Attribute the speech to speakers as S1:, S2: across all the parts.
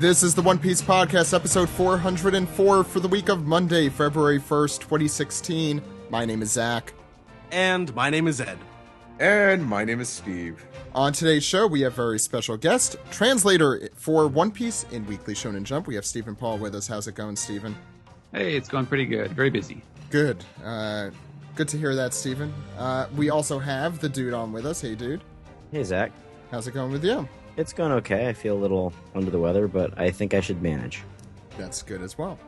S1: This is the One Piece Podcast, episode 404 for the week of Monday, February 1st, 2016. My name is Zach.
S2: And my name is Ed.
S3: And my name is Steve.
S1: On today's show, we have a very special guest, translator for One Piece in Weekly Shonen Jump. We have Stephen Paul with us. How's it going, Stephen?
S4: Hey, it's going pretty good. Very busy.
S1: Good. Good to hear that, Stephen. We also have the dude on with us. Hey, dude.
S5: Hey, Zach.
S1: How's it going with you?
S5: It's going okay. I feel a little under the weather, but I think I should manage.
S1: That's good as well.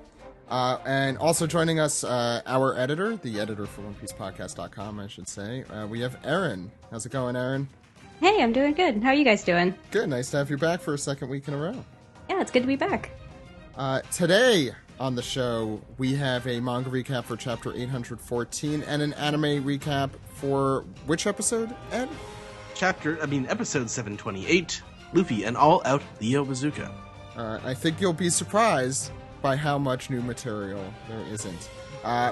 S1: And also joining us, our editor, the editor for OnePiecePodcast.com, I should say. We have Erin. How's it going, Erin?
S6: Hey, I'm doing good. How are you guys doing?
S1: Good. Nice to have you back for a second week in a row.
S6: Yeah, it's good to be back.
S1: Today on the show, we have a manga recap for chapter 814 and an anime recap for which episode, Ed?
S2: Episode 728, Luffy and All Out Leo Bazooka.
S1: I think you'll be surprised by how much new material there isn't.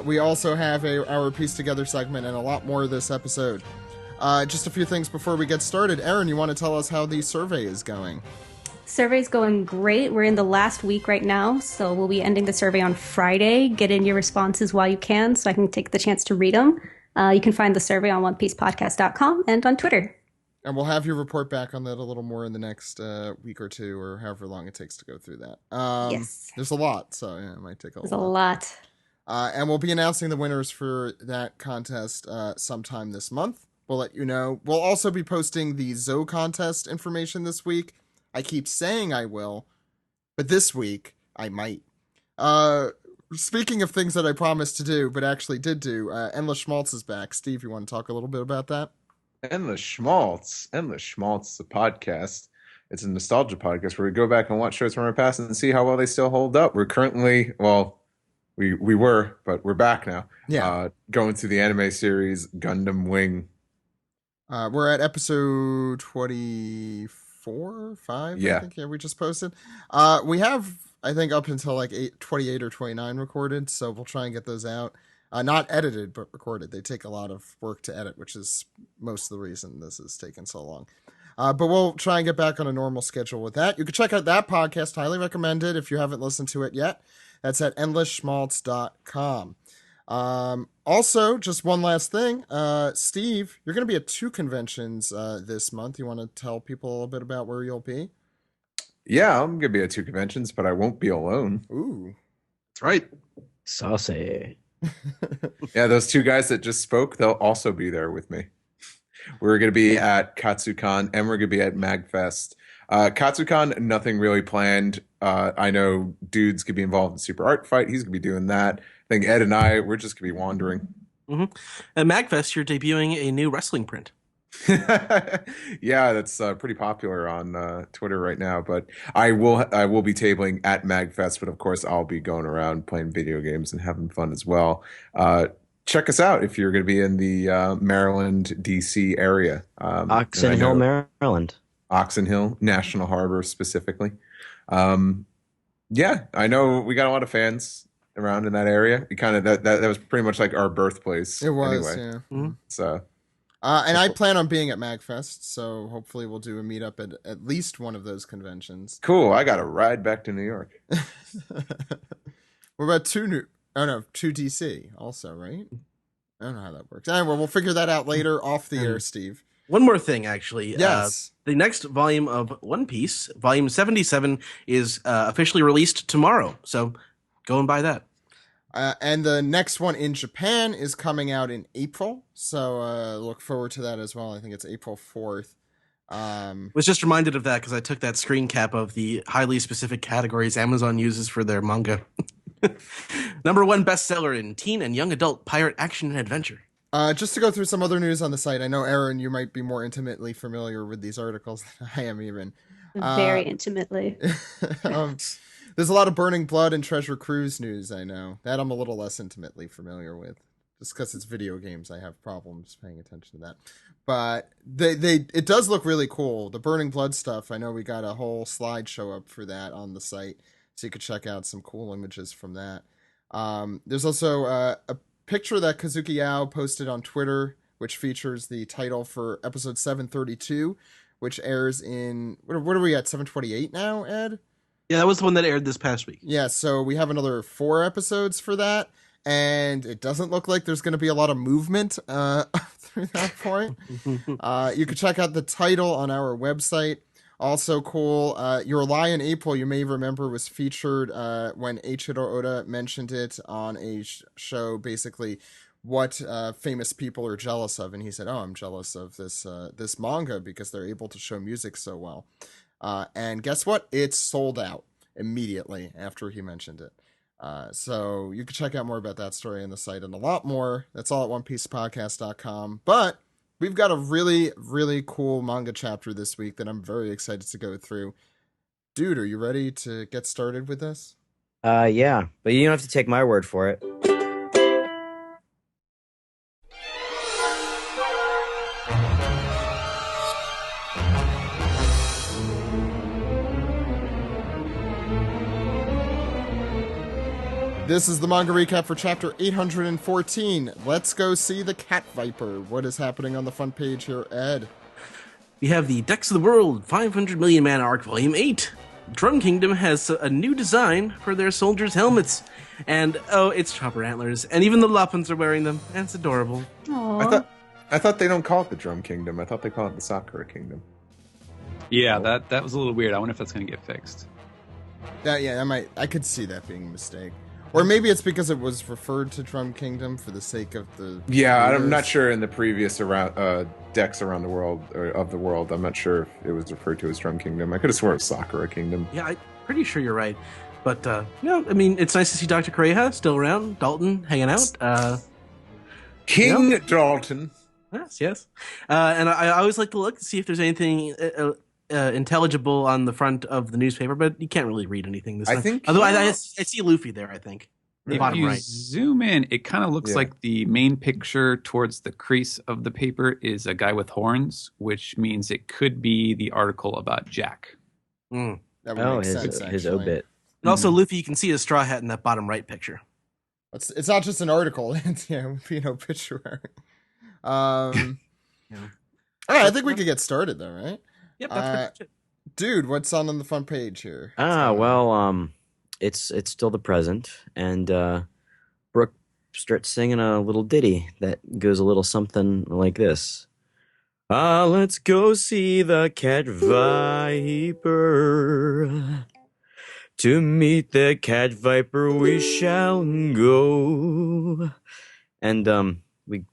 S1: We also have our Piece Together segment and a lot more this episode. Just a few things before we get started. Erin, you want to tell us how the survey is going?
S6: Survey's going great. We're in the last week right now, so we'll be ending the survey on Friday. Get in your responses while you can so I can take the chance to read them. You can find the survey on OnePiecePodcast.com and on Twitter.
S1: And we'll have you report back on that a little more in the next week or two, or however long it takes to go through that.
S6: Yes.
S1: There's a lot, so yeah, it might take a lot.
S6: There's a lot.
S1: And we'll be announcing the winners for that contest sometime this month. We'll let you know. We'll also be posting the Zoe contest information this week. I keep saying I will, but this week I might. Speaking of things that I promised to do, but actually did do, Endless Schmaltz is back. Steve, you want to talk a little bit about that?
S3: Endless Schmaltz is a podcast. It's a nostalgia podcast where we go back and watch shows from our past and see how well they still hold up. We're currently, we were, but we're back now.
S1: Yeah.
S3: Going through the anime series Gundam Wing.
S1: We're at episode 24, 5,
S3: yeah.
S1: I think. Yeah, we just posted. We have, I think, up until like 28 or 29 recorded, so we'll try and get those out. Not edited, but recorded. They take a lot of work to edit, which is most of the reason this has taken so long. But we'll try and get back on a normal schedule with that. You can check out that podcast. Highly recommend it if you haven't listened to it yet. That's at endlessschmaltz.com. Also, just one last thing. Steve, you're going to be at 2 conventions this month. You want to tell people a little bit about where you'll be?
S3: Yeah, I'm going to be at 2 conventions, but I won't be alone.
S1: Ooh.
S2: That's right.
S5: Saucy.
S3: Yeah, those 2 guys that just spoke, they'll also be there with me. We're going to be at Katsucon and we're going to be at MagFest. Katsucon, nothing really planned. I know Dude's going to be involved in Super Art Fight. He's going to be doing that. I think Ed and I, we're just going to be wandering.
S2: Mm-hmm. At MagFest, you're debuting a new wrestling print.
S3: Yeah, that's pretty popular on Twitter right now. But I will be tabling at MagFest, but of course I'll be going around playing video games and having fun as well. Check us out if you're going to be in the Maryland, D.C. area.
S5: Oxon Hill, Maryland.
S3: Oxon Hill, National Harbor specifically. Yeah, I know we got a lot of fans around in that area. We kind of that was pretty much like our birthplace.
S1: It was,
S3: anyway.
S1: yeah.
S3: Mm-hmm. So.
S1: And I plan on being at MagFest, so hopefully we'll do a meetup at least one of those conventions.
S3: Cool. I got a ride back to New York.
S1: What about 2 DC also, right? I don't know how that works. Anyway, we'll figure that out later off the air, Steve.
S2: One more thing, actually.
S1: Yes.
S2: The next volume of One Piece, volume 77, is officially released tomorrow. So go and buy that.
S1: And the next one in Japan is coming out in April, so look forward to that as well. I think it's April 4th.
S2: Was just reminded of that because I took that screen cap of the highly specific categories Amazon uses for their manga. Number 1 bestseller in teen and young adult pirate action and adventure.
S1: Just to go through some other news on the site, I know, Erin, you might be more intimately familiar with these articles than I am even.
S6: Very intimately.
S1: There's a lot of Burning Blood and Treasure Cruise news, I know. That I'm a little less intimately familiar with. Just because it's video games, I have problems paying attention to that. But it does look really cool. The Burning Blood stuff, I know we got a whole slideshow up for that on the site. So you could check out some cool images from that. There's also a picture that Lasagneoww posted on Twitter, which features the title for episode 732, which airs in... What are we at, 728 now, Ed?
S2: Yeah, that was the one that aired this past week.
S1: Yeah, so we have another 4 episodes for that, and it doesn't look like there's going to be a lot of movement through that point. You can check out the title on our website. Also cool, Your Lie in April, you may remember, was featured when Eiichiro Oda mentioned it on a show, basically what famous people are jealous of, and he said, I'm jealous of this manga because they're able to show music so well. And guess what? It's sold out immediately after he mentioned it. So you can check out more about that story on the site and a lot more. That's all at onepiecepodcast.com. But we've got a really, really cool manga chapter this week that I'm very excited to go through. Dude, are you ready to get started with this?
S5: Yeah, but you don't have to take my word for it.
S1: This is the manga recap for chapter 814. Let's go see the Cat Viper. What is happening on the front page here, Ed?
S2: We have the Decks of the World 500 Million Man Arc Volume 8. Drum Kingdom has a new design for their soldiers' helmets. And, it's chopper antlers. And even the Loppins are wearing them. And it's adorable.
S6: Aww.
S3: I thought they don't call it the Drum Kingdom. I thought they call it the Sakura Kingdom.
S4: Yeah, that was a little weird. I wonder if that's going to get fixed.
S1: I could see that being a mistake. Or maybe it's because it was referred to Drum Kingdom for the sake of the...
S3: Yeah, I'm not sure in the previous decks around the world, or of the world, I'm not sure if it was referred to as Drum Kingdom. I could have sworn it was Sakura Kingdom.
S2: Yeah, I'm pretty sure you're right. But, it's nice to see Dr. Correja still around. Dalton hanging out.
S3: King Dalton.
S2: Yes. And I always like to look to see if there's anything intelligible on the front of the newspaper, but you can't really read anything this time. Although I see Luffy there, I think.
S4: If
S2: Bottom
S4: you
S2: right.
S4: zoom in, it kind of looks like the main picture towards the crease of the paper is a guy with horns, which means it could be the article about Jack.
S2: Mm.
S1: That would make sense,
S5: his
S1: actually.
S5: obit.
S2: And also, Luffy, you can see a straw hat in that bottom right picture.
S1: It's not just an article. It's, obituary. All right, I think we could get started, though, right?
S2: Yep, that's pretty much it.
S1: Dude, what's on the front page here?
S5: It's still the present, and Brooke starts singing a little ditty that goes a little something like this. Let's go see the Cat Viper. To meet the Cat Viper we shall go. And we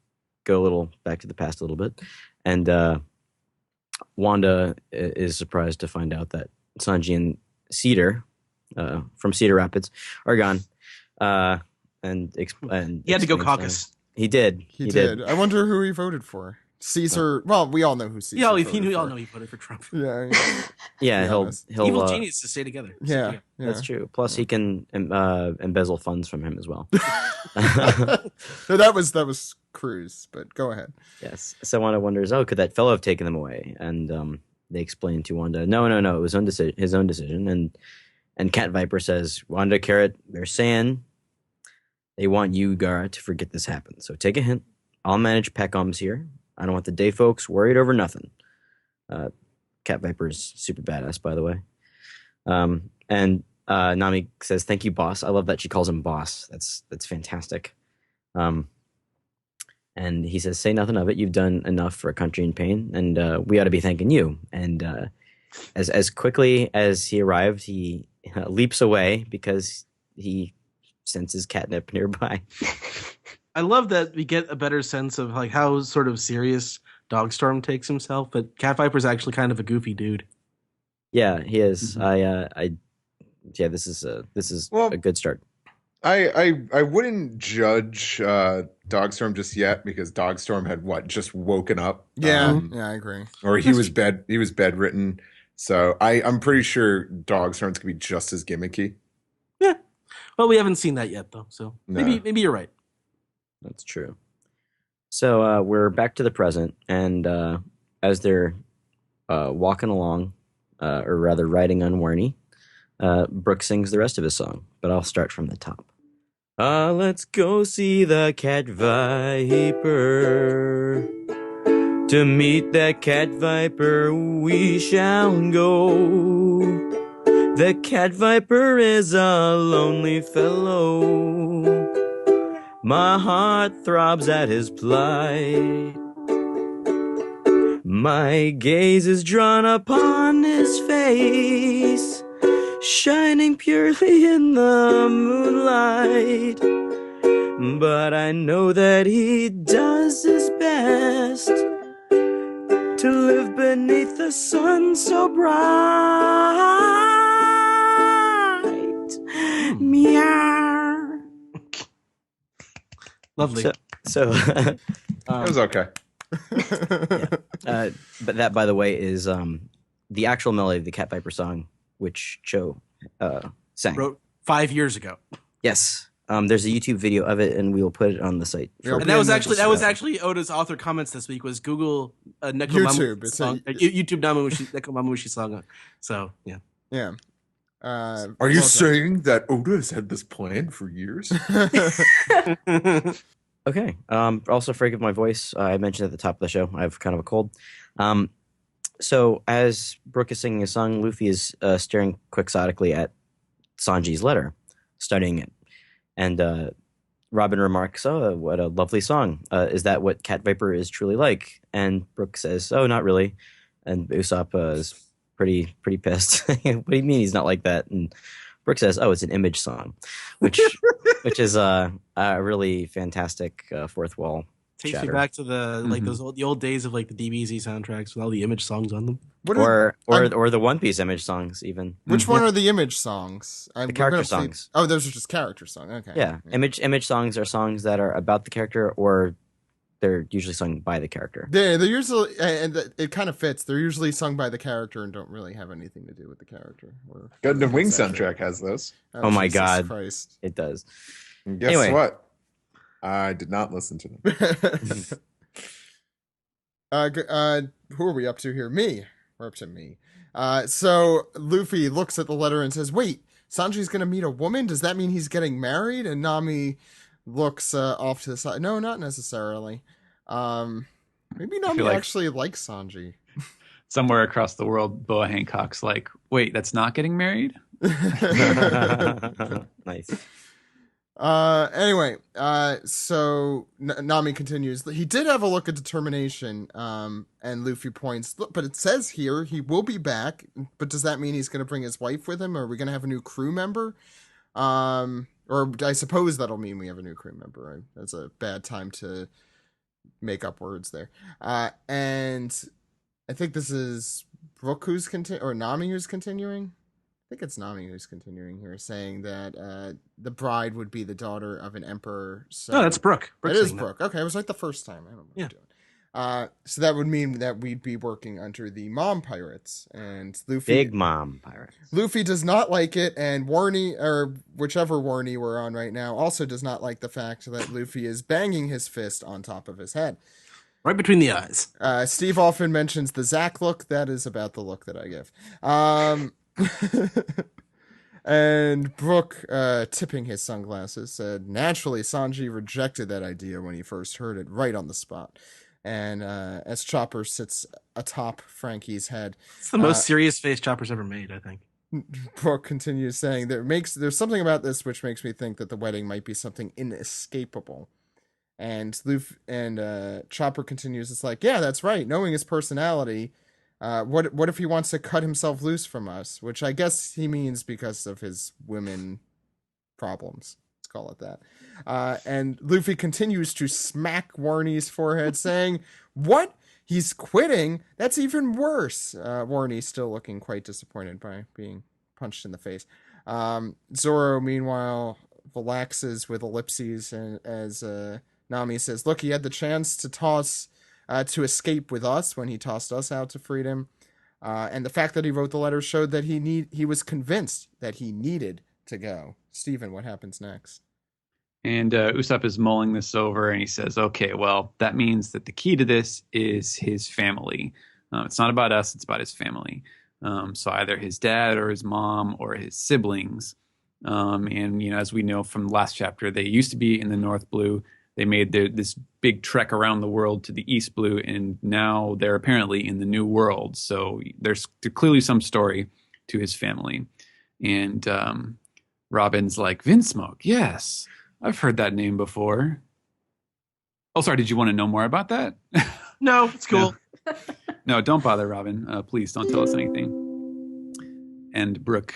S5: go a little back to the past a little bit, and Wanda is surprised to find out that Sanji and Cedar from Cedar Rapids are gone. And
S2: he had to go caucus.
S5: He did.
S1: He did. I wonder who he voted for. Caesar. Well, we all know who Caesar.
S2: Yeah,
S1: we
S2: all know he voted for Trump.
S1: Yeah.
S5: Yeah, he'll
S2: evil genius to stay together.
S1: Yeah,
S5: that's true. Plus, he can embezzle funds from him as well.
S1: No, that was Cruz. But go ahead.
S5: Yes. So Wanda wonders, could that fellow have taken them away? And they explain to Wanda, no, it was his own decision. And Cat Viper says, Wanda, Carrot, they're saying they want you, Gara, to forget this happened. So take a hint. I'll manage Peckham's here. I don't want the day folks worried over nothing. Cat Viper's super badass, by the way. And Nami says, thank you, boss. I love that she calls him boss. That's fantastic. And he says, say nothing of it. You've done enough for a country in pain, and we ought to be thanking you. And as quickly as he arrived, he leaps away because he senses catnip nearby.
S2: I love that we get a better sense of like how sort of serious Dogstorm takes himself, but Cat Viper's actually kind of a goofy dude.
S5: Yeah, he is. Mm-hmm. This is a good start.
S3: I wouldn't judge Dogstorm just yet because Dogstorm had just woken up.
S1: Yeah, I agree.
S3: Or he was bedridden. So I'm pretty sure Dogstorm's gonna be just as gimmicky.
S2: Yeah. Well, we haven't seen that yet though, so maybe you're right.
S5: That's true. So we're back to the present, and as they're walking along, or rather riding on Warney, Brooke sings the rest of his song, but I'll start from the top. Let's go see the Cat Viper. To meet that Cat Viper we shall go. The cat viper is a lonely fellow. My heart throbs at his plight. My gaze is drawn upon his face, shining purely in the moonlight. But I know that he does his best to live beneath the sun so bright. Meow.
S2: Lovely.
S5: So
S3: It was okay.
S5: but that, by the way, is the actual melody of the Cat Viper song, which Joe sang.
S2: Wrote 5 years ago.
S5: Yes. There's a YouTube video of it, and we will put it on the site.
S2: And that was actually Oda's author comments this week was Google
S1: YouTube. It's
S2: song, YouTube Nekomamushi song. So yeah.
S1: Yeah.
S3: Are you saying that Oda has had this plan for years?
S5: Okay. Also, forgive my voice. I mentioned at the top of the show, I have kind of a cold. So as Brooke is singing a song, Luffy is staring quixotically at Sanji's letter, studying it. And Robin remarks, "Oh, what a lovely song. Is that what Cat Viper is truly like?" And Brooke says, "Oh, not really." And Usopp is pretty pissed. What do you mean he's not like that? And Brooke says, "Oh, it's an image song," which is a really fantastic fourth wall
S2: Takes
S5: chatter.
S2: me back to the old days of like the DBZ soundtracks with all the image songs on them.
S5: Or the One Piece image songs even.
S1: Which one are the image songs?
S5: The character songs.
S1: Oh, those are just character songs. Okay.
S5: Yeah. Image songs are songs that are about the character, or they're usually sung by the character.
S1: They're usually, and it kind of fits. They're usually sung by the character and don't really have anything to do with the character.
S3: Gundam Wing soundtrack has those.
S5: Oh my
S1: Jesus
S5: God.
S1: Christ.
S5: It does.
S3: And guess
S5: Anyway.
S3: what? I did not listen to them.
S1: Who are we up to here? Me. We're up to me. So Luffy looks at the letter and says, "Wait, Sanji's gonna meet a woman? Does that mean he's getting married?" And Nami looks off to the side. No, not necessarily. Maybe Nami
S4: like-
S1: actually likes Sanji.
S4: Somewhere across the world, Boa Hancock's like, wait, that's not getting married?
S5: Nice.
S1: Anyway, so Nami continues. He did have a look at determination, and Luffy points, "Look, but it says here he will be back, but does that mean he's going to bring his wife with him? Or are we going to have a new crew member? Or I suppose that'll mean we have a new crew member. That's a bad time to make up words there. And I think this is Brooke who's or Nami who's continuing. I think it's Nami who's continuing here, saying that the bride would be the daughter of an emperor. So
S2: No, that's Brooke.
S1: It is Brooke. Okay, it was like the first time. I don't know what I'm doing. So that would mean that we'd be working under the Mom Pirates, and Luffy.
S5: Big Mom Pirates.
S1: Luffy does not like it, and Warney, or whichever Warney we're on right now, also does not like the fact that Luffy is banging his fist on top of his head.
S2: Right between the eyes.
S1: Steve often mentions the Zack look. That is about the look that I give. And Brooke, tipping his sunglasses, said, "Naturally, Sanji rejected that idea when he first heard it, right on the spot." And as Chopper sits atop Frankie's head,
S2: It's the most serious face Chopper's ever made, I think.
S1: Brooke continues saying, "There's something about this which makes me think that the wedding might be something inescapable." And Chopper continues, "It's like, yeah, that's right. Knowing his personality, what if he wants to cut himself loose from us?" Which I guess he means because of his women problems. Let's call it that. And Luffy continues to smack Warney's forehead, saying, "What? He's quitting? That's even worse." Warney still looking quite disappointed by being punched in the face. Zoro, meanwhile, relaxes with ellipses, and as Nami says, "Look, he had the chance to escape with us when he tossed us out to freedom. And the fact that he wrote the letter showed that he was convinced that he needed to go." Steven, what happens next?
S4: And Usopp is mulling this over, and he says, okay, well, that means that the key to this is his family. It's not about us, it's about his family. So either his dad or his mom or his siblings. And, as we know from the last chapter, they used to be in the North Blue. They made this big trek around the world to the East Blue, and now they're apparently in the New World. So there's clearly some story to his family. And Robin's like, Vinsmoke, yes, I've heard that name before. Oh, sorry, did you want to know more about that?
S2: No, it's cool.
S4: No, don't bother, Robin. Please don't tell us anything. And Brooke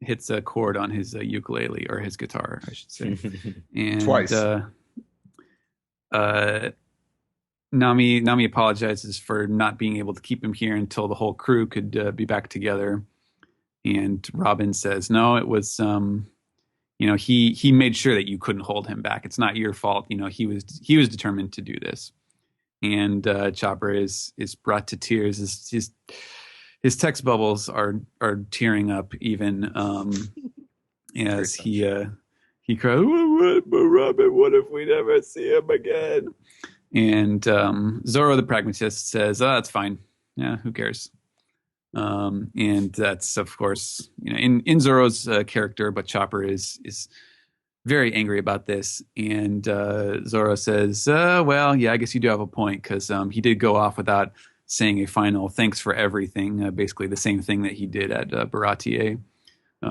S4: hits a chord on his ukulele, or his guitar, I should say. And
S3: Twice.
S4: Nami apologizes for not being able to keep him here until the whole crew could be back together. And Robin says, no, it was, he made sure that you couldn't hold him back. It's not your fault. He was determined to do this. And Chopper is brought to tears. His text bubbles are tearing up even as he cries, but Robin, what if we never see him again? And Zoro the pragmatist says, oh, that's fine. Yeah, who cares? And that's, of course, in Zoro's character, but Chopper is very angry about this. And Zoro says, well, yeah, I guess you do have a point, because he did go off without saying a final thanks for everything, basically the same thing that he did at Baratier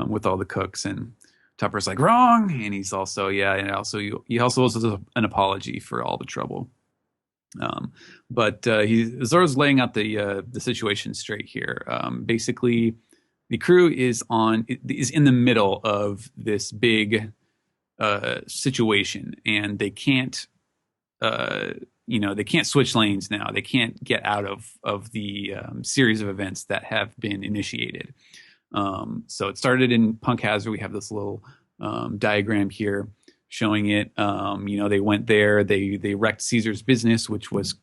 S4: with all the cooks. And Chopper's like, wrong. And he's also, he also owes us an apology for all the trouble. But Zoro's laying out the situation straight here. Basically, the crew is in the middle of this big situation, and they can't switch lanes now. They can't get out of the series of events that have been initiated. So it started in Punk Hazard. We have this little diagram here showing it. They went there. They wrecked Caesar's business, which was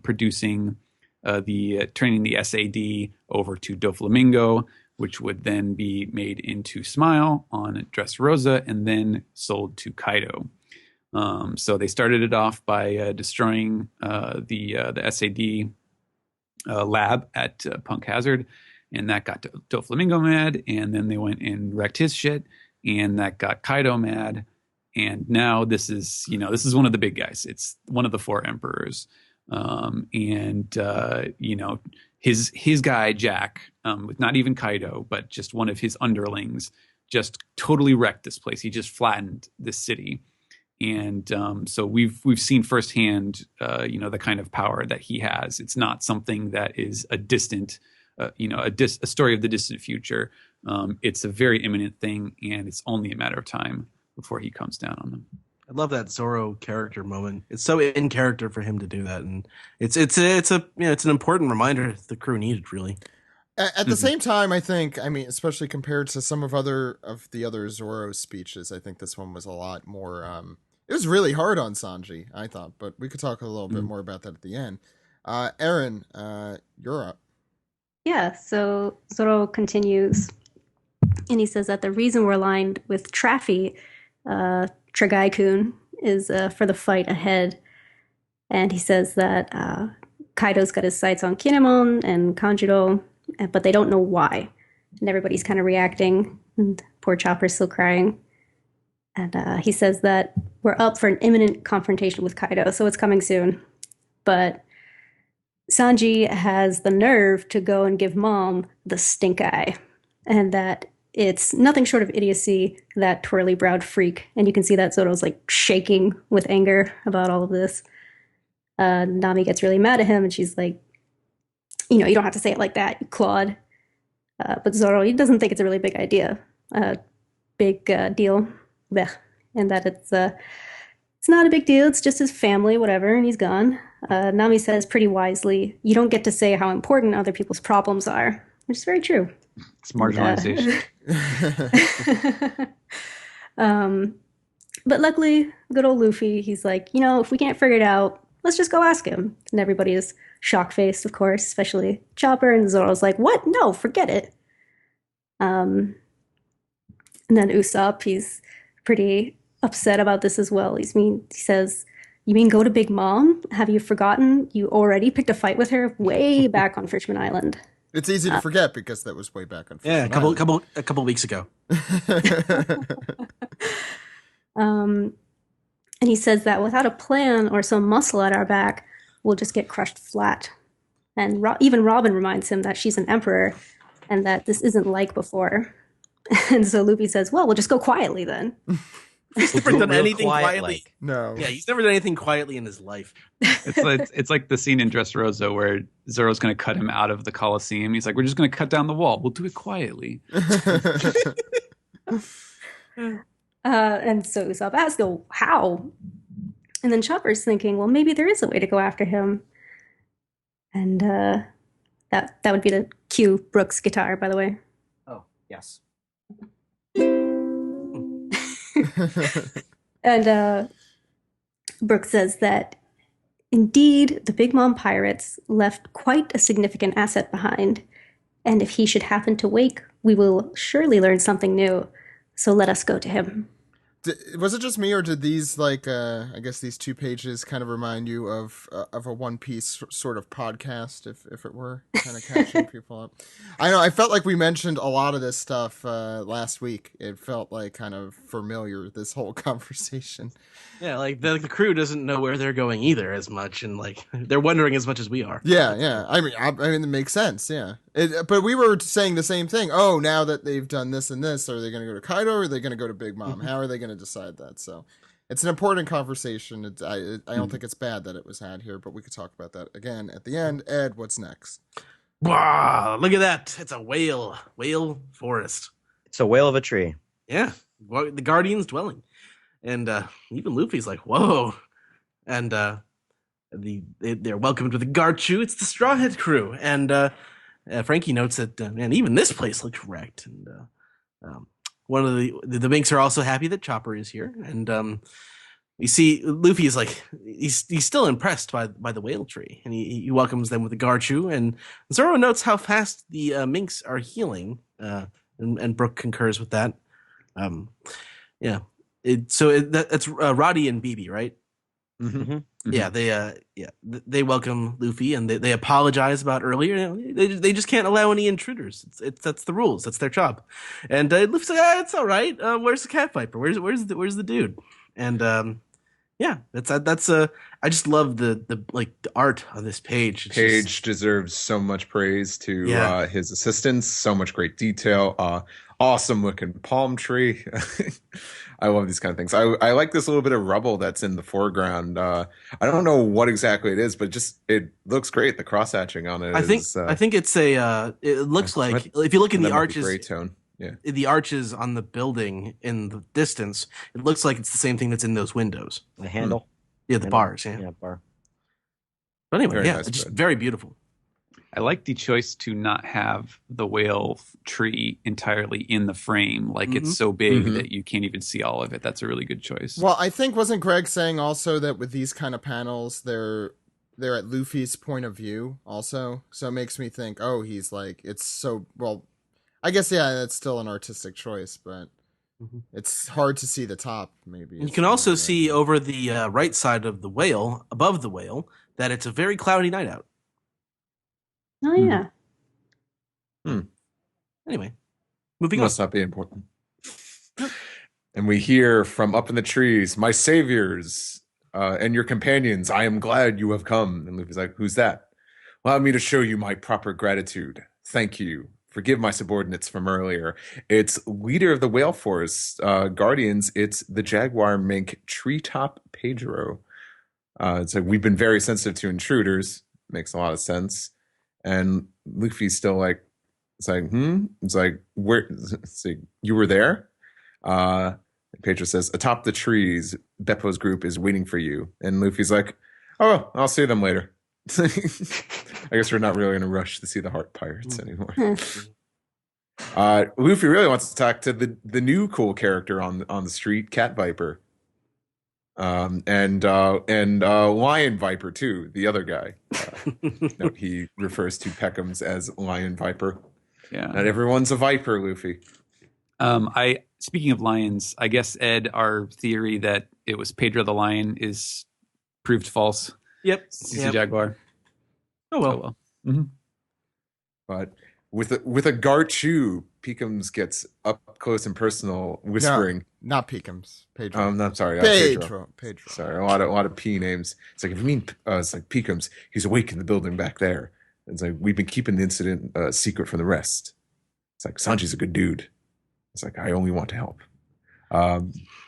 S4: producing turning the SAD over to Doflamingo, which would then be made into Smile on Dressrosa and then sold to Kaido. So they started it off by destroying the SAD lab at Punk Hazard, and that got Doflamingo mad, and then they went and wrecked his shit, and that got Kaido mad. And now this is one of the big guys. It's one of the four emperors. His guy, Jack, with not even Kaido, but just one of his underlings, just totally wrecked this place. He just flattened this city. And so we've seen firsthand, the kind of power that he has. It's not something that is a distant, a story of the distant future. It's a very imminent thing, and it's only a matter of time before he comes down on them.
S2: I love that Zoro character moment. It's so in character for him to do that, and it's an important reminder the crew needed, really.
S1: At the same time, I think, especially compared to some of the other Zoro speeches, I think this one was a lot more. It was really hard on Sanji, I thought, but we could talk a little bit more about that at the end. Erin, you're up.
S6: Yeah, so Zoro continues, and he says that the reason we're aligned with Traffy, Tragai-kun, is for the fight ahead. And he says that Kaido's got his sights on Kinemon and Kanjuro, but they don't know why. And everybody's kind of reacting, and poor Chopper's still crying. And he says that we're up for an imminent confrontation with Kaido, so it's coming soon. But Sanji has the nerve to go and give Mom the stink eye, and that it's nothing short of idiocy, that twirly-browed freak. And you can see that Zoro's like shaking with anger about all of this. Nami gets really mad at him, and she's like, you don't have to say it like that, Claude. But Zoro, he doesn't think it's a really big idea, big deal. Blech. And that it's not a big deal. It's just his family, whatever, and he's gone. Nami says pretty wisely, you don't get to say how important other people's problems are, which is very true.
S4: It's marginalization.
S6: But luckily, good old Luffy, he's like, if we can't figure it out, let's just go ask him. And everybody is shock-faced, of course, especially Chopper, and Zoro's like, what? No, forget it. And then Usopp, he's pretty upset about this as well. He says, you mean go to Big Mom? Have you forgotten you already picked a fight with her way back on Fishman Island?
S1: It's easy to forget because that was way back on Fishman
S2: Island. A couple weeks ago.
S6: And he says that without a plan or some muscle at our back, we'll just get crushed flat. And even Robin reminds him that she's an emperor and that this isn't like before. And so Luffy says, well, we'll just go quietly then.
S2: He's never done
S5: Real
S2: anything
S5: quiet,
S2: quietly.
S5: like.
S1: No.
S2: Yeah, he's never done anything quietly in his life.
S4: It's like the scene in Dressrosa where Zoro's going to cut him out of the Colosseum. He's like, we're just going to cut down the wall. We'll do it quietly.
S6: And so Usopp asks, "Oh, how?" And then Chopper's thinking, well, maybe there is a way to go after him. And that would be the cue Brooks guitar, by the way.
S5: Oh, yes.
S6: And Brooks says that indeed the Big Mom pirates left quite a significant asset behind. And if he should happen to wake, we will surely learn something new. So let us go to him.
S1: Was it just me, or did these, like, I guess these 2 pages kind of remind you of a One Piece sort of podcast, if it were, kind of catching people up? I know, I felt like we mentioned a lot of this stuff last week. It felt like kind of familiar, this whole conversation.
S2: Yeah, like the crew doesn't know where they're going either as much, and like they're wondering as much as we are.
S1: Yeah. I mean, it makes sense. Yeah. But we were saying the same thing. Oh, now that they've done this and this, are they going to go to Kaido or are they going to go to Big Mom? How are they going to decide that? So it's an important conversation. I don't think it's bad that it was had here, but we could talk about that again at the end. Ed, what's next?
S2: Wow, look at that! It's a whale forest.
S5: It's a whale of a tree.
S2: Yeah, the Guardian's dwelling, and even Luffy's like, whoa, and they're welcomed with a Garchu. It's the Straw Hat crew, and Frankie notes that man, even this place looks wrecked. And one of the Minks are also happy that Chopper is here, and you see Luffy is like he's still impressed by the whale tree, and he welcomes them with the Garchu. And Zoro notes how fast the Minks are healing, and Brook concurs with that. Yeah. That's Roddy and BB, right?
S5: Mm-hmm.
S2: Yeah, they welcome Luffy and they apologize about earlier. They just can't allow any intruders. That's the rules. That's their job. And Luffy's like, it's all right. Where's the cat viper? Where's the dude? And yeah, that's I just love the art on this page.
S3: Page deserves so much praise to his assistants. So much great detail. Awesome looking palm tree. I love these kind of things. I like this little bit of rubble that's in the foreground. I don't know what exactly it is, but it looks great. The cross hatching on it.
S2: I think it's a. It looks like if you look in the arches,
S3: gray tone. Yeah,
S2: the arches on the building in the distance, it looks like it's the same thing that's in those windows.
S5: The handle.
S2: Yeah, the bars. Yeah,
S5: bar.
S2: But anyway,
S3: Very
S2: yeah,
S3: nice
S2: it's just
S3: spread.
S2: very beautiful.
S4: I like the choice to not have the whale tree entirely in the frame. Like it's so big that you can't even see all of it. That's a really good choice.
S1: Well, I think, wasn't Greg saying also that with these kind of panels, they're at Luffy's point of view also? So it makes me think, oh, he's like, it's so, well, I guess, yeah, that's still an artistic choice, but it's hard to see the top, maybe.
S2: You can also see over the right side of the whale, above the whale, that it's a very cloudy night out.
S6: Oh, yeah.
S2: Anyway, moving on.
S3: Must not be important. And we hear from up in the trees, my saviors and your companions, I am glad you have come. And Luffy's like, who's that? Allow me to show you my proper gratitude. Thank you. Forgive my subordinates from earlier. It's leader of the Whale Force Guardians. It's the Jaguar Mink Treetop Pedro. It's like, we've been very sensitive to intruders. Makes a lot of sense. And Luffy's still like, it's like, It's like, where? It's like, you were there? Pedro says, atop the trees, Beppo's group is waiting for you. And Luffy's like, oh, I'll see them later. I guess we're not really in a rush to see the Heart Pirates anymore. Luffy really wants to talk to the new cool character on the street, Cat Viper, and Lion Viper too, the other guy. Note he refers to Peckham's as Lion Viper.
S4: Yeah.
S3: Not everyone's a Viper, Luffy.
S4: Speaking of lions, I guess, Ed, our theory that it was Pedro the Lion is proved false.
S2: Yep.
S4: He's a jaguar.
S2: Oh well.
S3: But with a Garchu, Peekums gets up close and personal, whispering.
S1: No, not Peekums. Pedro.
S3: I'm sorry.
S1: Pedro.
S3: Sorry, a lot of P names. It's like, if you mean, it's like Peekums, he's awake in the building back there. It's like, we've been keeping the incident secret from the rest. It's like, Sanji's a good dude. It's like, I only want to help.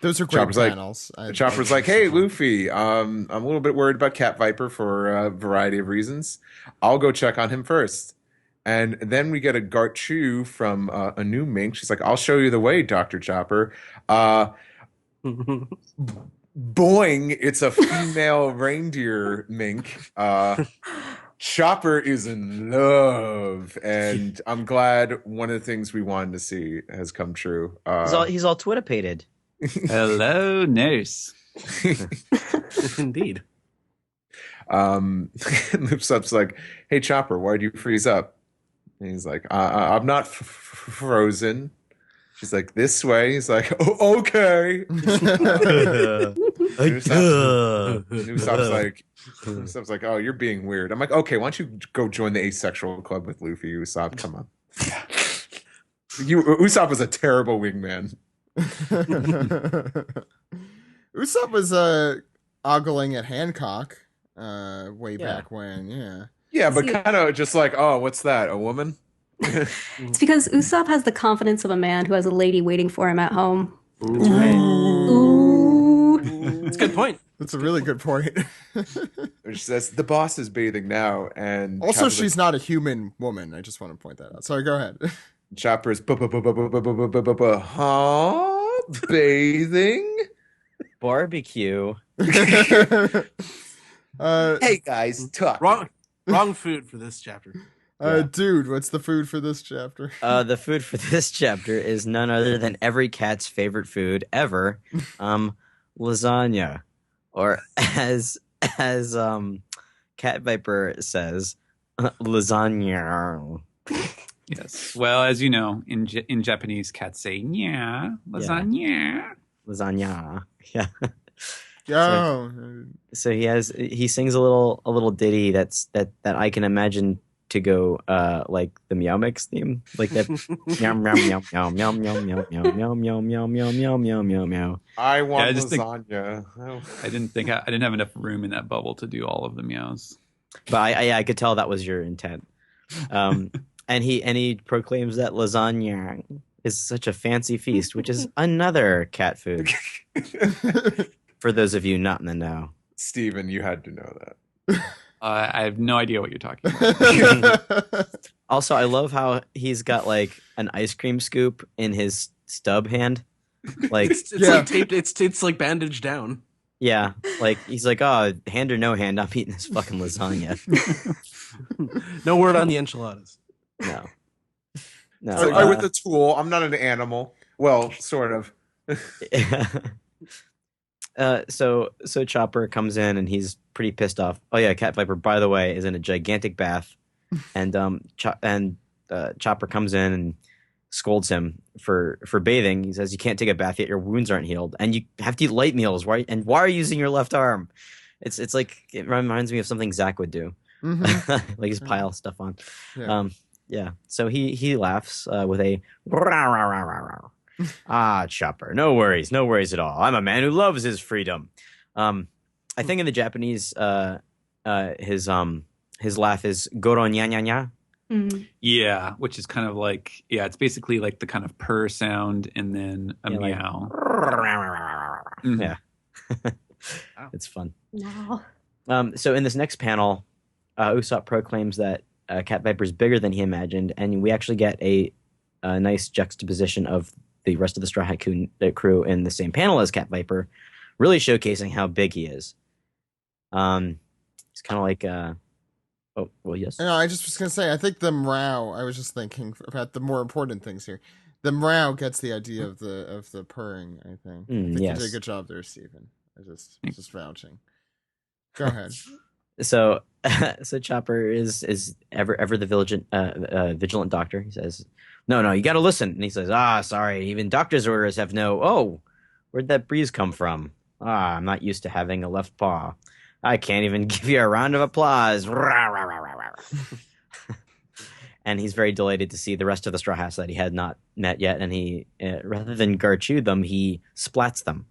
S1: Those are great
S3: Chopper's like-
S1: panels.
S3: Chopper's like, hey, Luffy, I'm a little bit worried about Cat Viper for a variety of reasons. I'll go check on him first. And then we get a Garchu from a new mink. She's like, I'll show you the way, Dr. Chopper. Boing, it's a female reindeer mink. Chopper is in love. And I'm glad one of the things we wanted to see has come true.
S5: He's all Twitter-pated.
S4: Hello, nurse.
S2: Indeed.
S3: Loopsup's like, hey, Chopper, why'd you freeze up? And he's like, I'm not frozen. She's like, this way. He's like, oh, okay. Usopp's like, oh, you're being weird. I'm like, okay, why don't you go join the asexual club with Luffy, Usopp? Come on. Usopp was a terrible wingman.
S1: Usopp was ogling at Hancock way back when, yeah.
S3: Yeah, but kind of just like, oh, what's that? A woman?
S6: It's because Usopp has the confidence of a man who has a lady waiting for him at home.
S2: Ooh. That's a good point.
S1: That's a really good point.
S3: She says, the boss is bathing now. And
S1: Also, she's not a human woman. I just want to point that out. Sorry, go ahead.
S3: Chopper's huh? Bathing?
S5: Barbecue.
S3: Hey guys, talk.
S2: Wrong food for this chapter.
S1: Dude, what's the food for this chapter?
S5: The food for this chapter is none other than every cat's favorite food ever, lasagna, or as Cat Viper says, lasagna.
S4: Yes. Well, as you know, in Japanese, cats say "nya," lasagna.
S5: Lasagna. Yeah.
S1: Oh.
S5: So he sings a little ditty that I can imagine to go like the Meow Mix theme, like that meow meow meow meow meow meow meow meow meow meow meow meow meow meow meow meow.
S3: I want
S4: lasagna. I didn't have enough room in that bubble to do all of the meows.
S5: But I could tell that was your intent. And he proclaims that lasagna is such a fancy feast, which is another cat food. For those of you not in the know.
S3: Steven, you had to know that.
S4: I have no idea what you're talking about.
S5: Also, I love how he's got like an ice cream scoop in his stub hand. Like
S2: it's like taped. It's like bandaged down.
S5: Yeah, like he's like, oh, hand or no hand, I'm eating this fucking lasagna.
S2: No word on the enchiladas.
S5: No.
S3: With the tool, I'm not an animal. Well, sort of.
S5: So Chopper comes in and he's pretty pissed off. Oh yeah, Cat Viper, by the way, is in a gigantic bath, and Chopper comes in and scolds him for bathing. He says, "You can't take a bath yet; your wounds aren't healed, and you have to eat light meals. Why are you using your left arm?" It's like it reminds me of something Zach would do, like just pile stuff on. Yeah. So he laughs with a Chopper, no worries at all. I'm a man who loves his freedom. I think in the Japanese, his laugh is goro nya nya nya.
S6: Mm-hmm.
S4: Yeah, which is kind of like it's basically like the kind of purr sound and then a meow.
S5: Like, yeah, it's fun.
S6: Wow.
S5: So in this next panel, Usopp proclaims that Cat Viper is bigger than he imagined, and we actually get a nice juxtaposition of the rest of the Straw Hat crew in the same panel as Cat Viper, really showcasing how big he is. It's kind of like, oh, well, yes.
S1: No, I just was going to say, I think the Mrao, I was just thinking about the more important things here. The Mrao gets the idea of the purring, I think. I think
S5: yes.
S1: you did a good job there, Stephen. I just vouching. Go ahead.
S5: So Chopper is ever the vigilant doctor. He says, No, you got to listen. And he says, sorry, even doctor's orders have no. Oh, where'd that breeze come from? I'm not used to having a left paw. I can't even give you a round of applause. And he's very delighted to see the rest of the Straw Hats that he had not met yet. And he, rather than Garchu them, he splats them.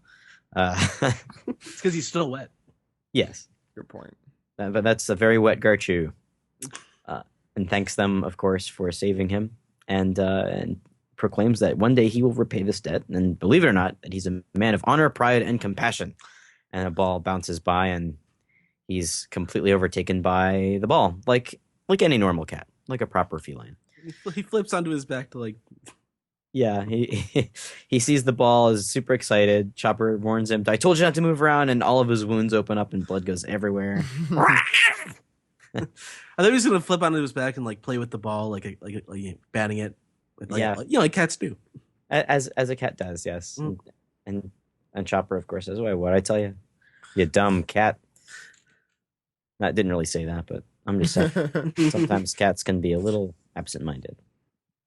S2: It's because he's still wet.
S5: Yes.
S1: Good point.
S5: But that's a very wet Garchu. And thanks them, of course, for saving him. And proclaims that one day he will repay this debt, and believe it or not, that he's a man of honor, pride, and compassion. And a ball bounces by, and he's completely overtaken by the ball, like any normal cat, like a proper feline.
S2: He flips onto his back to like.
S5: Yeah, he sees the ball, is super excited. Chopper warns him, "I told you not to move around," and all of his wounds open up and blood goes everywhere.
S2: I thought he was gonna flip onto his back and like play with the ball, like batting it, like cats do,
S5: as a cat does, yes.
S2: Mm.
S5: And Chopper, of course, says, "Wait, what'd I tell you? You dumb cat." I didn't really say that, but I'm just saying sometimes cats can be a little absent-minded.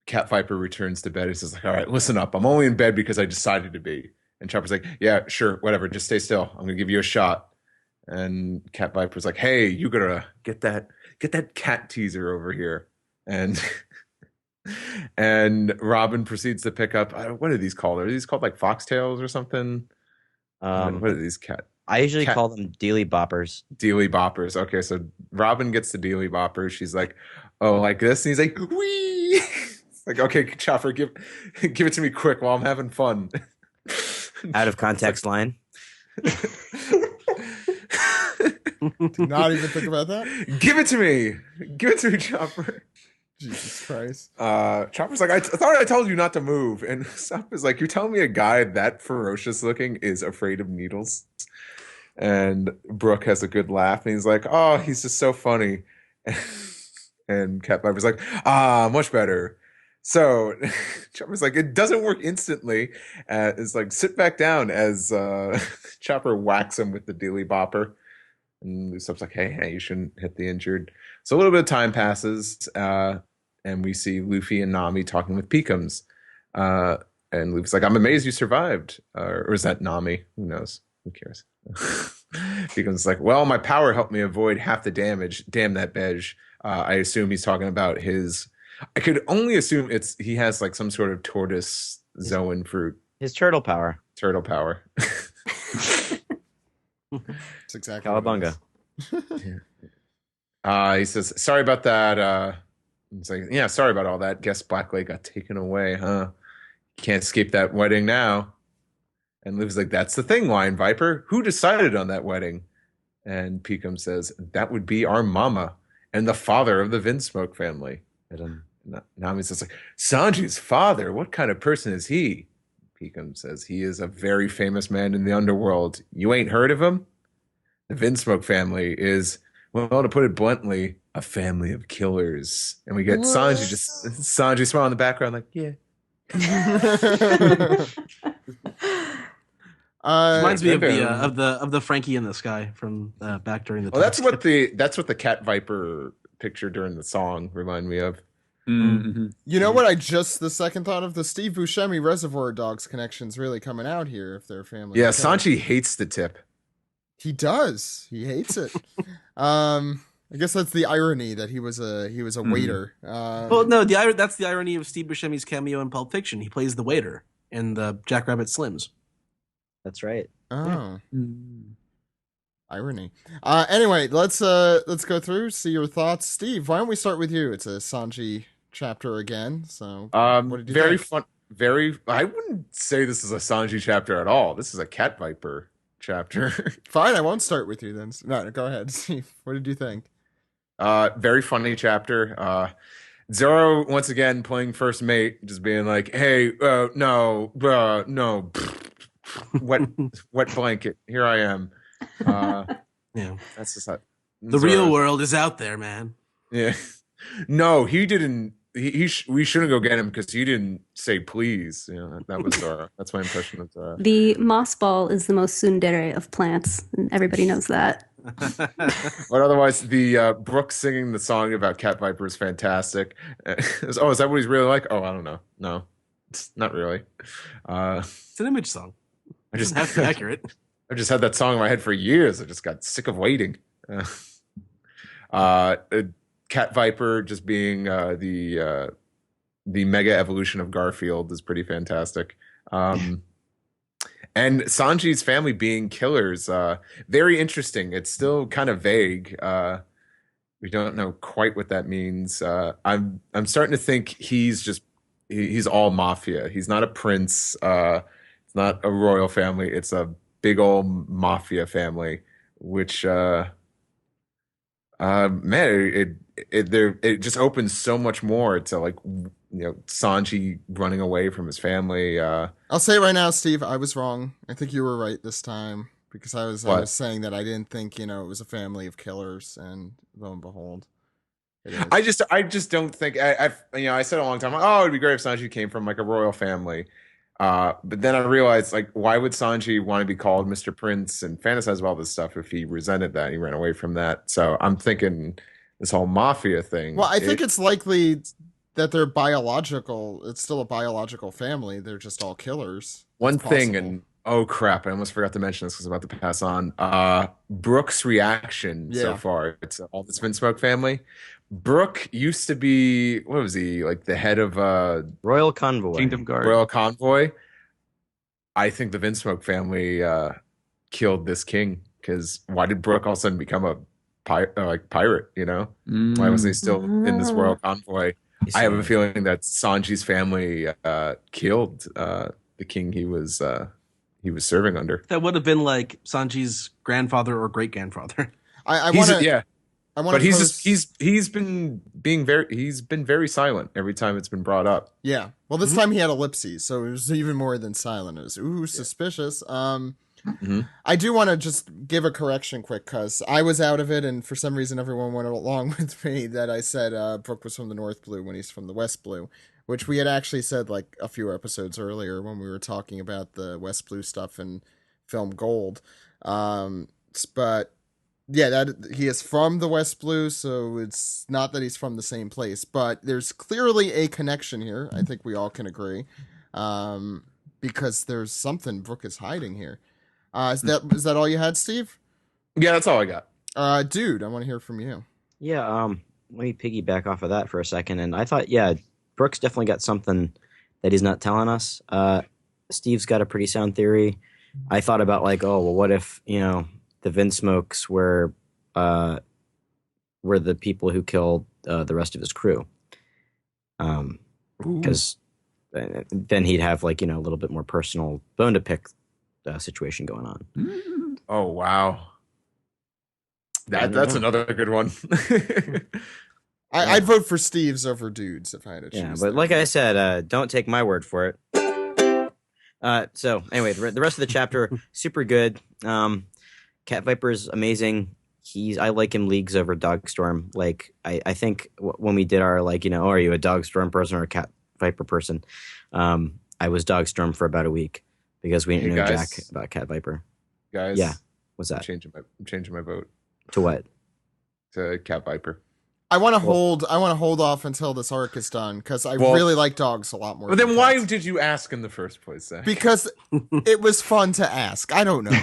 S3: Cat Viper returns to bed. He says, like, all right, listen up. I'm only in bed because I decided to be. And Chopper's like, yeah, sure, whatever. Just stay still. I'm going to give you a shot. And Cat Viper's like, hey, you got to get that cat teaser over here. And and Robin proceeds to pick up, what are these called? Are these called like foxtails or something? What are these
S5: I usually call them dealy boppers.
S3: Dealy boppers. Okay, so Robin gets the dealy boppers. She's like, oh, like this? And he's like, wee! Like, okay, Chopper, give it to me quick while I'm having fun.
S5: Out of context line.
S1: Did not even think about that.
S3: Give it to me, Chopper.
S1: Jesus Christ.
S3: Chopper's like, I thought I told you not to move. And Sop is like, you're telling me a guy that ferocious looking is afraid of needles? And Brooke has a good laugh, and he's like, oh, he's just so funny. And Cat Viper's like, much better. So Chopper's like, it doesn't work instantly. It's like, sit back down as Chopper whacks him with the dealy bopper. And Usopp's like, hey, you shouldn't hit the injured. So a little bit of time passes, and we see Luffy and Nami talking with Peekums. And Luffy's like, I'm amazed you survived. Or is that Nami? Who knows? Who cares? Peekums like, well, my power helped me avoid half the damage. Damn that Bej. I assume he's talking about his... I could only assume he has like some sort of tortoise zoan fruit.
S5: His turtle power.
S3: Turtle power.
S1: That's exactly
S5: Cowabunga.
S3: He says, sorry about that. He's like, yeah, sorry about all that. Guess Blackleg got taken away, huh? Can't escape that wedding now. And Liv's like, that's the thing, Lion Viper. Who decided on that wedding? And Peekum says, that would be our mama and the father of the Vinsmoke family. And Nami says, like, Sanji's father, what kind of person is he? Peekum says, he is a very famous man in the underworld. You ain't heard of him? The Vinsmoke family is, well, to put it bluntly, a family of killers. And we get Sanji smile in the background like, yeah.
S2: Reminds me of the Frankie in the Sky from back during the.
S3: Well, that's what the Cat Viper picture during the song reminded me of.
S4: Mm-hmm.
S1: You know what I just the second thought of? The Steve Buscemi Reservoir Dogs connection's really coming out here if they're family.
S3: Yeah, Sanji hates the tip.
S1: He does. He hates it. I guess that's the irony that he was a waiter.
S2: Well, no, that's the irony of Steve Buscemi's cameo in Pulp Fiction. He plays the waiter in the Jackrabbit Slims.
S5: That's right.
S1: Oh. Irony. Anyway, let's go through, see your thoughts. Steve, why don't we start with you? It's a Sanji chapter again. So what did you
S3: very
S1: think?
S3: fun. I wouldn't say this is a Sanji chapter at all. This is a Cat Viper chapter.
S1: Fine, I won't start with you then. No, go ahead, Steve. What did you think?
S3: Very funny chapter. Zoro once again playing first mate, just being like, "Hey, no, no, wet blanket. Here I am."
S2: Yeah,
S3: that's just not,
S2: the real world is out there, man.
S3: Yeah, no, he didn't. We shouldn't go get him because he didn't say please. You know, that was Zoro. That's my impression of Zoro.
S6: The moss ball is the most tsundere of plants, and everybody knows that.
S3: But otherwise, the Brooke singing the song about Cat Viper is fantastic. Is that what he's really like? Oh, I don't know. No, it's not really.
S2: It's an image song.
S3: I just
S2: have to be accurate.
S3: I've just had that song in my head for years. I just got sick of waiting. Cat Viper just being the mega evolution of Garfield is pretty fantastic. And Sanji's family being killers, very interesting. It's still kind of vague. We don't know quite what that means. I'm starting to think he's just he's all mafia. He's not a prince. It's not a royal family. It's a big old mafia family, which man, it just opens so much more to like Sanji running away from his family.
S1: I'll say it right now, Steve. I was wrong. I think you were right this time because I was
S3: What?
S1: saying that I didn't think it was a family of killers, and lo and behold, it is.
S3: I just don't think I said a long time. Oh, it'd be great if Sanji came from like a royal family. But then I realized, like, why would Sanji want to be called Mr. Prince and fantasize about all this stuff if he resented that? He ran away from that. So I'm thinking this whole mafia thing.
S1: Well, I think it's likely that they're biological. It's still a biological family. They're just all killers.
S3: One
S1: It's
S3: thing,
S1: possible.
S3: and oh crap, I almost forgot to mention this because I'm about to pass on. Brooke's reaction so
S1: Yeah.
S3: far. It's all this Vinsmoke family. Brooke used to be, what was he, like the head of
S5: Royal Convoy.
S4: Kingdom Guard.
S3: Royal Convoy. I think the Vinsmoke family killed this king because why did Brooke all of a sudden become a pirate? Why wasn't he still in this Royal Convoy? I have a feeling that Sanji's family killed the king he was serving under.
S2: That would have been like Sanji's grandfather or great grandfather.
S1: I want to.
S3: Yeah,
S1: I want
S3: but
S1: to.
S3: he's been very silent every time it's been brought up.
S1: Yeah. Well, this time he had ellipses, so it was even more than silent. It was suspicious. I do want to just give a correction quick because I was out of it, and for some reason everyone went along with me that I said Brooke was from the North Blue when he's from the West Blue, which we had actually said like a few episodes earlier when we were talking about the West Blue stuff in Film Gold. But yeah, that he is from the West Blue, so it's not that he's from the same place, but there's clearly a connection here. I think we all can agree, because there's something Brooke is hiding here. Is that all you had, Steve?
S3: Yeah, that's all I got.
S1: Dude, I want to hear from you.
S5: Yeah, let me piggyback off of that for a second. And I thought, yeah, Brooks definitely got something that he's not telling us. Steve's got a pretty sound theory. I thought about like, oh, well, what if, the Vinsmokes were the people who killed the rest of his crew? Because then he'd have like, a little bit more personal bone to pick situation going on.
S3: Oh wow, that's another good one.
S1: I'd vote for Steve's over Dude's if I had to choose.
S5: Yeah, but like I said, don't take my word for it. So anyway, the rest of the chapter super good. Cat Viper's amazing. I like him leagues over Dogstorm. Like I think when we did our like are you a Dogstorm person or a Cat Viper person? I was Dogstorm for about a week because we didn't know
S3: guys.
S5: Jack about Cat Viper.
S3: Guys,
S5: Yeah, what's
S3: I'm
S5: that?
S3: changing my vote
S5: To what?
S3: to Cat Viper.
S1: I want to hold off until this arc is done because I
S3: Well-
S1: really like dogs a lot more.
S3: But
S1: than
S3: then why
S1: cats.
S3: did you ask in the first place, Zach?
S1: Because it was fun to ask. I don't know.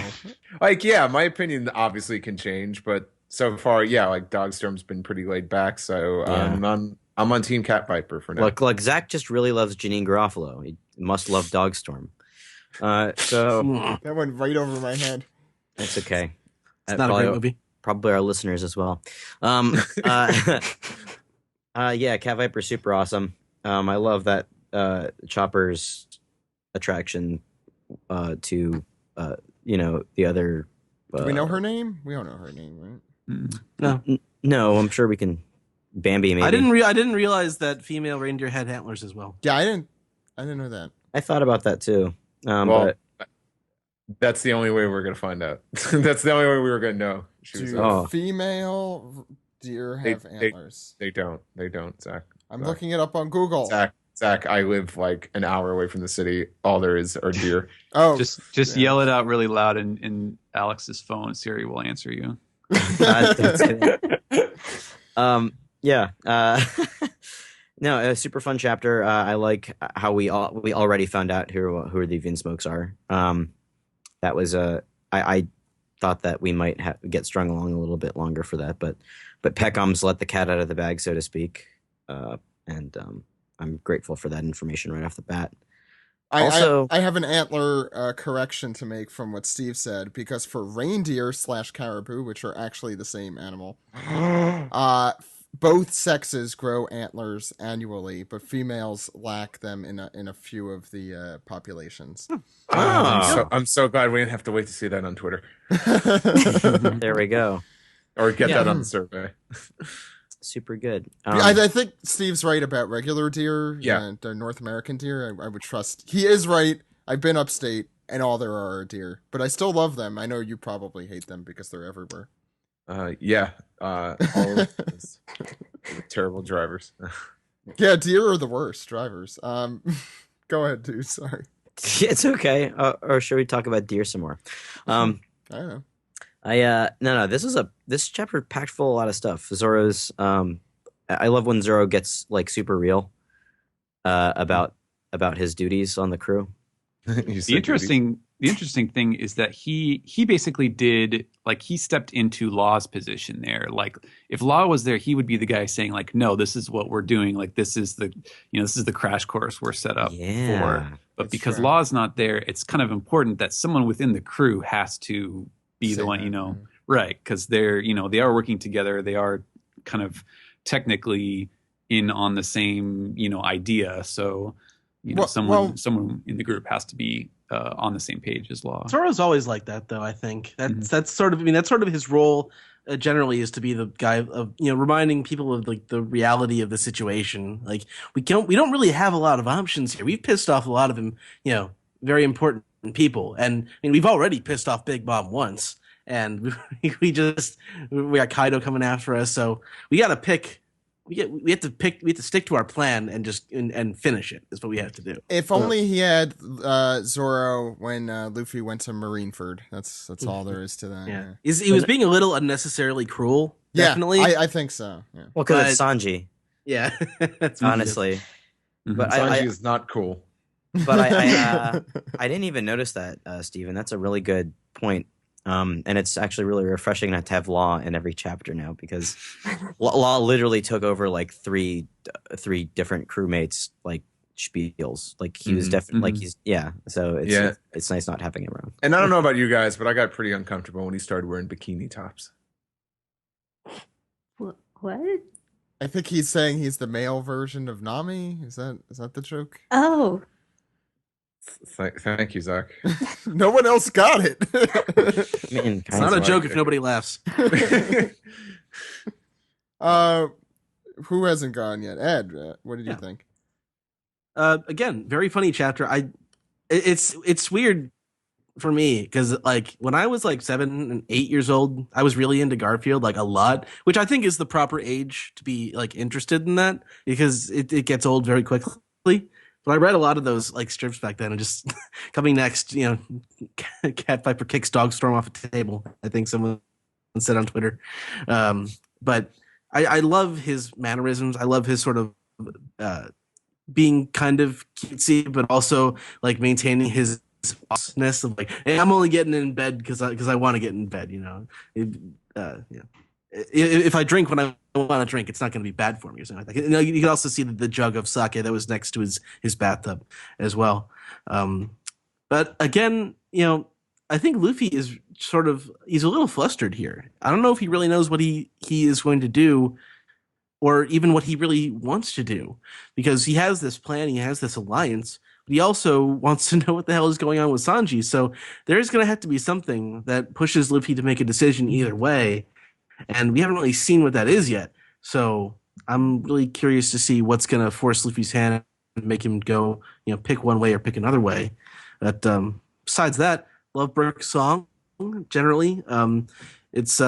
S3: Like, yeah, my opinion obviously can change, but so far, yeah, like Dogstorm's been pretty laid back, so
S5: Yeah.
S3: I'm on Team Cat Viper for now.
S5: Look, Zach just really loves Janine Garofalo. He must love Dogstorm. So
S1: That went right over my head.
S5: it's okay.
S2: It's not a great movie.
S5: Probably our listeners as well. Yeah, Cat Viper's super awesome. I love that Chopper's attraction to the other.
S1: Do we know her name? We don't know her name, right?
S2: No,
S5: No, I'm sure we can. Bambi, maybe.
S2: I didn't realize that female reindeer had antlers as well.
S1: Yeah, I didn't know that.
S5: I thought about that too.
S3: Well,
S5: But
S3: that's the only way we're gonna find out. That's the only way we were gonna know. She was,
S1: Do female deer have antlers?
S3: They don't, Zach.
S1: I'm
S3: Zach.
S1: looking it up on Google.
S3: Zach, I live like an hour away from the city. All there is are deer.
S1: Oh,
S4: Just
S1: yeah.
S4: yell it out really loud in Alex's phone. Siri will answer you.
S5: That's kidding. Yeah. No, a super fun chapter. I like how we already found out who the Vinsmokes are. That was I thought that we might get strung along a little bit longer for that, but Peckham's let the cat out of the bag, so to speak, and I'm grateful for that information right off the bat.
S1: I have an antler correction to make from what Steve said, because for reindeer / caribou, which are actually the same animal, both sexes grow antlers annually, but females lack them in a few of the populations.
S3: I'm so glad we didn't have to wait to see that on Twitter
S5: There we go.
S3: or get that on the survey.
S5: Super good.
S1: I think Steve's right about regular deer.
S3: Yeah.
S1: The North American deer. I would trust. He is right. I've been upstate, and all there are deer, but I still love them. I know you probably hate them because they're everywhere.
S3: Yeah. All of those terrible drivers.
S1: Yeah, deer are the worst drivers. Go ahead, dude. Sorry.
S5: It's okay. Or should we talk about deer some more?
S1: I don't know.
S5: No. This chapter packed full of a lot of stuff. Zoro's. I love when Zoro gets like super real. About his duties on the crew.
S4: The interesting thing is that he basically did, like, he stepped into Law's position there. Like, if Law was there, he would be the guy saying, like, no, this is what we're doing. Like, this is the crash course we're set up for. But because Law's not there, it's kind of important that someone within the crew has to be the one, right? Because they're, they are working together. They are kind of technically in on the same, idea. So, someone in the group has to be on the same page as Law.
S2: Zoro's always like that, though. I think that's sort of his role. Generally, is to be the guy of reminding people of like the reality of the situation. Like we don't really have a lot of options here. We've pissed off a lot of very important people, and we've already pissed off Big Mom once, and we got Kaido coming after us. So we got to pick. We have to stick to our plan and just and finish it is what we have to do.
S1: If only he had Zoro when Luffy went to Marineford. That's all there is to that.
S2: Yeah. He was being a little unnecessarily cruel. Definitely.
S1: Yeah, I think so. Yeah.
S5: Well, because it's Sanji.
S2: Yeah,
S5: honestly. But
S3: Sanji is not cool.
S5: But I didn't even notice that, Steven. That's a really good point. And it's actually really refreshing not to have Law in every chapter now, because Law literally took over like three different crewmates like spiels. Like he was definitely So it's nice not having him around.
S3: And I don't know about you guys, but I got pretty uncomfortable when he started wearing bikini tops.
S6: What?
S1: I think he's saying he's the male version of Nami. Is that the joke?
S6: Oh.
S3: Thank you, Zach.
S1: No one else got it.
S2: It's not a joke if nobody laughs.
S1: Who hasn't gone yet? Ed, what did you think?
S2: Again, very funny chapter. It's weird for me because like when I was like 7 and 8 years old, I was really into Garfield like a lot, which I think is the proper age to be like interested in that because it gets old very quickly. But I read a lot of those like strips back then, and just coming next, Cat Viper kicks Dogstorm off a table. I think someone said on Twitter. But I love his mannerisms. I love his sort of being kind of cutesy, but also like maintaining his bossness of like, hey, I'm only getting in bed because I want to get in bed. If I drink when I want to drink, it's not going to be bad for me or something like that. You can also see the jug of sake that was next to his bathtub as well. But again, I think Luffy is he's a little flustered here. I don't know if he really knows what he is going to do or even what he really wants to do, because he has this plan, he has this alliance, but he also wants to know what the hell is going on with Sanji. So there's going to have to be something that pushes Luffy to make a decision either way. And we haven't really seen what that is yet. So I'm really curious to see what's going to force Luffy's hand and make him go, pick one way or pick another way. But besides that, love Brook's song generally. It's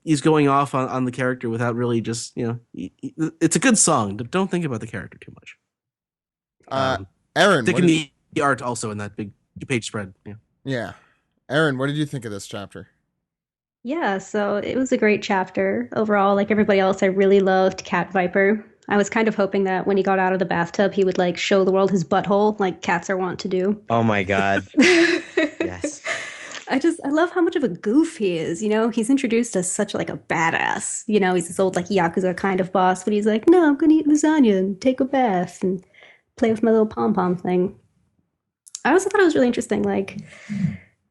S2: he's going off on the character without really just, it's a good song. But don't think about the character too much.
S1: Erin,
S2: Sticking the art also in that big page spread.
S1: Yeah. Erin, what did you think of this chapter?
S6: Yeah, so it was a great chapter. Overall, like everybody else, I really loved Cat Viper. I was kind of hoping that when he got out of the bathtub, he would like show the world his butthole like cats are wont to do.
S5: Oh my God. Yes.
S6: I love how much of a goof he is. He's introduced as such like a badass. He's this old like Yakuza kind of boss, but he's like, no, I'm going to eat lasagna and take a bath and play with my little pom-pom thing. I also thought it was really interesting. Like,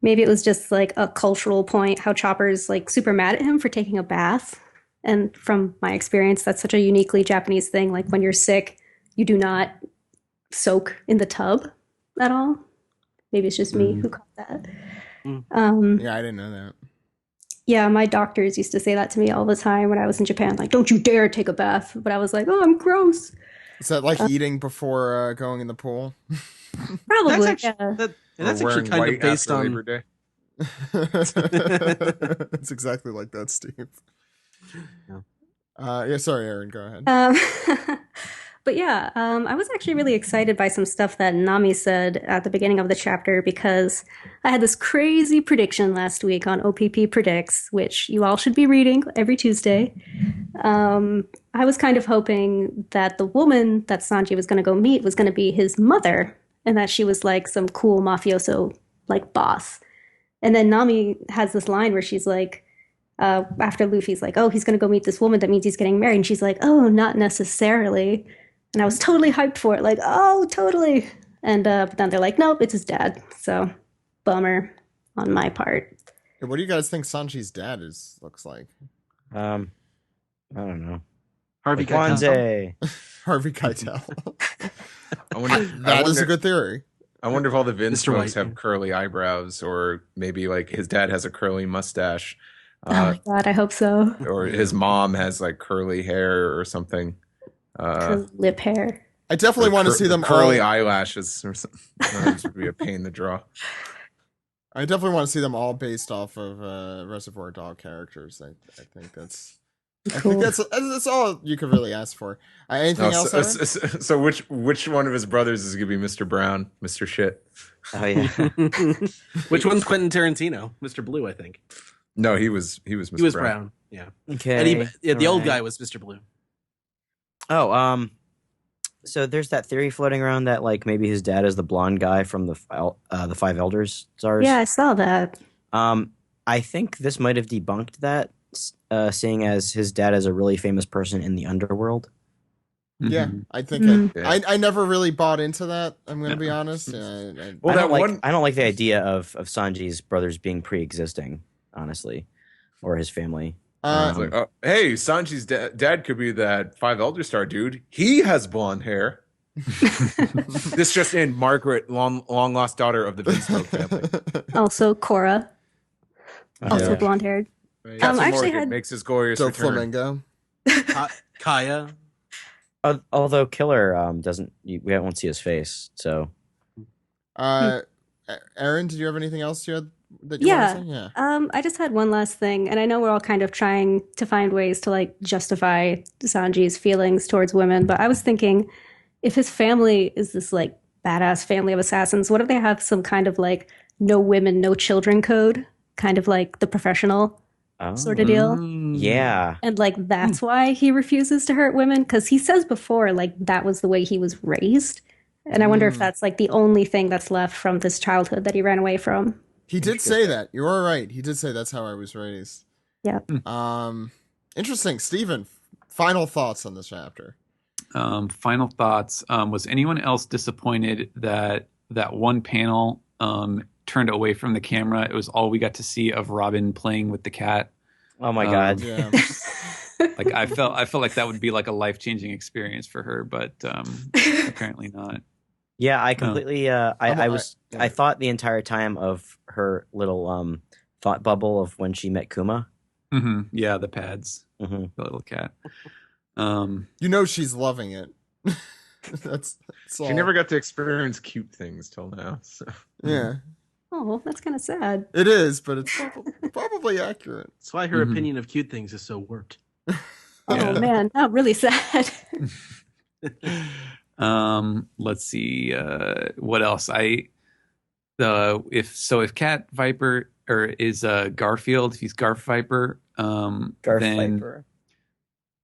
S6: maybe it was just like a cultural point how Chopper's like super mad at him for taking a bath. And from my experience, that's such a uniquely Japanese thing. Like when you're sick, you do not soak in the tub at all. Maybe it's just me who caught that.
S1: Yeah, I didn't know that.
S6: Yeah, my doctors used to say that to me all the time when I was in Japan. Like, don't you dare take a bath. But I was like, oh, I'm gross.
S1: Is that like eating before going in the pool?
S6: Probably,
S2: That's
S6: yeah.
S2: that's
S3: Or
S2: actually
S3: wearing
S2: kind
S3: white
S2: of based
S3: after
S2: on.
S3: Labor Day.
S1: It's exactly like that, Steve. Sorry, Erin, go ahead.
S6: But yeah, I was actually really excited by some stuff that Nami said at the beginning of the chapter because I had this crazy prediction last week on OPP Predicts, which you all should be reading every Tuesday. I was kind of hoping that the woman that Sanji was going to go meet was going to be his mother, and that she was like some cool mafioso like boss. And then Nami has this line where she's like, after Luffy's like, oh, he's going to go meet this woman, that means he's getting married. And she's like, oh, not necessarily. And I was totally hyped for it, like, oh, totally. And but then they're like, nope, it's his dad. So bummer on my part.
S1: Hey, what do you guys think Sanji's dad looks like?
S5: I don't know.
S2: Harvey
S5: Like
S2: Keitel.
S5: Kwanzaa.
S1: Harvey Keitel.
S3: That
S1: is a good theory.
S3: I wonder if all the Vince
S2: Mr.
S3: folks
S2: White.
S3: have curly eyebrows, or maybe like his dad has a curly mustache,
S6: Oh my God, I hope so.
S3: or his mom has like curly hair or something.
S6: Lip hair.
S1: I definitely want to see them
S3: curly
S1: all.
S3: eyelashes or something. This would be a pain to draw.
S1: I definitely want to see them all based off of Reservoir Dog characters. I think that's. I
S6: Cool.
S1: think that's all you could really ask for. Anything else? Erin?
S3: So which one of his brothers is gonna be Mr. Brown, Mr. Shit?
S5: Oh yeah.
S2: Which one's Quentin Tarantino? Mr. Blue, I think.
S3: No, he was Mr.
S2: He was
S3: Brown.
S2: Brown. Yeah.
S5: Okay.
S2: And the old
S5: alright.
S2: guy was Mr. Blue.
S5: Oh, so there's that theory floating around that like maybe his dad is the blonde guy from the Five Elders Czars.
S6: Yeah, I saw that.
S5: I think this might have debunked that, seeing as his dad is a really famous person in the underworld.
S1: Yeah,
S4: Mhm.
S1: I think
S3: Yeah.
S1: I never really bought into that. I'm going to be honest. Yeah,
S3: Well,
S5: I don't like the idea of Sanji's brothers being pre-existing, honestly, or his family.
S3: It's like, oh, hey, Sanji's dad could be that Five Elder Star dude. He has blonde hair. This just in: Margaret, long lost daughter of the Beanstalk family.
S6: Also, Korra, also
S5: Yeah.
S6: blonde haired.
S1: Right.
S3: Captain
S6: I actually
S3: Morgan
S6: had-
S3: makes his glorious
S1: So
S3: return.
S1: Flamingo.
S2: Kaya.
S5: Although Killer doesn't, we won't see his face. So
S1: Erin, did you have anything else that you
S6: Yeah.
S1: want to say? Yeah.
S6: I just had one last thing, and I know we're all kind of trying to find ways to like justify Sanji's feelings towards women, but I was thinking if his family is this like badass family of assassins, what if they have some kind of like no women, no children code, kind of like The Professional sort of deal?
S5: yeah,
S6: And like that's why he refuses to hurt women, because he says before like that was the way he was raised. And I wonder if that's like the only thing that's left from this childhood that he ran away from.
S1: He did say that. You are right. He did say that's how I was raised.
S6: Yeah.
S1: Interesting. Steven, final thoughts on this chapter.
S4: Final thoughts. Was anyone else disappointed that that one panel turned away from the camera? It was all we got to see of Robin playing with the cat.
S5: Oh my God.
S1: Yeah.
S4: Like I felt like that would be like a life-changing experience for her, but apparently not.
S5: Yeah, I completely. I
S1: yeah.
S5: thought the entire time of her little thought bubble of when she met Kuma.
S4: Hmm. Yeah, the pads,
S5: Hmm
S4: the little cat.
S1: You know she's loving it. that's all.
S3: She never got to experience cute things till now. So.
S1: Yeah.
S6: Oh, that's kind of sad.
S1: It is, but it's probably accurate.
S2: That's why her
S4: Mhm.
S2: opinion of cute things is so warped.
S6: Oh
S4: Yeah.
S6: man, now really sad.
S4: Let's see. What else? If Cat Viper or is Garfield, if he's Garf Viper,
S5: Garf
S4: then
S5: Viper.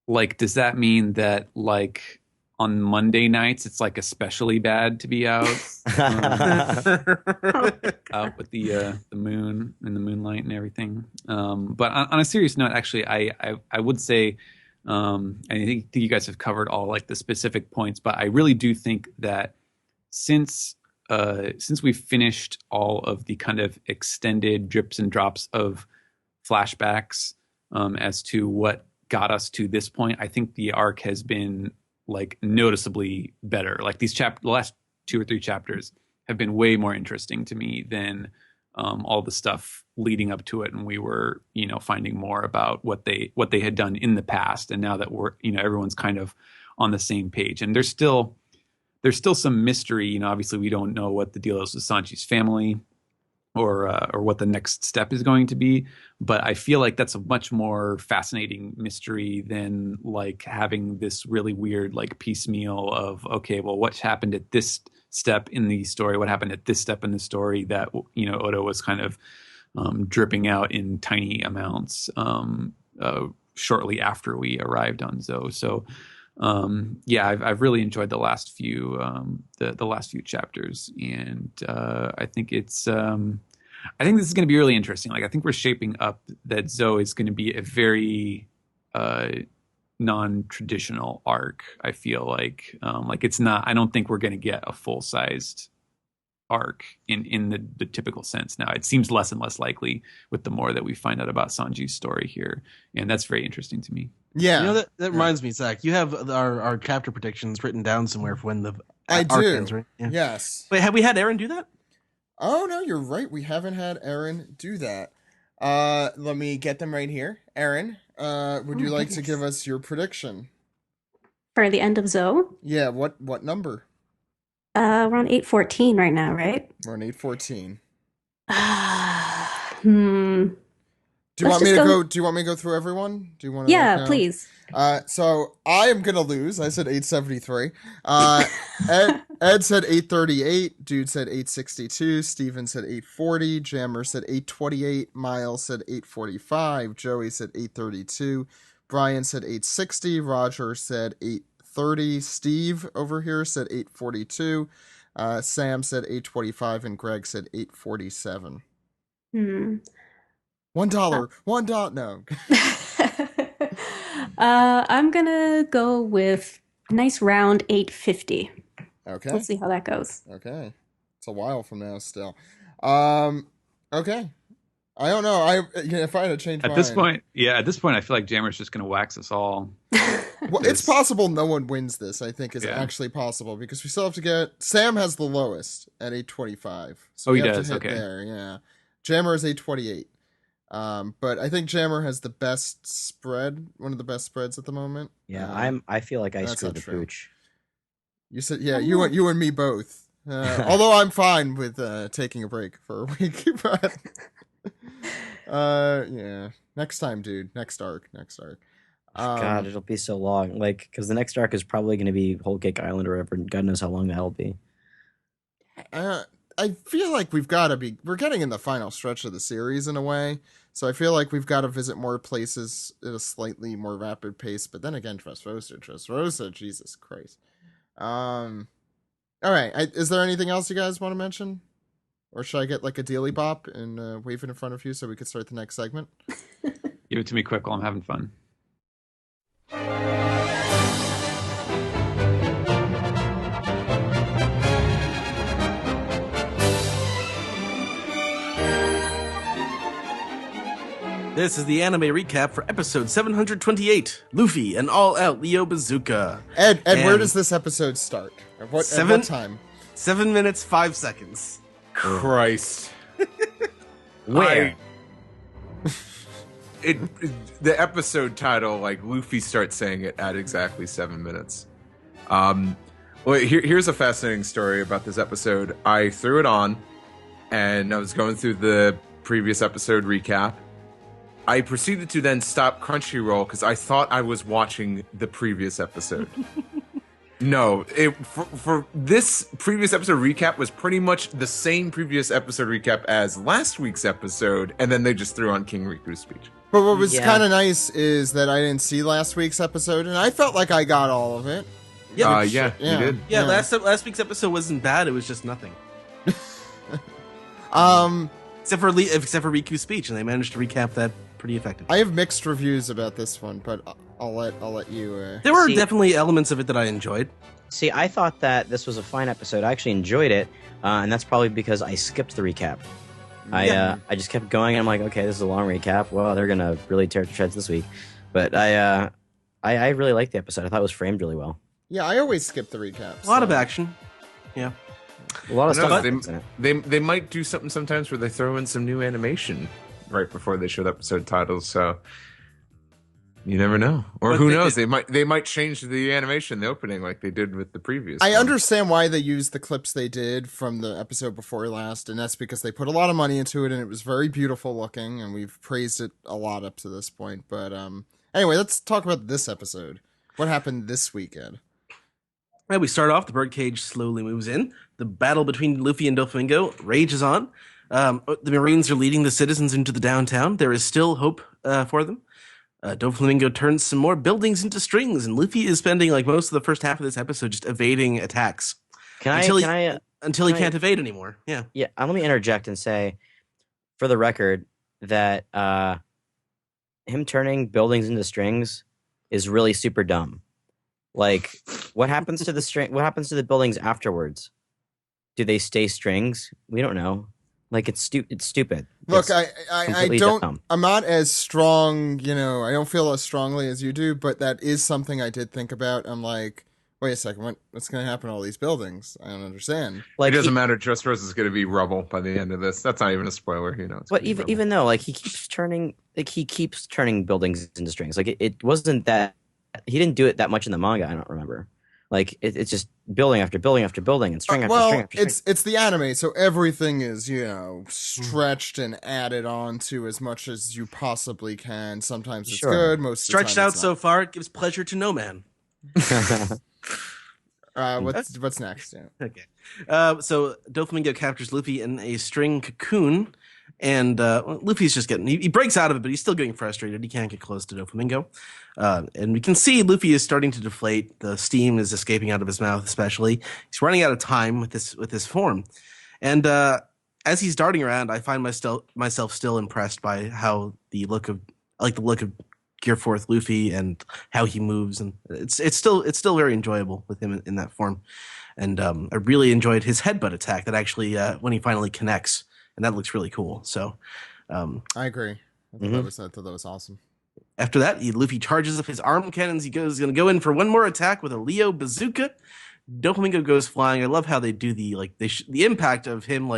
S4: like, does that mean that like on Monday nights it's like especially bad to be out out with the moon and the moonlight and everything? But on a serious note, actually, I would say. I think you guys have covered all like the specific points, but I really do think that since we've finished all of the kind of extended drips and drops of flashbacks as to what got us to this point, I think the arc has been like noticeably better. Like the last 2 or 3 chapters have been way more interesting to me than all the stuff leading up to it, and we were, finding more about what they had done in the past. And now that we're, everyone's kind of on the same page, and there's still some mystery. Obviously we don't know what the deal is with Sanji's family, or what the next step is going to be. But I feel like that's a much more fascinating mystery than like having this really weird like piecemeal of, okay, well, what happened at this step in the story? What happened at this step in the story that, Oda was kind of dripping out in tiny amounts shortly after we arrived on Zoe. So I've really enjoyed the last few the last few chapters, and I think I think this is going to be really interesting. Like, I think we're shaping up that Zoe is going to be a very non-traditional arc. I feel like it's not. I don't think we're going to get a full-sized arc in the typical sense now. It seems less and less likely with the more that we find out about Sanji's story here, and that's very interesting to me.
S1: Yeah,
S2: that reminds me, Zach. You have our chapter predictions written down somewhere for when the
S1: arc
S2: ends, right? Yeah.
S1: Yes.
S2: Wait, have we had Erin do that?
S1: Oh no, you're right. We haven't had Erin do that. Let me get them right here. Erin, would you like to give us your prediction
S6: For the end of Zoe?
S1: Yeah. What number?
S6: We're on 814 right now, right?
S1: We're on 814. Do you
S6: Let's
S1: want me to
S6: just
S1: go? Do you want me to go through everyone? Do you want to?
S6: Yeah, please.
S1: So I am gonna lose. I said 873. Ed said 838. Dude said 862. Steven said 840. Jammer said 828. Miles said 845. Joey said 832. Brian said 860. Roger said 830. Steve over here said 842. Sam said 825, and Greg said 847. $1. No.
S6: I'm gonna go with nice round 850.
S1: Okay.
S6: We'll see how that goes.
S1: Okay. It's a while from now still. Okay. I don't know. If I had to change
S4: at this point, I feel like Jammer's just going to wax us all.
S1: Well, it's possible no one wins this. I think is actually possible because we still have to get. Sam has the lowest at 825. So
S4: he does. Okay.
S1: There, yeah. Jammer is 828. But I think Jammer has the best spread, one of the best spreads at the moment.
S5: Yeah, I feel like I screwed the pooch.
S1: You said, you and me both. Although I'm fine with taking a break for a week, but yeah. Next time, dude. Next arc.
S5: God, it'll be so long. Like, because the next arc is probably going to be Whole Cake Island or whatever. God knows how long that'll be.
S1: I feel like we're getting in the final stretch of the series in a way. So I feel like we've got to visit more places at a slightly more rapid pace. But then again, Dressrosa, Jesus Christ. All right. Is there anything else you guys want to mention? Or should I get like a dealy bop and wave it in front of you so we could start the next segment?
S4: Give it to me quick while I'm having fun.
S2: This is the anime recap for episode 728, Luffy and All-Out Leo Bazooka.
S1: Ed, where does this episode start? At what time?
S2: 7 minutes, 5 seconds.
S3: Christ.
S5: Where?
S3: The episode title, like, Luffy starts saying it at exactly 7 minutes. Well, here's a fascinating story about this episode. I threw it on, and I was going through the previous episode recap. I proceeded to then stop Crunchyroll because I thought I was watching the previous episode. No, for this previous episode recap was pretty much the same previous episode recap as last week's episode, and then they just threw on King Riku's speech.
S1: But what was kind of nice is that I didn't see last week's episode, and I felt like I got all of it.
S2: Yeah,
S3: you did.
S2: Yeah, last week's episode wasn't bad. It was just nothing. Except for Riku's speech, and they managed to recap that pretty effectively.
S1: I have mixed reviews about this one, but I'll let you.
S2: There were definitely elements of it that I enjoyed.
S5: See, I thought that this was a fine episode. I actually enjoyed it, and that's probably because I skipped the recap. I just kept going, and I'm like, okay, this is a long recap. Well, they're gonna really tear to shreds this week. But I really liked the episode. I thought it was framed really well.
S1: Yeah, I always skip the recaps.
S2: A lot of action. Yeah.
S5: A lot of
S3: I know,
S5: stuff. in it.
S3: they might do something sometimes where they throw in some new animation right before they show the episode titles. So you never know, or
S2: But
S3: who
S2: they
S3: knows?
S2: did-
S3: They might change the animation, the opening, like they did with the previous.
S1: I
S3: one.
S1: understand why they used the clips they did from the episode before last, and that's because they put a lot of money into it, and it was very beautiful looking, and we've praised it a lot up to this point. But anyway, let's talk about this episode. What happened this weekend?
S2: Right, we start off. The birdcage slowly moves in. The battle between Luffy and Doflamingo rages on. The Marines are leading the citizens into the downtown. There is still hope for them. Doflamingo turns some more buildings into strings, and Luffy is spending like most of the first half of this episode just evading attacks until he can't evade anymore. Yeah.
S5: Yeah, let me interject and say, for the record, that him turning buildings into strings is really super dumb. Like, what happens to the string? What happens to the buildings afterwards? Do they stay strings? We don't know. Like, it's stupid.
S1: Look,
S5: It's
S1: I
S5: completely
S1: don't.
S5: dumb.
S1: I'm not as strong. I don't feel as strongly as you do. But that is something I did think about. I'm like, wait a second, what's going to happen to all these buildings? I don't understand.
S5: Like,
S3: it doesn't matter. Dressrosa is going to be rubble by the end of this. That's not even a spoiler. It's
S5: But
S3: gonna be rubble.
S5: even though, like, he keeps turning buildings into strings. Like, it wasn't that he didn't do it that much in the manga. I don't remember. Like, it's just building after building after building and string after string after string.
S1: it's the anime, so everything is stretched and added on to as much as you possibly can. Sometimes it's
S5: Sure.
S1: good, most of the
S2: Stretched
S1: time
S2: out
S1: it's
S2: so
S1: not.
S2: far, it gives pleasure to no man.
S1: What's next? Yeah.
S2: Okay. So Doflamingo captures Luffy in a string cocoon, and Luffy's just he breaks out of it, but he's still getting frustrated. He can't get close to Doflamingo. And we can see Luffy is starting to deflate. The steam is escaping out of his mouth, especially. He's running out of time with this form. And as he's darting around, I find myself still impressed by how the look of Gear 4th Luffy and how he moves, and it's still very enjoyable with him in that form. And I really enjoyed his headbutt attack that actually when he finally connects, and that looks really cool. So
S1: I agree. I thought that was awesome.
S2: after that, Luffy charges up his arm cannons. He's going to go in for one more attack with a Leo bazooka. Doflamingo goes flying. I love how they do the impact of him,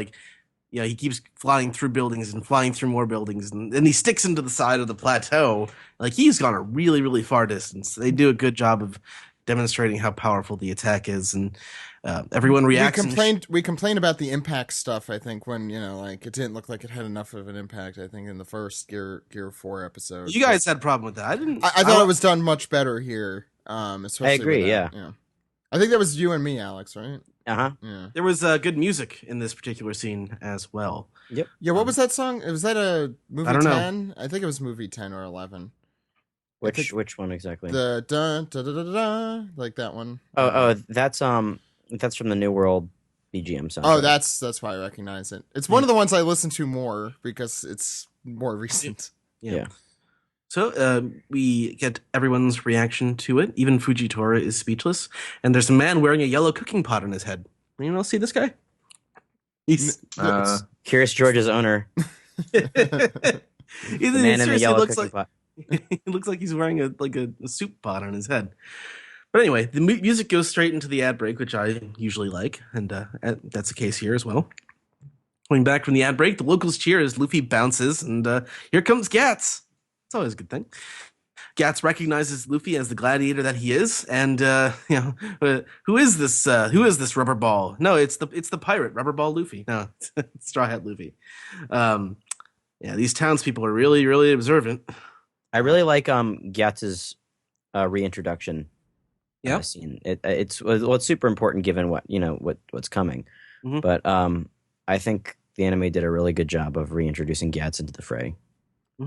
S2: he keeps flying through buildings and flying through more buildings, and then he sticks into the side of the plateau. Like, he's gone a really, really far distance. They do a good job of demonstrating how powerful the attack is, and everyone reacts.
S1: We complained about the impact stuff, I think, when it didn't look like it had enough of an impact. I think in the first Gear 4 episode,
S2: You guys had a problem with that. I didn't.
S1: I thought it was done much better here. Especially
S5: I agree.
S1: with that.
S5: Yeah.
S1: I think that was you and me, Alex, right?
S5: Uh-huh.
S1: Yeah.
S2: There was good music in this particular scene as well.
S1: Yeah. What was that song? Was that a movie?
S2: I don't know.
S1: 10? I think it was movie 10 or 11.
S5: Which one exactly?
S1: The da da da da da, like that one.
S5: That's from the New World BGM song.
S1: Oh, that's why I recognize it. It's one of the ones I listen to more because it's more recent.
S5: Yeah.
S2: So we get everyone's reaction to it. Even Fujitora is speechless. And there's a man wearing a yellow cooking pot on his head. You see this guy? He's
S5: It's Curious George's owner.
S2: the
S5: Man in the yellow cooking pot.
S2: He looks like he's wearing a soup pot on his head. But anyway, the music goes straight into the ad break, which I usually like, and that's the case here as well. Coming back from the ad break, the locals cheer as Luffy bounces, and here comes Gats. It's always a good thing. Gats recognizes Luffy as the gladiator that he is, and who is this rubber ball? No, it's the pirate rubber ball Luffy. No, it's Straw Hat Luffy. These townspeople are really, really observant.
S5: I really like Gats's reintroduction
S2: Yeah.
S5: scene. It's super important given what's coming.
S2: Mm-hmm.
S5: But I think the anime did a really good job of reintroducing Gats into the fray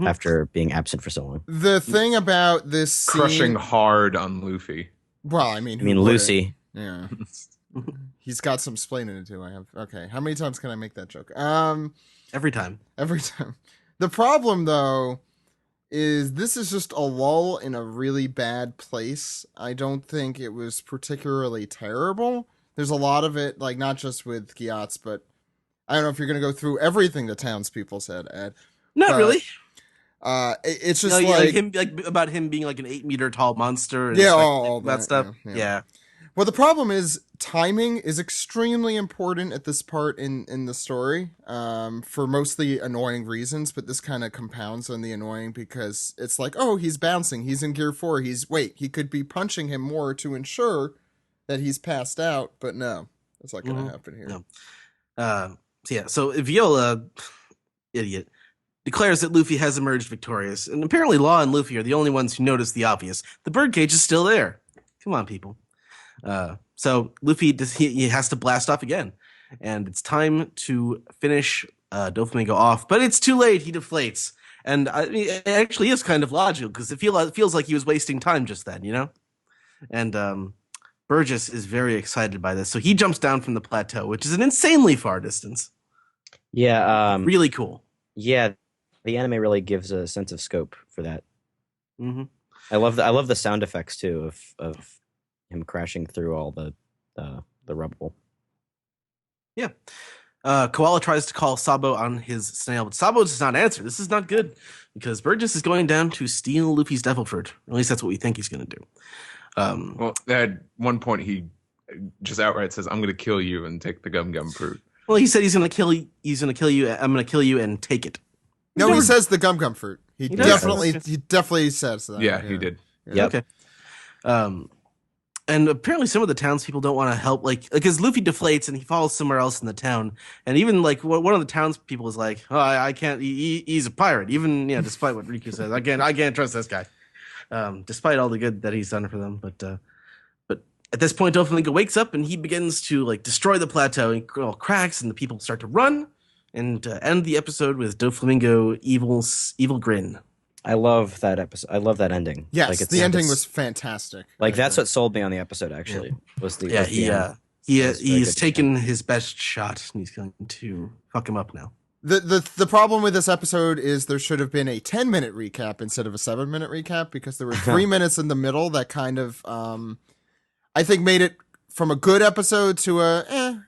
S5: after being absent for so long.
S1: The thing about this scene,
S3: crushing hard on Luffy.
S1: well, I mean,
S5: Lucy.
S1: Yeah, he's got some splaining to do. I have. Okay, how many times can I make that joke?
S2: Every time.
S1: Every time. The problem, though, is this is just a lull in a really bad place. I don't think it was particularly terrible. There's a lot of it, not just with Gyatso, but I don't know if you're going to go through everything the townspeople said, Ed.
S2: Not really.
S1: It's just
S2: about him being like an 8-meter tall monster. And
S1: yeah,
S2: all
S1: that
S2: stuff.
S1: Yeah. Well, the problem is timing is extremely important at this part in the story, for mostly annoying reasons. But this kind of compounds on the annoying because it's like, oh, he's bouncing, he's in gear 4, he could be punching him more to ensure that he's passed out, but no, that's not going to happen here.
S2: No. So Viola, idiot, declares that Luffy has emerged victorious, and apparently Law and Luffy are the only ones who notice the obvious. The birdcage is still there. Come on, people. So Luffy he has to blast off again, and it's time to finish Doflamingo off, but it's too late. He deflates, and it actually is kind of logical because it feels like he was wasting time just then, you know. And Burgess is very excited by this, so he jumps down from the plateau, which is an insanely far distance.
S5: Yeah,
S2: really cool.
S5: Yeah, the anime really gives a sense of scope for that.
S2: Mm-hmm.
S5: I love the sound effects too of him crashing through all the rubble.
S2: Yeah. Koala tries to call Sabo on his snail, but Sabo does not answer. This is not good because Burgess is going down to steal Luffy's devil fruit. Or at least that's what we think he's going to do.
S3: Well, at one point he just outright says, "I'm going to kill you and take the gum fruit."
S2: Well, he said he's going to kill you. He's going to kill you. I'm going to kill you and take it.
S1: No, he says the gum fruit. He definitely says that.
S3: Yeah, he did.
S5: Yeah.
S2: Okay. And apparently some of the townspeople don't want to help, because Luffy deflates and he falls somewhere else in the town. And even one of the townspeople is like, "Oh, I can't. He's a pirate." Even despite what Riku says, I can't trust this guy. Despite all the good that he's done for them, but at this point, Doflamingo wakes up and he begins to destroy the plateau. And all cracks, and the people start to run, and end the episode with Doflamingo evil grin.
S5: I love that episode. I love that ending.
S1: Yes, the ending was fantastic.
S5: That's what sold me on the episode. Actually, was the
S2: he's taken his best shot and he's going to fuck him up now.
S1: The problem with this episode is there should have been a 10-minute recap instead of a 7-minute recap because there were 3 minutes in the middle that kind of I think made it from a good episode to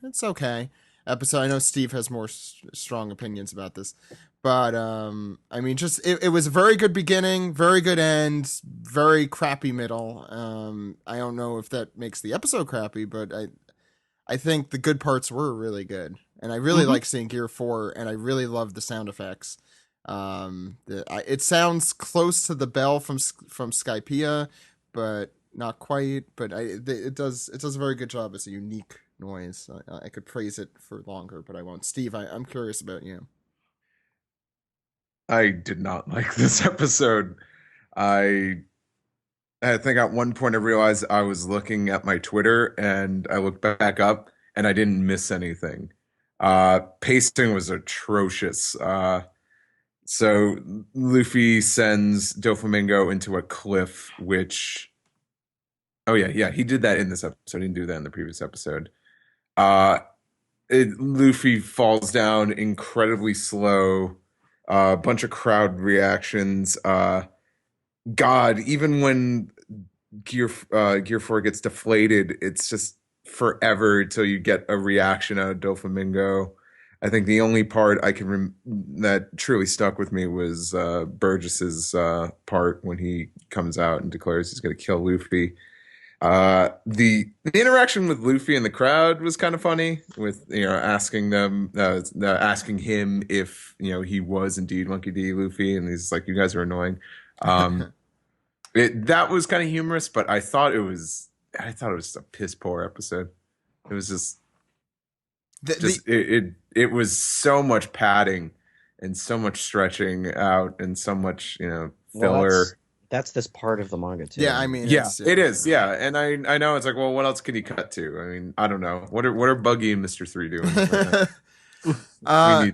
S1: it's okay episode. I know Steve has more strong opinions about this. But, I mean, just, it was a very good beginning, very good end, very crappy middle. I don't know if that makes the episode crappy, but I think the good parts were really good. And I really like seeing Gear 4, and I really love the sound effects. It sounds close to the bell from Skypiea, but not quite. But it does a very good job as a unique noise. I could praise it for longer, but I won't. Steve, I'm curious about you.
S3: I did not like this episode. I think at one point I realized I was looking at my Twitter and I looked back up and I didn't miss anything. Pacing was atrocious. So Luffy sends Doflamingo into a cliff, which... Oh, yeah, he did that in this episode. He didn't do that in the previous episode. Luffy falls down incredibly slow. A bunch of crowd reactions. God, even when Gear 4 gets deflated, it's just forever until you get a reaction out of Doflamingo. I think the only part I can that truly stuck with me was Burgess's part when he comes out and declares he's going to kill Luffy. The interaction with Luffy and the crowd was kind of funny, with asking him if he was indeed Monkey D. Luffy, and he's like, "You guys are annoying." That was kind of humorous, but I thought it was a piss poor episode. It was just it was so much padding and so much stretching out and so much filler.
S5: Well, that's this part of the manga too.
S1: Yeah, I mean,
S3: it is. Yeah, and I know it's like, well, what else can he cut to? I mean, I don't know. What are Buggy and Mr. 3 doing? I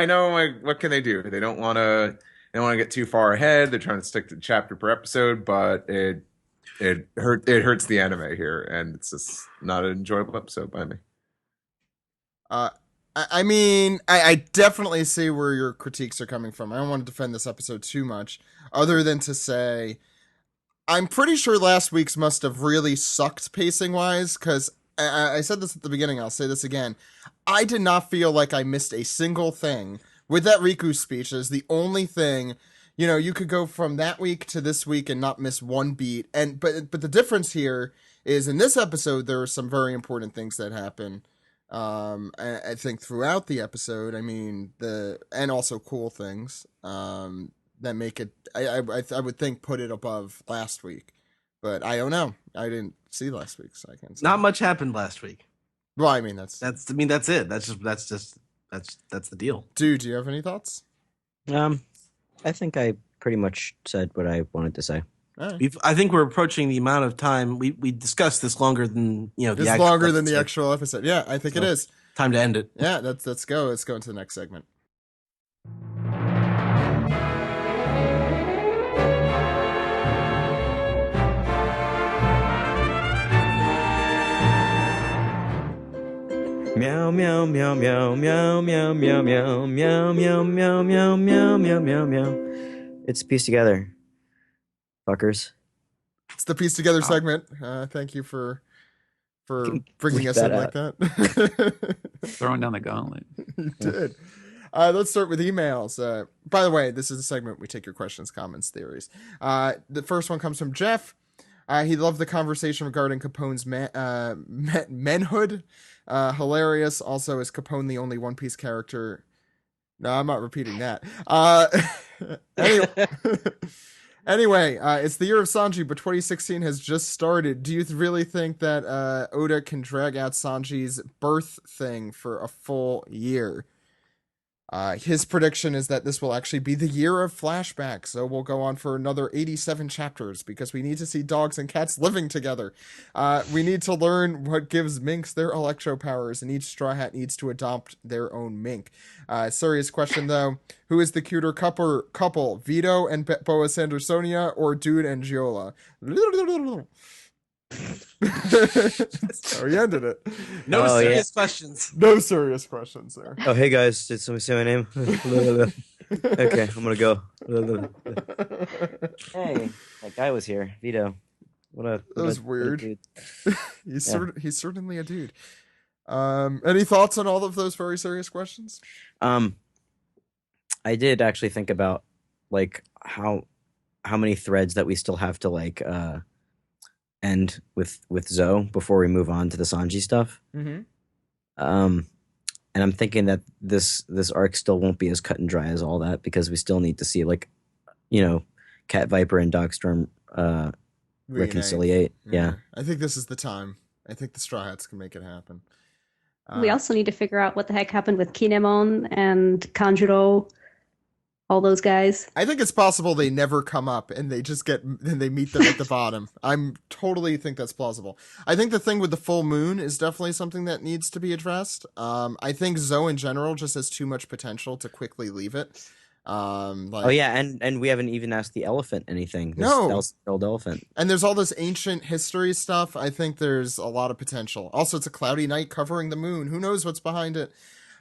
S3: know, like, what can they do? They don't want to get too far ahead. They're trying to stick to the chapter per episode, but it hurts the anime here, and it's just not an enjoyable episode by me.
S1: I mean, I definitely see where your critiques are coming from. I don't want to defend this episode too much, other than to say I'm pretty sure last week's must have really sucked pacing-wise, because I said this at the beginning, I'll say this again. I did not feel like I missed a single thing with that Riku speech is the only thing. You could go from that week to this week and not miss one beat. But the difference here is in this episode there are some very important things that happen. I think throughout the episode. I mean and also cool things that make it. I would think put it above last week, but I don't know. I didn't see last week, so I can't say.
S2: Not much happened last week.
S1: Well, I mean that's
S2: it. That's the deal.
S1: Dude, do you have any thoughts?
S5: I think I pretty much said what I wanted to say.
S1: Right.
S2: I think we're approaching the amount of time we discussed this longer than
S1: It's longer than the actual episode. Yeah, I think it is.
S2: Time to end it.
S1: Yeah, let's go. Let's go into the next segment.
S5: Meow meow meow meow meow meow meow meow meow meow meow meow meow meow meow meow. It's Piece Together, fuckers.
S1: It's the Piece Together segment. Thank you for bringing us in like that.
S4: Throwing down the gauntlet.
S1: You did. Let's start with emails. By the way, this is a segment we take your questions, comments, theories. The first one comes from Jeff. He loved the conversation regarding Capone's manhood. Hilarious. Also, is Capone the only One Piece character? No, I'm not repeating that. Anyway, it's the year of Sanji, but 2016 has just started. Do you really think that Oda can drag out Sanji's birth thing for a full year? His prediction is that this will actually be the year of flashbacks, so we'll go on for another 87 chapters because we need to see dogs and cats living together. We need to learn what gives minks their electro powers, and each Straw Hat needs to adopt their own mink. Serious question though: who is the cuter couple, Vito and Boa Sandersonia, or Dude and Giola? So he ended it.
S2: No serious questions.
S1: No serious questions there.
S5: Oh, hey guys, did somebody say my name? Okay, I'm gonna go. Hey, that guy was here, Vito. That
S1: was weird.
S5: Dude.
S1: He's certainly a dude. Any thoughts on all of those very serious questions?
S5: I did actually think about like how many threads that we still have to end with Zoe before we move on to the Sanji stuff.
S1: Mm-hmm.
S5: And I'm thinking that this arc still won't be as cut and dry as all that because we still need to see Cat Viper and Dogstorm reconciliate. Yeah.
S1: I think this is the time. I think the Straw Hats can make it happen.
S6: We also need to figure out what the heck happened with Kinemon and Kanjuro, all those guys.
S1: I think it's possible they never come up and they meet them at the bottom. I'm totally think that's plausible. I think the thing with the full moon is definitely something that needs to be addressed. I think Zoe in general just has too much potential to quickly leave it.
S5: And we haven't even asked the elephant anything. This old elephant.
S1: And there's all this ancient history stuff. I think there's a lot of potential. Also, it's a cloudy night covering the moon. Who knows what's behind it?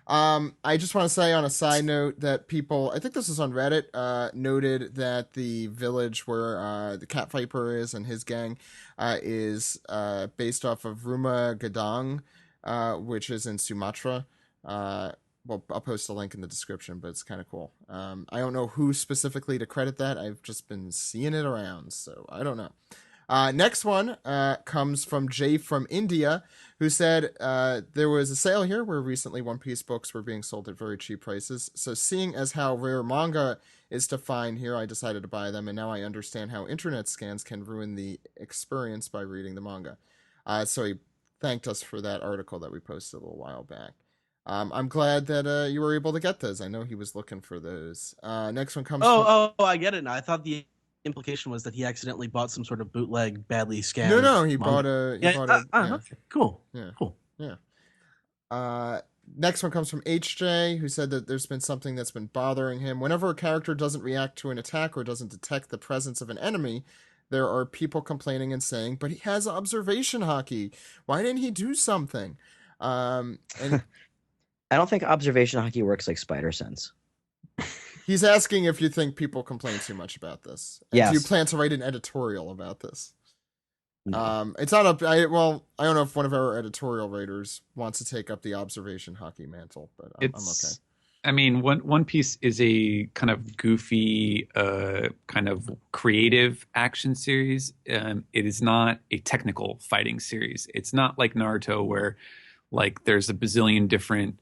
S1: I just want to say on a side note that people, I think this is on Reddit, noted that the village where the Cat Viper is and his gang is based off of Rumah Gadang, which is in Sumatra. Well, I'll post a link in the description, but it's kind of cool. I don't know who specifically to credit that. I've just been seeing it around, so I don't know. Next one comes from Jay from India, who said there was a sale here where recently One Piece books were being sold at very cheap prices. So seeing as how rare manga is to find here, I decided to buy them, and now I understand how internet scans can ruin the experience by reading the manga. So he thanked us for that article that we posted a little while back. I'm glad that you were able to get those. I know he was looking for those. Next one comes
S2: from... I get it now. I thought the implication was that he accidentally bought some sort of bootleg, badly scanned.
S1: No, he bought a.
S2: Okay. Cool.
S1: Yeah.
S2: Cool.
S1: Yeah. Next one comes from HJ, who said that there's been something that's been bothering him. Whenever a character doesn't react to an attack or doesn't detect the presence of an enemy, there are people complaining and saying, "But he has observation hockey. Why didn't he do something?" And
S5: I don't think observation hockey works like spider sense.
S1: He's asking if you think people complain too much about this.
S5: Yes.
S1: Do you plan to write an editorial about this?
S5: No.
S1: It's not I don't know if one of our editorial writers wants to take up the observation hockey mantle, but I'm okay.
S4: I mean, One Piece is a kind of goofy, kind of creative action series. It is not a technical fighting series. It's not like Naruto, where like there's a bazillion different,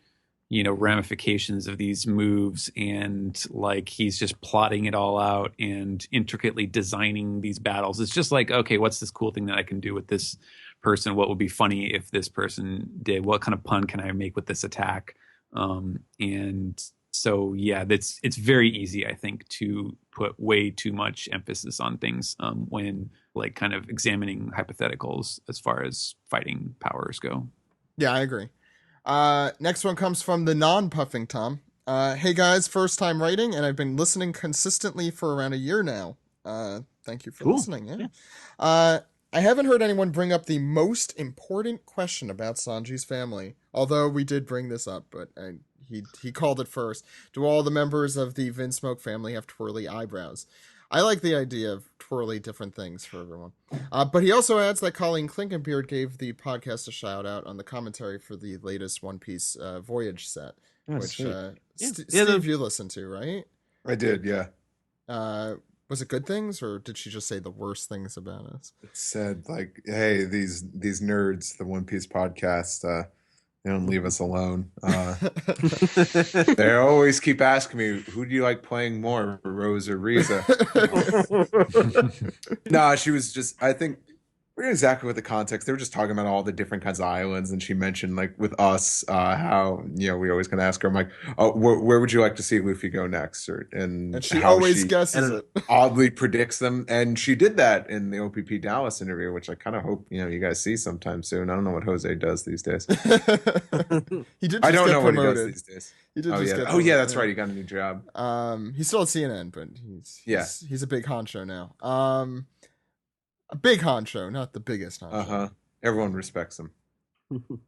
S4: ramifications of these moves, and like he's just plotting it all out and intricately designing these battles. It's just like, okay, what's this cool thing that I can do with this person? What would be funny if this person did? What kind of pun can I make with this attack? And so, yeah, it's very easy, I think, to put way too much emphasis on things when like kind of examining hypotheticals as far as fighting powers go.
S1: Yeah, I agree. Next one comes from the non-puffing Tom. Hey guys, first time writing, and I've been listening consistently for around a year now. Thank you for listening. Yeah. I haven't heard anyone bring up the most important question about Sanji's family, although we did bring this up, but he called it first. Do all the members of the Vinsmoke family have twirly eyebrows? I like the idea of twirly different things for everyone. But he also adds that Colleen Klinkenbeard gave the podcast a shout out on the commentary for the latest One Piece Voyage set, which Steve, you listened to, right?
S3: I did, yeah.
S1: Was it good things, or did she just say the worst things about us?
S3: It said like, "Hey, these nerds, the One Piece podcast, they don't leave us alone. They always keep asking me, who do you like playing more, Rose or Riza?" No, she was just, I think, we're exactly what the context. They were just talking about all the different kinds of islands, and she mentioned like with us, how we always kind of ask her, I'm like, oh, where would you like to see Luffy go next? And
S1: she
S3: how
S1: always guesses it.
S3: Oddly predicts them, and she did that in the OPP Dallas interview, which I kind of hope you guys see sometime soon. I don't know what Jose does these days.
S1: He did. Just
S3: I don't
S1: get
S3: know
S1: promoted.
S3: what he does these days.
S1: He did
S3: Oh
S1: just
S3: yeah.
S1: get
S3: Oh yeah, that's
S1: promoted.
S3: right. He got a new job.
S1: He's still at CNN, but he's a big honcho now. A big honcho, not the biggest honcho.
S3: Everyone respects him.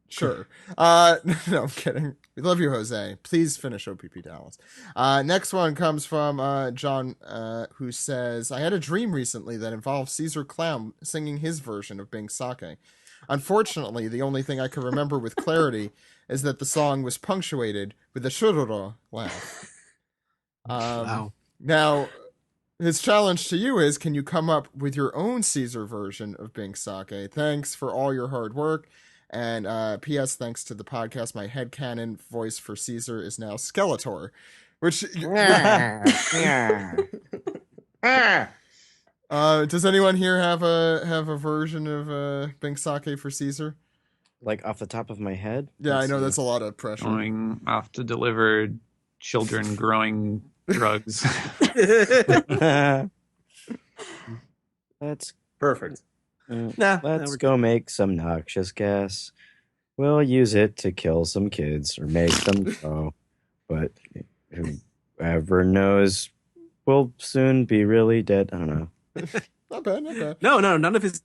S1: Sure. No, I'm kidding. We love you, Jose. Please finish OPP Dallas. Next one comes from John, who says, I had a dream recently that involved Caesar Clown singing his version of Bing Sake. Unfortunately, the only thing I can remember with clarity is that the song was punctuated with a shuroro laugh.
S2: Wow.
S1: Now, his challenge to you is, can you come up with your own Caesar version of Bing Sake? Thanks for all your hard work. And P.S. Thanks to the podcast, my headcanon voice for Caesar is now Skeletor. Which... does anyone here have a version of Bing Sake for Caesar?
S5: Like off the top of my head?
S1: Yeah, I know that's a lot of pressure.
S4: Going off to deliver children growing drugs.
S5: Let's
S3: Perfect.
S5: let's go make some noxious gas. We'll use it to kill some kids or make them grow. But whoever knows, we'll soon be really dead. I don't know.
S1: Not bad, not bad.
S2: No, none of his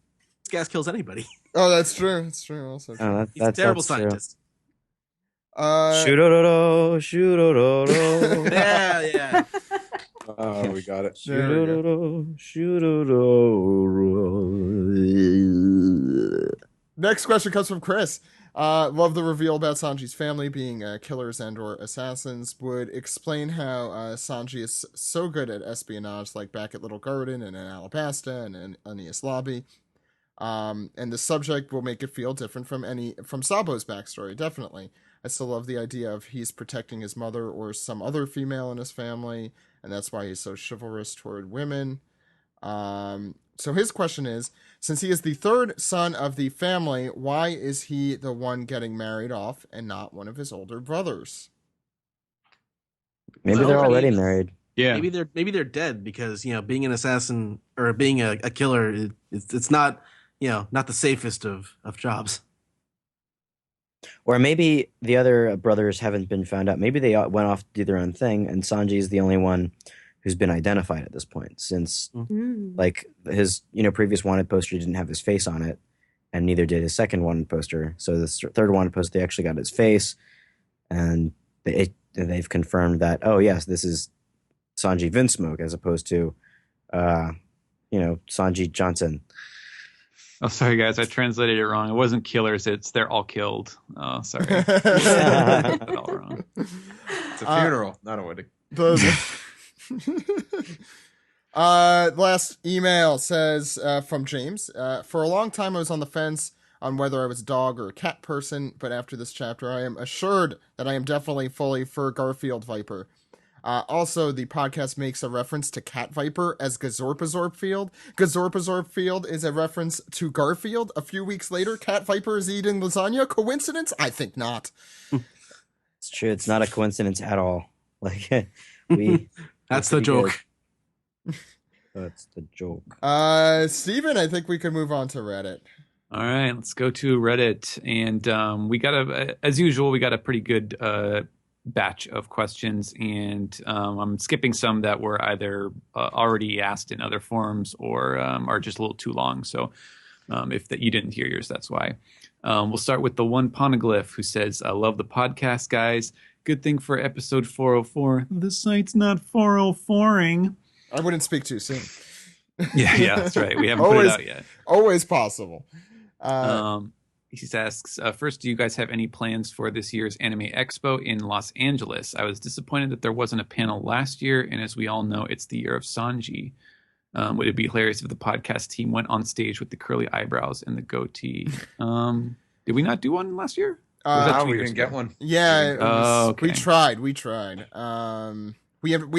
S2: gas kills anybody.
S1: Oh, that's true. That's true. Also true.
S5: Oh,
S2: He's a terrible
S5: that's true.
S2: scientist.
S5: Shuroro, shuroro.
S2: Yeah.
S3: Oh, we got it.
S1: There we go.
S5: Shuroro.
S1: Next question comes from Chris. Love the reveal about Sanji's family being killers and or assassins. Would explain how Sanji is so good at espionage, like back at Little Garden and in Alabasta and in Enies Lobby. And the subject will make it feel different from Sabo's backstory, definitely. I still love the idea of he's protecting his mother or some other female in his family, and that's why he's so chivalrous toward women. So his question is, since he is the third son of the family, why is he the one getting married off and not one of his older brothers?
S5: Maybe they're already married.
S4: Yeah.
S2: Maybe they're dead because being an assassin or being a killer, it's not not the safest of jobs.
S5: Or maybe the other brothers haven't been found out. Maybe they went off to do their own thing, and Sanji is the only one who's been identified at this point, since like his previous wanted poster didn't have his face on it, and neither did his second wanted poster. So this third wanted poster, they actually got his face, and they've confirmed that, oh yes, this is Sanji Vinsmoke as opposed to Sanji Johnson.
S4: Oh, sorry, guys. I translated it wrong. It wasn't killers. It's they're all killed. Oh, sorry.
S1: It's
S4: Got it all wrong.
S3: It's a funeral, not a wedding.
S1: Last email says from James. For a long time, I was on the fence on whether I was a dog or a cat person, but after this chapter, I am assured that I am definitely fully for Garfield Viper. Also, the podcast makes a reference to Cat Viper as Gazorpazorp Field. Gazorpazorp Field is a reference to Garfield. A few weeks later, Cat Viper is eating lasagna. Coincidence? I think not.
S5: It's true. It's not a coincidence at all. Like we.
S2: That's the joke.
S5: That's the joke.
S1: Steven, I think we could move on to Reddit.
S4: All right, let's go to Reddit. And we got as usual, we got a pretty good batch of questions. And I'm skipping some that were either already asked in other forums or are just a little too long. So if you didn't hear yours, that's why. We'll start with the one Poneglyph who says, I love the podcast, guys. Good thing for episode 404. The site's not 404ing.
S1: I wouldn't speak too soon.
S4: Yeah, that's right. We haven't put it out yet.
S1: Always possible.
S4: He asks, first, do you guys have any plans for this year's Anime Expo in Los Angeles? I was disappointed that there wasn't a panel last year, and as we all know, it's the year of Sanji. Would it be hilarious if the podcast team went on stage with the curly eyebrows and the goatee? Did we not do one last year?
S3: We didn't get one.
S1: Yeah,
S4: okay.
S1: We tried. We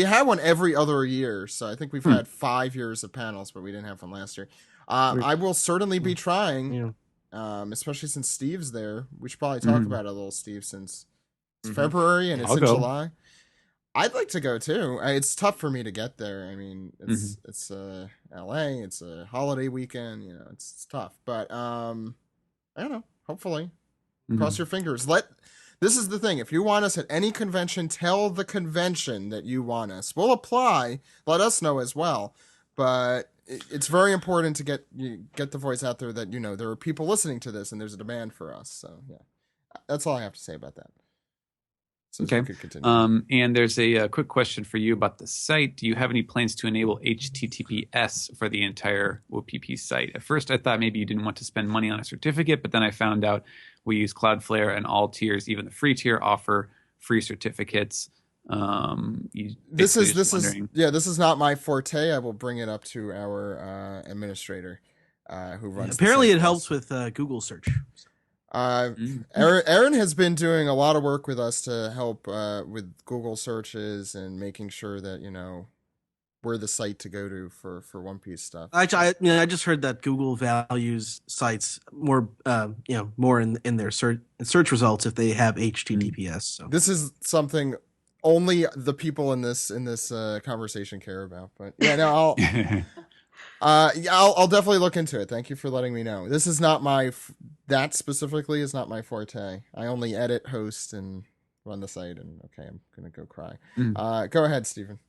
S1: have one every other year, so I think we've had 5 years of panels, but we didn't have one last year. I will certainly be trying, especially since Steve's there. We should probably talk about it a little, Steve, since it's February and it's in July. I'd like to go too. It's tough for me to get there. I mean, it's LA. It's a holiday weekend. You know, it's tough. But I don't know. Hopefully, cross your fingers. This is the thing. If you want us at any convention, tell the convention that you want us. We'll apply. Let us know as well. But it's very important to get the voice out there that, you know, there are people listening to this and there's a demand for us. So, yeah. That's all I have to say about that. So
S4: okay.
S1: Could continue.
S4: And there's a quick question for you about the site. Do you have any plans to enable HTTPS for the entire OPP site? At first, I thought maybe you didn't want to spend money on a certificate, but then I found out we use Cloudflare and all tiers, even the free tier, offer free certificates. This
S1: is not my forte. I will bring it up to our administrator who runs.
S2: Apparently, it helps with Google search.
S1: Erin has been doing a lot of work with us to help with Google searches and making sure that, you know, we're the site to go to for One Piece stuff.
S2: I just heard that Google values sites more, more in their search results if they have HTTPS. So
S1: this is something only the people in this conversation care about. But yeah, no, I'll definitely look into it. Thank you for letting me know. This is not that specifically is not my forte. I only edit, host, and run the site. And okay, I'm gonna go cry. Go ahead, Stephen.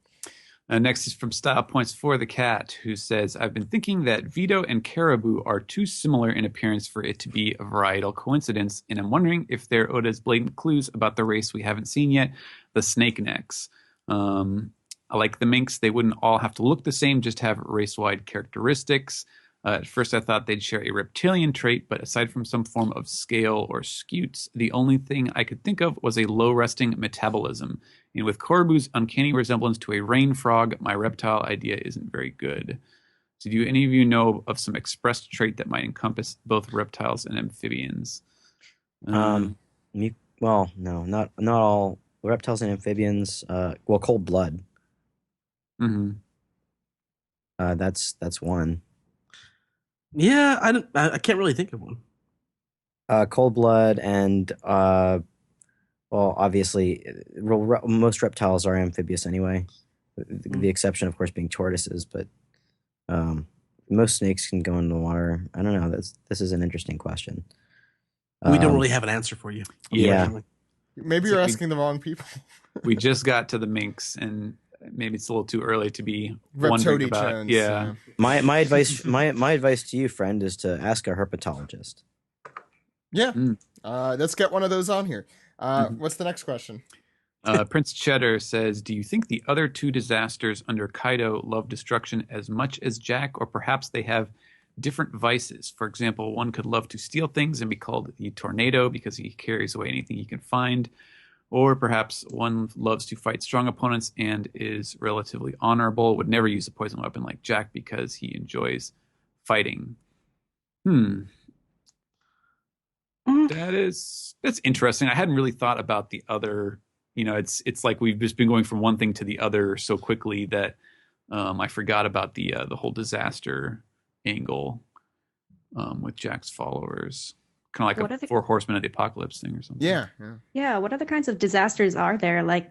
S4: Next is from Style Points for the Cat, who says, I've been thinking that Vito and Caribou are too similar in appearance for it to be a varietal coincidence, and I'm wondering if they're Oda's blatant clues about the race we haven't seen yet, the Snake Necks. Like the minks, they wouldn't all have to look the same, just have race-wide characteristics. At first, I thought they'd share a reptilian trait, but aside from some form of scale or scutes, the only thing I could think of was a low-resting metabolism. And with Corbu's uncanny resemblance to a rain frog, my reptile idea isn't very good. So do any of you know of some expressed trait that might encompass both reptiles and amphibians?
S5: No, not all reptiles and amphibians. Cold blood.
S4: Mm-hmm.
S5: That's one.
S2: Yeah, I can't really think of one.
S5: Cold blood and obviously, most reptiles are amphibious anyway. The exception, of course, being tortoises, but most snakes can go in the water. I don't know. This is an interesting question.
S2: We don't really have an answer for you.
S5: Yeah.
S1: Maybe you're asking the wrong people.
S4: We just got to the minks, and maybe it's a little too early to be wondering about.
S1: Jones,
S4: yeah.
S5: My advice, my advice to you, friend, is to ask a herpetologist.
S1: Yeah. Let's get one of those on here. What's the next question?
S4: Prince Cheddar says, do you think the other two disasters under Kaido love destruction as much as Jack, or perhaps they have different vices? For example, one could love to steal things and be called the Tornado because he carries away anything he can find, Or perhaps one loves to fight strong opponents and is relatively honorable, would never use a poison weapon like Jack because he enjoys fighting. That's interesting. I hadn't really thought about the other. It's like we've just been going from one thing to the other so quickly that I forgot about the whole disaster angle with Jack's followers. Kind of like a Four Horsemen of the Apocalypse thing or something.
S6: Yeah. What other kinds of disasters are there? Like,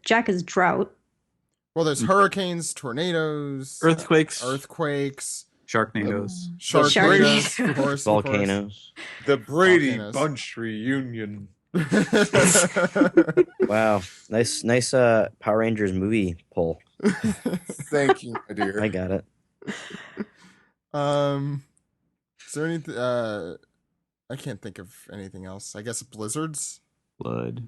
S6: Jack is drought.
S1: Well, there's hurricanes, tornadoes,
S2: earthquakes,
S4: Sharknadoes,
S1: of course,
S5: volcanoes.
S3: The Brady Bunch reunion.
S5: Wow, nice Power Rangers movie poll.
S3: Thank you, my dear.
S5: I got it.
S1: Is there anything? I can't think of anything else. I guess blizzards.
S4: Blood.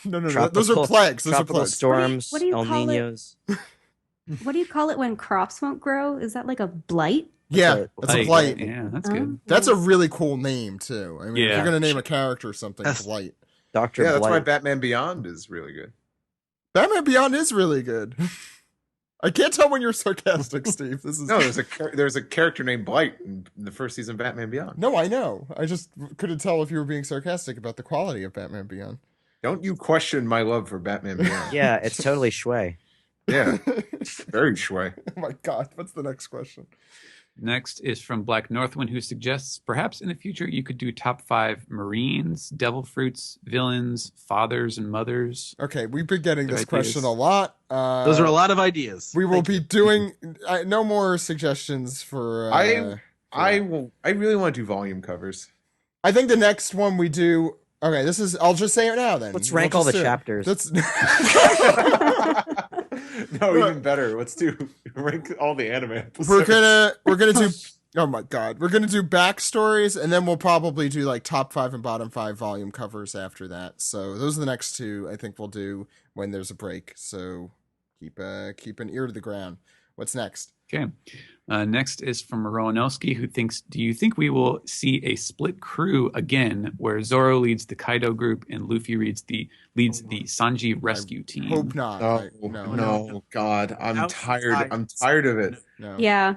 S1: No. Those are plagues. Those are
S5: tropical
S1: plagues.
S5: storms.
S6: What do you
S5: El
S6: call
S5: Niños.
S6: What do you call it when crops won't grow? Is that like a blight?
S1: Yeah, that's a blight.
S4: Yeah, that's good.
S1: That's a really cool name too. I mean, if you're gonna name a character something, blight.
S5: Dr.
S3: Yeah, that's
S5: Blight.
S3: why Batman Beyond is really good.
S1: Batman Beyond is really good. I can't tell when you're sarcastic, Steve. This is
S3: No, there's a character named Blight in the first season of Batman Beyond.
S1: No, I know. I just couldn't tell if you were being sarcastic about the quality of Batman Beyond.
S3: Don't you question my love for Batman Beyond?
S5: Yeah, it's totally shui.
S3: Yeah, very shui.
S1: Oh my god, what's the next question?
S4: Next is from Black Northwind, who suggests perhaps in the future you could do top 5 Marines, devil fruits, villains, fathers, and mothers.
S1: Okay, we've been getting this
S4: Ideas.
S1: question a lot.
S2: Those are a lot of ideas.
S1: We will be doing no more suggestions for.
S3: I really want to do volume covers.
S1: I think the next one we do. Okay, this is. I'll just say it now. Then
S5: Let's rank all the chapters.
S1: Let's.
S3: No, even better. Let's do rank all the anime episodes.
S1: We're gonna do. Oh my god, we're gonna do backstories, and then we'll probably do like top 5 and bottom 5 volume covers after that. So those are the next two. I think we'll do when there's a break. So keep an ear to the ground. What's next?
S4: Okay. Next is from Rowanowski, who thinks, do you think we will see a split crew again where Zoro leads the Kaido group and Luffy leads the Sanji rescue team?
S1: Hope not.
S3: No, God, I'm tired.
S2: outside.
S3: I'm tired of it.
S1: No.
S6: Yeah.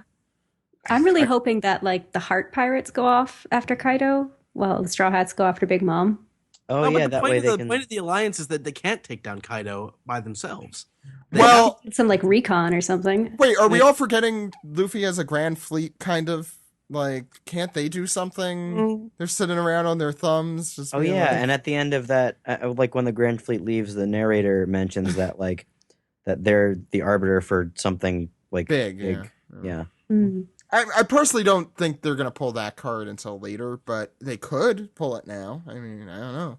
S6: I'm really hoping that like the Heart Pirates go off after Kaido, while the Straw Hats go after Big Mom.
S5: Oh,
S2: but
S5: yeah,
S2: the
S5: that
S2: point
S5: way
S2: of
S5: they
S2: the
S5: can.
S2: point of the alliance is that they can't take down Kaido by themselves.
S1: Well,
S6: Some like recon or something.
S1: wait, are we all forgetting Luffy has a grand fleet? Kind of like, can't they do something? They're sitting around on their thumbs. Just
S5: Oh
S1: being
S5: yeah,
S1: like-
S5: and at the end of that, like when the Grand Fleet leaves, the narrator mentions that like that they're the arbiter for something like
S1: big.
S5: Yeah.
S6: Mm.
S1: I personally don't think they're gonna pull that card until later, but they could pull it now. I mean, I don't know.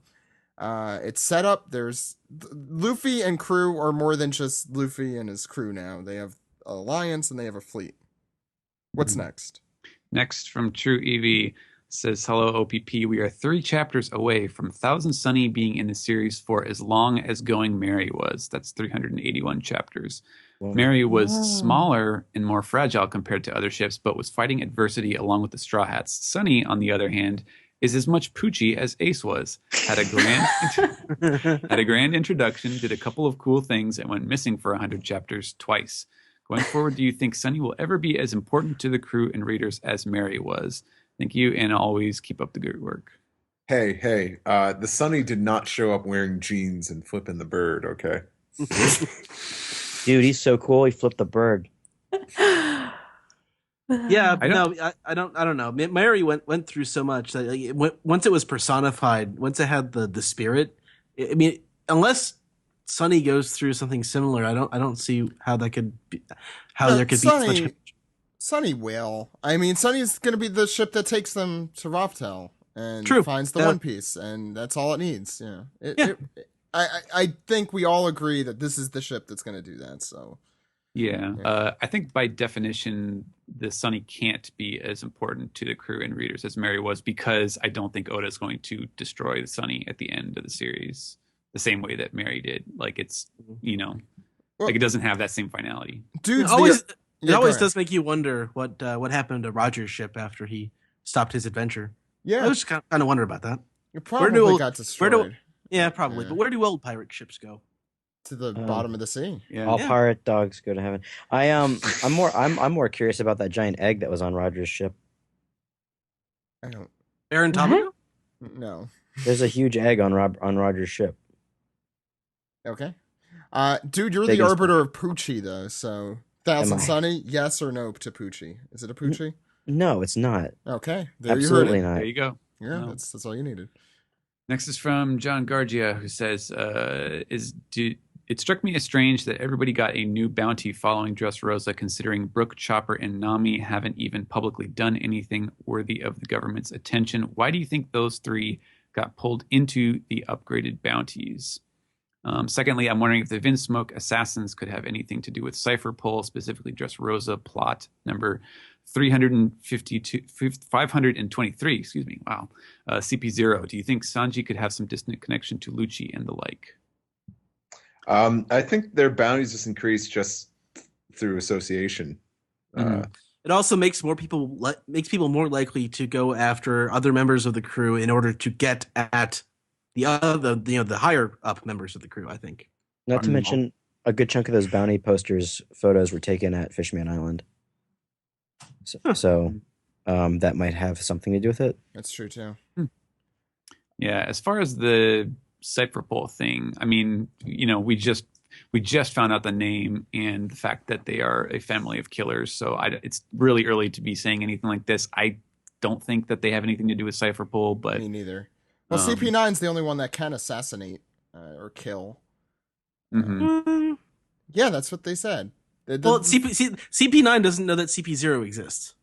S1: It's set up. There's Luffy and crew are more than just Luffy and his crew now. They have an alliance and they have a fleet. What's next?
S4: Next from True EV says, hello, OPP. We are 3 chapters away from Thousand Sunny being in the series for as long as Going Merry was. That's 381 chapters.
S5: Well,
S4: Merry was smaller and more fragile compared to other ships, but was fighting adversity along with the Straw Hats. Sunny, on the other hand, is as much Poochie as Ace was. Had a grand introduction, did a couple of cool things, and went missing for 100 chapters twice. Going forward, do you think Sunny will ever be as important to the crew and readers as Mary was? Thank you, and always keep up the good work.
S3: Hey, the Sunny did not show up wearing jeans and flipping the bird, okay?
S5: dude, he's so cool. He flipped the bird.
S2: Yeah,
S4: I
S2: don't know. Mary went through so much that once it was personified, once it had the spirit. I mean, unless Sunny goes through something similar, I don't see how that could be. How there could be such.
S1: Sunny will. I mean, Sunny's going to be the ship that takes them to Raftel and
S2: True.
S1: finds the
S2: Yeah.
S1: One Piece, and that's all it needs. Yeah. I think we all agree that this is the ship that's going to do that. So.
S4: Yeah. I think by definition, the Sunny can't be as important to the crew and readers as Mary was, because I don't think Oda is going to destroy the Sunny at the end of the series the same way that Mary did. Like it's, like it doesn't have that same finality.
S1: Dude,
S2: It always does make you wonder what happened to Roger's ship after he stopped his adventure.
S1: Yeah.
S2: I just kind of wonder about that.
S1: You probably got destroyed.
S2: Yeah, probably.
S1: Yeah.
S2: But where do old pirate ships go?
S1: To the bottom of the sea.
S4: Yeah.
S5: All pirate dogs go to heaven. I'm more curious about that giant egg that was on Roger's ship.
S1: I don't
S2: Baron Tomino?
S1: know.
S5: There's a huge egg on Roger's ship.
S1: Okay. Dude, you're
S5: Big
S1: the
S5: as
S1: arbiter of Poochie, though, so Thousand
S5: Am I?
S1: Sunny, yes or no to Poochie? Is it a Poochie?
S5: No, it's not.
S1: Okay. There
S5: Absolutely
S1: you heard it.
S5: not.
S4: There you go.
S1: Yeah,
S4: No.
S1: that's all you needed.
S4: Next is from John Gargia, who says, it struck me as strange that everybody got a new bounty following Dressrosa, considering Brooke, Chopper, and Nami haven't even publicly done anything worthy of the government's attention. Why do you think those three got pulled into the upgraded bounties? Secondly, I'm wondering if the Vinsmoke assassins could have anything to do with Cypher Pull, specifically Dressrosa plot number 523. Excuse me. Wow. CP0. Do you think Sanji could have some distant connection to Lucci and the like?
S3: I think their bounties just increase just through association.
S2: It also makes people more likely to go after other members of the crew in order to get at the higher up members of the crew, I think.
S5: Not to mention, a good chunk of those bounty posters photos were taken at Fishman Island. So that might have something to do with it.
S1: That's true, too.
S4: Yeah, as far as the Cypher Pull thing, I mean, we just found out the name and the fact that they are a family of killers. So it's really early to be saying anything like this. I don't think that they have anything to do with Cypher Pull, but
S1: Me neither. Well, CP9's the only one that can assassinate or kill. Yeah, that's what they said.
S2: CP9 doesn't know that CP0 exists.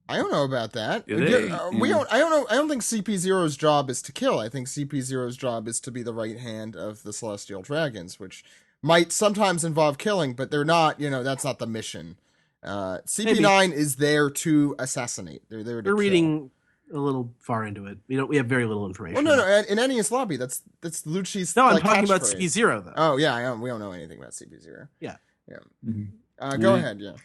S1: I don't know about that.
S4: Do they?
S1: We don't. I don't know. I don't think CP0's job is to kill. I think CP0's job is to be the right hand of the Celestial Dragons, which might sometimes involve killing, but they're not. That's not the mission. CP9 is there to assassinate. They're there to kill.
S2: We're reading a little far into it. We have very little information.
S1: Well, no. In Ennia's lobby, that's Lucci's.
S2: No, I'm talking about CP0 though.
S1: Oh yeah, we don't know anything about CP0.
S2: Yeah.
S1: Go ahead. Yeah.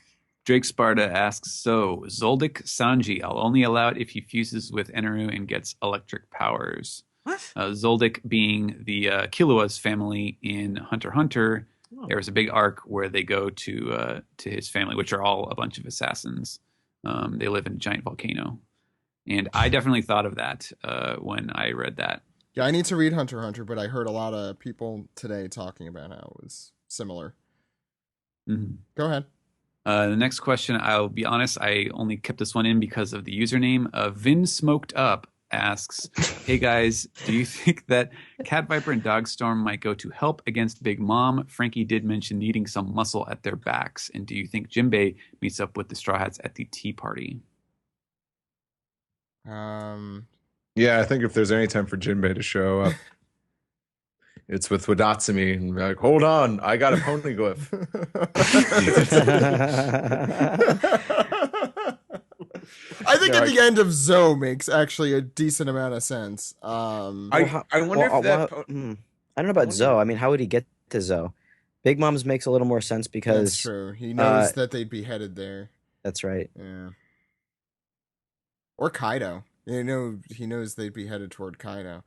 S4: Drake Sparta asks, so Zoldyck Sanji, I'll only allow it if he fuses with Eneru and gets electric powers.
S2: What?
S4: Zoldyck being the Killua's family in Hunter x Hunter.
S2: Oh.
S4: There was a big arc where they go to his family, which are all a bunch of assassins. They live in a giant volcano. And I definitely thought of that when I read that.
S1: Yeah, I need to read Hunter x Hunter, but I heard a lot of people today talking about how it was similar.
S4: Mm-hmm.
S1: Go ahead.
S4: The next question, I'll be honest, I only kept this one in because of the username. Vin Smoked Up asks, hey guys, do you think that Cat Viper and Dogstorm might go to help against Big Mom? Frankie did mention needing some muscle at their backs. And do you think Jinbei meets up with the Straw Hats at the tea party?
S3: Yeah, I think if there's any time for Jinbei to show up, it's with Wadatsumi and be like, hold on, I got a poneglyph.
S1: I think at the end of Zoe makes actually a decent amount of sense.
S3: I wonder if that.
S5: I don't know about Zoe. I mean, how would he get to Zoe? Big Mom's makes a little more sense because
S1: that's true. He knows that they'd be headed there.
S5: That's right.
S1: Yeah. Or Kaido. He knows they'd be headed toward Kaido.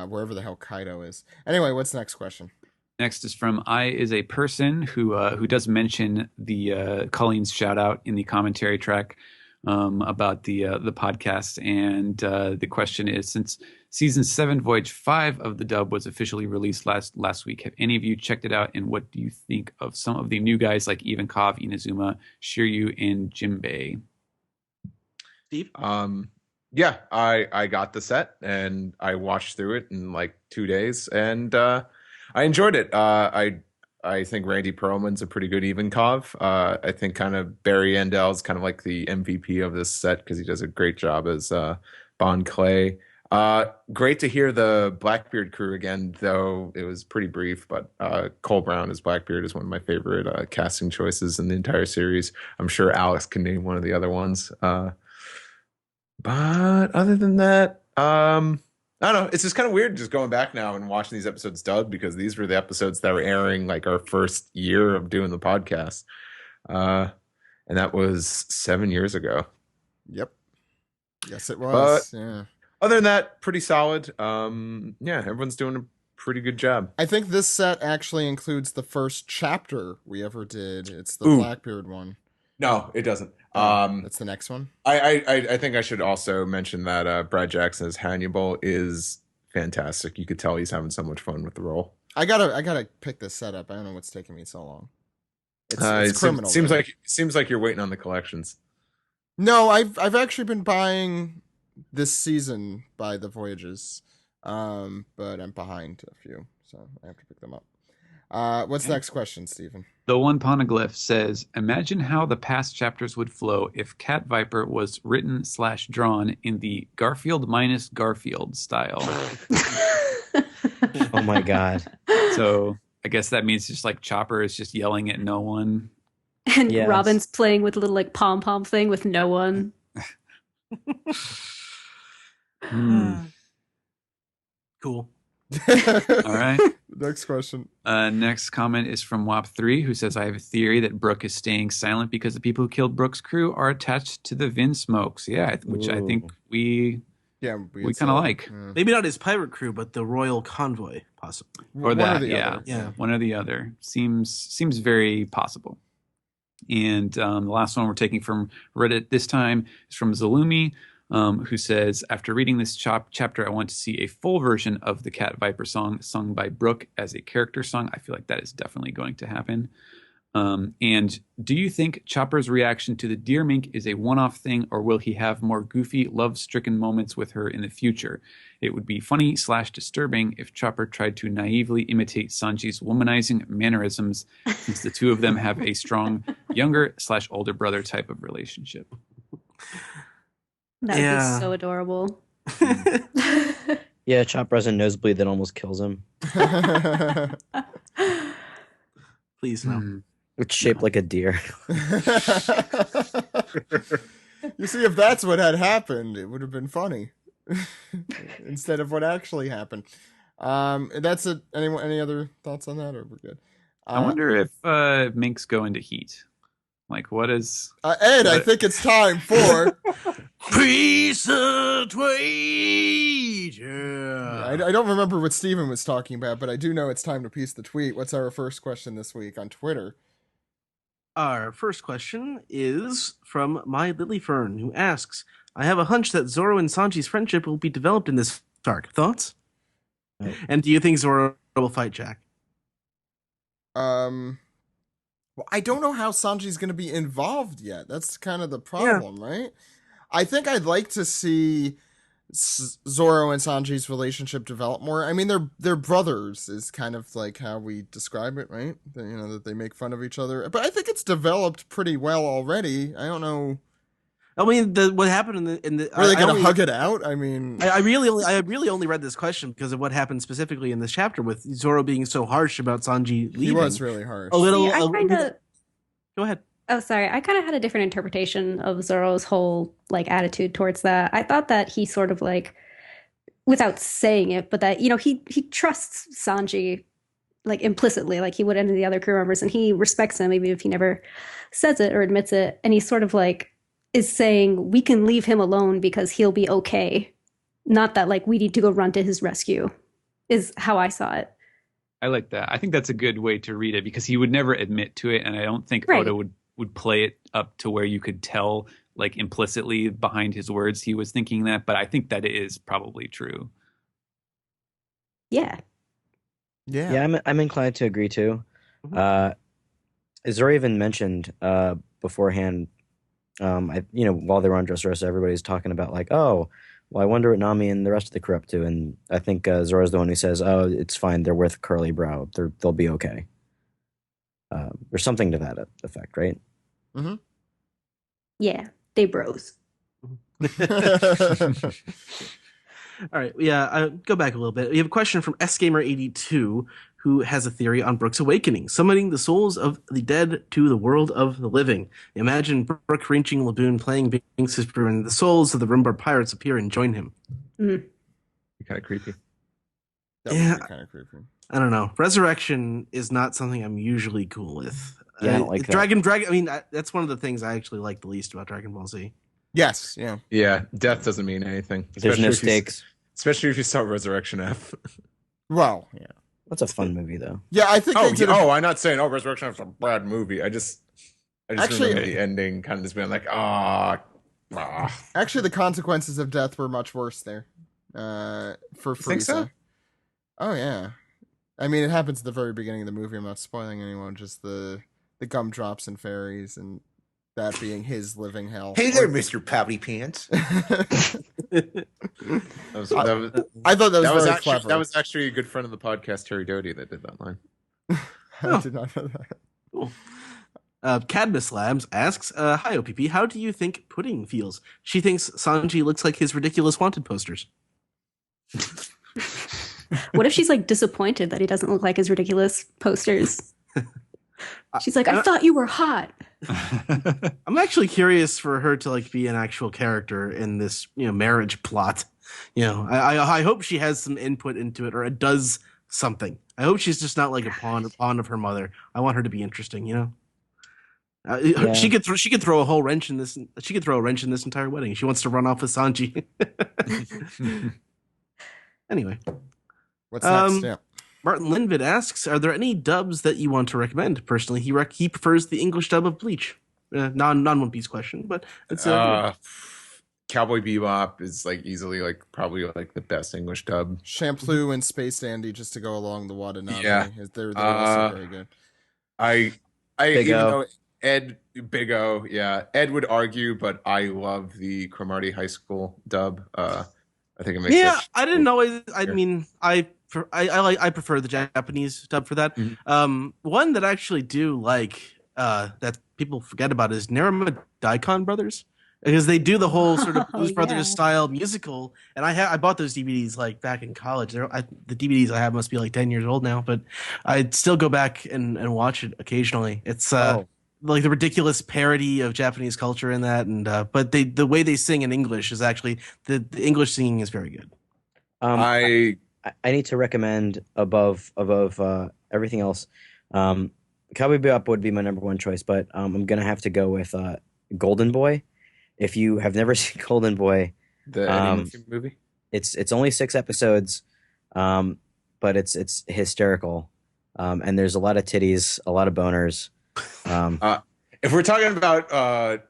S1: Wherever the hell Kaido is. Anyway, what's the next question?
S4: Next is from I is a person who does mention the Colleen's shout out in the commentary track about the podcast, and the question is, since season 7 voyage 5 of the dub was officially released last week, have any of you checked it out, and what do you think of some of the new guys like Ivankov, Inazuma, Shiryu, and Jinbei?
S2: Steve?
S3: Yeah, I got the set and I watched through it in like 2 days, and I enjoyed it. I think Randy Perlman's a pretty good Ivankov. I think kind of Barry Endel's kind of like the MVP of this set because he does a great job as Bon Clay. Great to hear the Blackbeard crew again, though it was pretty brief. But Cole Brown as Blackbeard is one of my favorite casting choices in the entire series. I'm sure Alex can name one of the other ones. But other than that, I don't know. It's just kind of weird just going back now and watching these episodes dubbed because these were the episodes that were airing like our first year of doing the podcast. And that was 7 years ago.
S1: Yep. Yes, it was. Yeah.
S3: Other than that, pretty solid. Yeah, everyone's doing a pretty good job.
S1: I think this set actually includes the first chapter we ever did. It's the
S3: Ooh.
S1: Blackbeard one.
S3: No, it doesn't.
S1: That's the next one.
S3: I think I should also mention that Brad Jackson as Hannibal is fantastic. You could tell he's having so much fun with the role.
S1: I gotta pick this set up. I don't know what's taking me so long. It's criminal.
S3: Seems like you're waiting on the collections.
S1: No, I've actually been buying this season by the Voyages, but I'm behind a few, so I have to pick them up. What's the next question, Stephen?
S4: The One Poneglyph says, imagine how the past chapters would flow if Cat Viper was written/drawn in the Garfield minus Garfield style.
S5: Oh my god.
S4: So I guess that means just like Chopper is just yelling at no one.
S6: And
S5: Yes.
S6: Robin's playing with a little like pom-pom thing with no one.
S2: Cool.
S4: All right.
S1: Next question.
S4: Next comment is from WAP3, who says, I have a theory that Brooke is staying silent because the people who killed Brooke's crew are attached to the Vin Smokes. Yeah, which I think we kind of like.
S1: Yeah.
S2: Maybe not his pirate crew, but the royal convoy, possibly.
S4: Or
S1: One
S4: that,
S1: the
S4: yeah.
S1: other.
S2: Yeah.
S4: One or the other. Seems very possible. And the last one we're taking from Reddit this time is from Zalumi, who says, after reading this chapter, I want to see a full version of the Cat Viper song sung by Brooke as a character song. I feel like that is definitely going to happen. And do you think Chopper's reaction to the deer mink is a one-off thing, or will he have more goofy, love-stricken moments with her in the future? It would be funny/disturbing if Chopper tried to naively imitate Sanji's womanizing mannerisms, since the two of them have a strong younger/older brother type of relationship.
S6: That would
S2: Yeah.
S6: be so adorable.
S5: Yeah, Chopper has a nosebleed that almost kills him.
S2: Please, no.
S5: It's shaped like a deer.
S1: You see, if that's what had happened, it would have been funny instead of what actually happened. That's it. Any other thoughts on that, or we're good?
S4: I wonder if minks go into heat. Like, what is...
S1: Ed, I think it's time for...
S2: Piece of tweet. Yeah.
S1: I don't remember what Steven was talking about, but I do know it's time to piece the tweet. What's our first question this week on Twitter?
S2: Our first question is from My Lily Fern, who asks, I have a hunch that Zoro and Sanji's friendship will be developed in this arc. Thoughts?
S5: Oh.
S2: And do you think Zoro will fight Jack?
S1: Well, I don't know how Sanji's going to be involved yet. That's kind of the problem, right? I think I'd like to see Zoro and Sanji's relationship develop more. I mean, they're brothers is kind of like how we describe it, right? That they make fun of each other. But I think it's developed pretty well already. I don't know.
S2: I mean, what happened in the
S1: Are they going to hug it out? I mean,
S2: I really only read this question because of what happened specifically in this chapter with Zoro being so harsh about Sanji leaving.
S1: he was really harsh.
S2: a little.
S6: See, I kinda...
S2: Go ahead.
S6: Oh, sorry. I kind of had a different interpretation of Zoro's whole like attitude towards that. I thought that he sort of like, without saying it, but that he trusts Sanji like implicitly, like he would any of the other crew members, and he respects him even if he never says it or admits it. And he sort of like is saying we can leave him alone because he'll be okay. Not that like we need to go run to his rescue. Is how I saw it.
S4: I like that. I think that's a good way to read it because he would never admit to it, and I don't think
S6: Right.
S4: Oda would play it up to where you could tell like implicitly behind his words he was thinking that, but I think that it is probably true.
S6: Yeah.
S5: Yeah, I'm inclined to agree too.
S2: Mm-hmm.
S5: Zoro even mentioned beforehand, while they were on Dressrosa, everybody's talking about like, oh, well, I wonder what Nami and the rest of the crew up to, and I think Zoro's the one who says, oh, it's fine, they're with Curly Brow, they'll be okay. There's something to that effect, right?
S1: Mm-hmm.
S6: Yeah. They bros.
S2: All right, yeah, go back a little bit. We have a question from SGamer82, who has a theory on Brooke's awakening, summoning the souls of the dead to the world of the living. Imagine Brooke reaching Laboon, playing Binks' Whisper, and the souls of the Rumbar pirates appear and join him.
S6: Mm.
S3: Kind of creepy.
S1: That
S2: Yeah.
S1: would be kind of creepy.
S2: I don't know. Resurrection is not something I'm usually cool with.
S5: Yeah, I don't like that.
S2: Dragon. I mean, that's one of the things I actually like the least about Dragon Ball Z.
S1: Yes, yeah.
S3: Yeah, death doesn't mean anything.
S5: There's no
S3: if you-
S5: stakes.
S3: especially if you saw Resurrection F.
S1: Well, yeah.
S5: That's a fun movie, though.
S1: Yeah, I think they did
S3: I'm not saying Resurrection F is a bad movie. I just
S1: Actually-
S3: remember the ending kind of just being like, ah.
S1: Actually, the consequences of death were much worse there. For Frieza.
S3: Think so?
S1: Oh yeah. I mean, it happens at the very beginning of the movie. I'm not spoiling anyone. Just the gumdrops and fairies, and that being his living hell.
S3: Mr. Pouty Pants. That was,
S1: I thought that was
S3: that was
S1: very
S3: actually
S1: clever.
S3: that was actually a good friend of the podcast, Terry Doty, that did that line.
S1: I did not know that.
S2: Cool. Cadmus Labs asks, hi, OPP, how do you think Pudding feels? She thinks Sanji looks like his ridiculous wanted posters.
S6: What if she's like disappointed that he doesn't look like his ridiculous posters? She's like, I thought you were hot.
S2: I'm actually curious for her to like be an actual character in this, marriage plot. I hope she has some input into it, or it does something. I hope she's just not like a pawn of her mother. I want her to be interesting,
S5: Yeah.
S2: She could throw a whole wrench in this. She could throw a wrench in this entire wedding. She wants to run off with Sanji. Anyway,
S1: What's next? Yeah.
S2: Martin Linvid asks, "Are there any dubs that you want to recommend?" Personally, he prefers the English dub of Bleach. Non One Piece question, but it's
S3: Cowboy Bebop is like easily like probably like the best English dub.
S1: Shampoo and Space Dandy, just to go along the Watanabe.
S3: Yeah.
S1: They're also very good.
S3: I
S5: Big
S3: even
S5: O.
S3: though Big O, yeah, Ed would argue, but I love the Cromartie High School dub. I think it makes
S2: yeah.
S3: it.
S2: I didn't always. I
S3: Sure.
S2: mean, I prefer the Japanese dub for that. One that I actually do like that people forget about is Naruma Daikon Brothers, because they do the whole sort of Blues
S6: Oh,
S2: Brothers
S6: yeah.
S2: style musical, and I bought those DVDs like back in college. The DVDs I have must be like 10 years old now, but I'd still go back and watch it occasionally. It's like the ridiculous parody of Japanese culture in that, and but the way they sing in English is actually the English singing is very good.
S3: I
S5: I need to recommend above everything else. Cowboy Bebop would be my number one choice, but I'm gonna have to go with Golden Boy. If you have never seen Golden Boy,
S3: the Eddie Murphy movie.
S5: it's only 6 episodes, but it's hysterical, and there's a lot of titties, a lot of boners.
S3: If we're talking about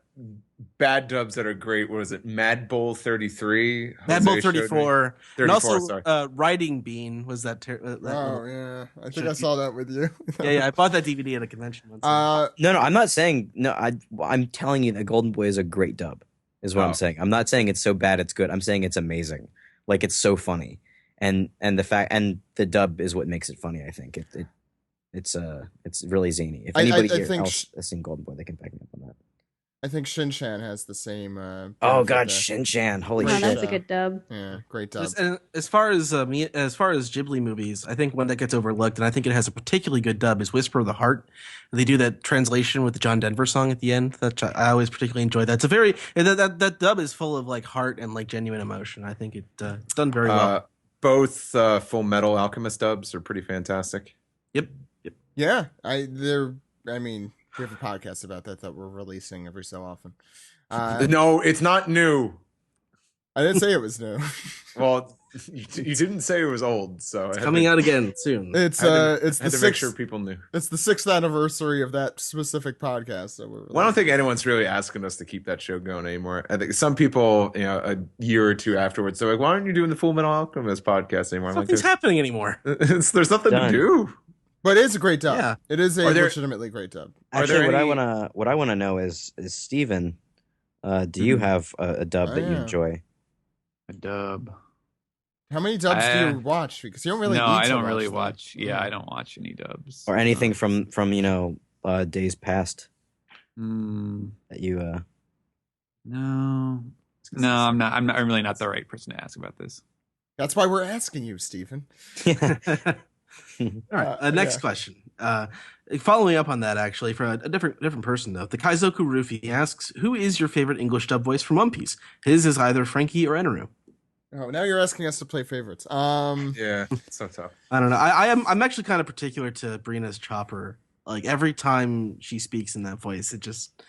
S3: bad dubs that are great, what was it? Mad Bull 33.
S2: Mad Bull
S3: Jose showed me.
S2: 34,
S3: 34,
S2: and also
S3: sorry.
S2: Riding Bean was that.
S1: Oh yeah, I think I saw that with you.
S2: yeah. I bought that DVD at a convention once.
S5: No, I'm not saying no. I'm telling you that Golden Boy is a great dub. Is what I'm saying. I'm not saying it's so bad it's good. I'm saying it's amazing. Like it's so funny, and the dub is what makes it funny. I think it's really zany. If
S1: I
S5: anybody
S1: think
S5: here else has seen Golden Boy, they can back me up on that.
S1: I think Shin-Chan has the same.
S5: Oh
S1: benefit
S5: God,
S1: there.
S5: Shin-Chan! Holy
S6: Wow,
S5: shit!
S6: that's a good dub.
S1: Yeah, great dub.
S2: And as far as Ghibli movies, I think one that gets overlooked, and I think it has a particularly good dub, is Whisper of the Heart. They do that translation with the John Denver song at the end. That I always particularly enjoy. That it's a very that dub is full of like heart and like genuine emotion. I think it's done very well.
S3: Both Full Metal Alchemist dubs are pretty fantastic.
S2: Yep.
S1: Yeah, I mean, we have a podcast about that we're releasing every so often.
S3: No, it's not new.
S1: I didn't say it was new.
S3: Well, you didn't say it was old, so
S2: It's coming out again soon.
S1: It's
S3: it's
S1: it's
S3: to
S1: the
S3: make sure
S1: sixth.
S3: people knew.
S1: It's the 6th anniversary of that specific podcast. So we're
S3: Well, I don't think anyone's really asking us to keep that show going anymore. I think some people, a year or two afterwards, they're like, "Why aren't you doing the Full Metal Alchemist podcast anymore?" I'm like,
S2: Nothing's happening anymore.
S3: there's nothing
S5: Done.
S3: to do.
S1: But it is a great dub.
S2: Yeah.
S1: It is a
S3: Are there-
S1: legitimately great dub.
S3: Are
S5: Actually,
S3: there
S5: what I
S3: any-
S5: wanna know is Steven, do you have a dub that you
S1: Yeah.
S5: enjoy?
S4: A dub.
S1: How many dubs do
S4: I-
S1: you watch? Because you don't really.
S4: No,
S1: need
S4: I
S1: to
S4: don't really
S1: them.
S4: watch. Yeah, I don't watch any dubs.
S5: Or anything from days past
S4: Mm,
S5: that you
S4: no, I'm really not the right person to ask about this.
S1: That's why we're asking you, Stephen.
S2: All right. Next
S1: Yeah.
S2: question. Following up on that, actually, for a different person though, the Kaizoku Rufi asks, "Who is your favorite English dub voice from One Piece?" His is either Frankie or Eneru.
S1: Oh, now you're asking us to play favorites.
S3: Yeah, it's so tough.
S2: I don't know. I'm actually kind of particular to Brina's Chopper. Like every time she speaks in that voice, it just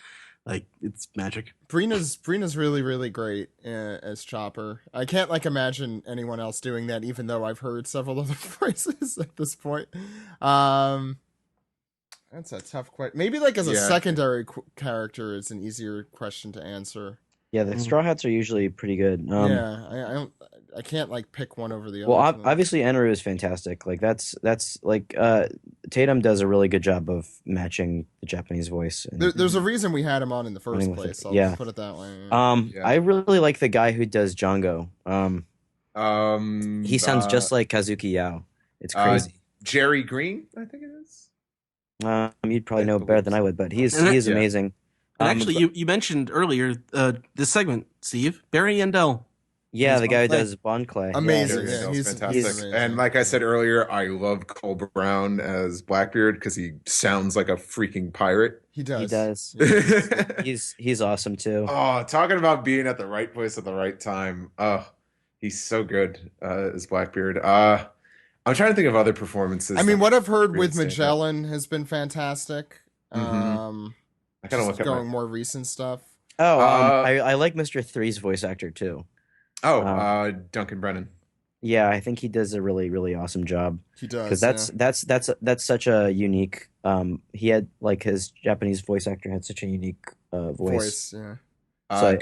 S2: Like, it's magic.
S1: Brina's really, really great as Chopper. I can't imagine anyone else doing that, even though I've heard several other voices at this point. That's a tough question. Maybe as a secondary character is an easier question to answer.
S5: Yeah, the Straw Hats are usually pretty good.
S1: I can't pick one over the
S5: well,
S1: other.
S5: obviously Enru is fantastic. That's Tatum does a really good job of matching the Japanese voice.
S1: There's a reason we had him on in the first place. I'll put it that way.
S5: I really like the guy who does Django. He sounds just like Kazuki Yao. It's crazy.
S3: Jerry Green, I think it is.
S5: You'd probably know better than I would, but he is amazing.
S2: And actually, you mentioned earlier this segment, Steve, Barry Yandel.
S5: Yeah, the guy who does Bond Clay.
S1: Amazing.
S3: Yeah,
S1: he's
S3: fantastic.
S1: He's amazing.
S3: And like I said earlier, I love Cole Brown as Blackbeard because he sounds like a freaking pirate.
S1: He does.
S5: He does. He's awesome too.
S3: Oh, talking about being at the right place at the right time. Oh, he's so good as Blackbeard. I'm trying to think of other performances.
S1: I mean, what I've heard with Magellan has been fantastic.
S3: I kind of look at
S1: going more recent stuff.
S5: Oh, I like Mr. Three's voice actor too.
S3: Oh, Duncan Brennan.
S5: Yeah, I think he does a really, really awesome job.
S1: He does.
S5: Because that's such a unique. He had his Japanese voice actor had such a unique voice.
S1: Yeah.
S3: So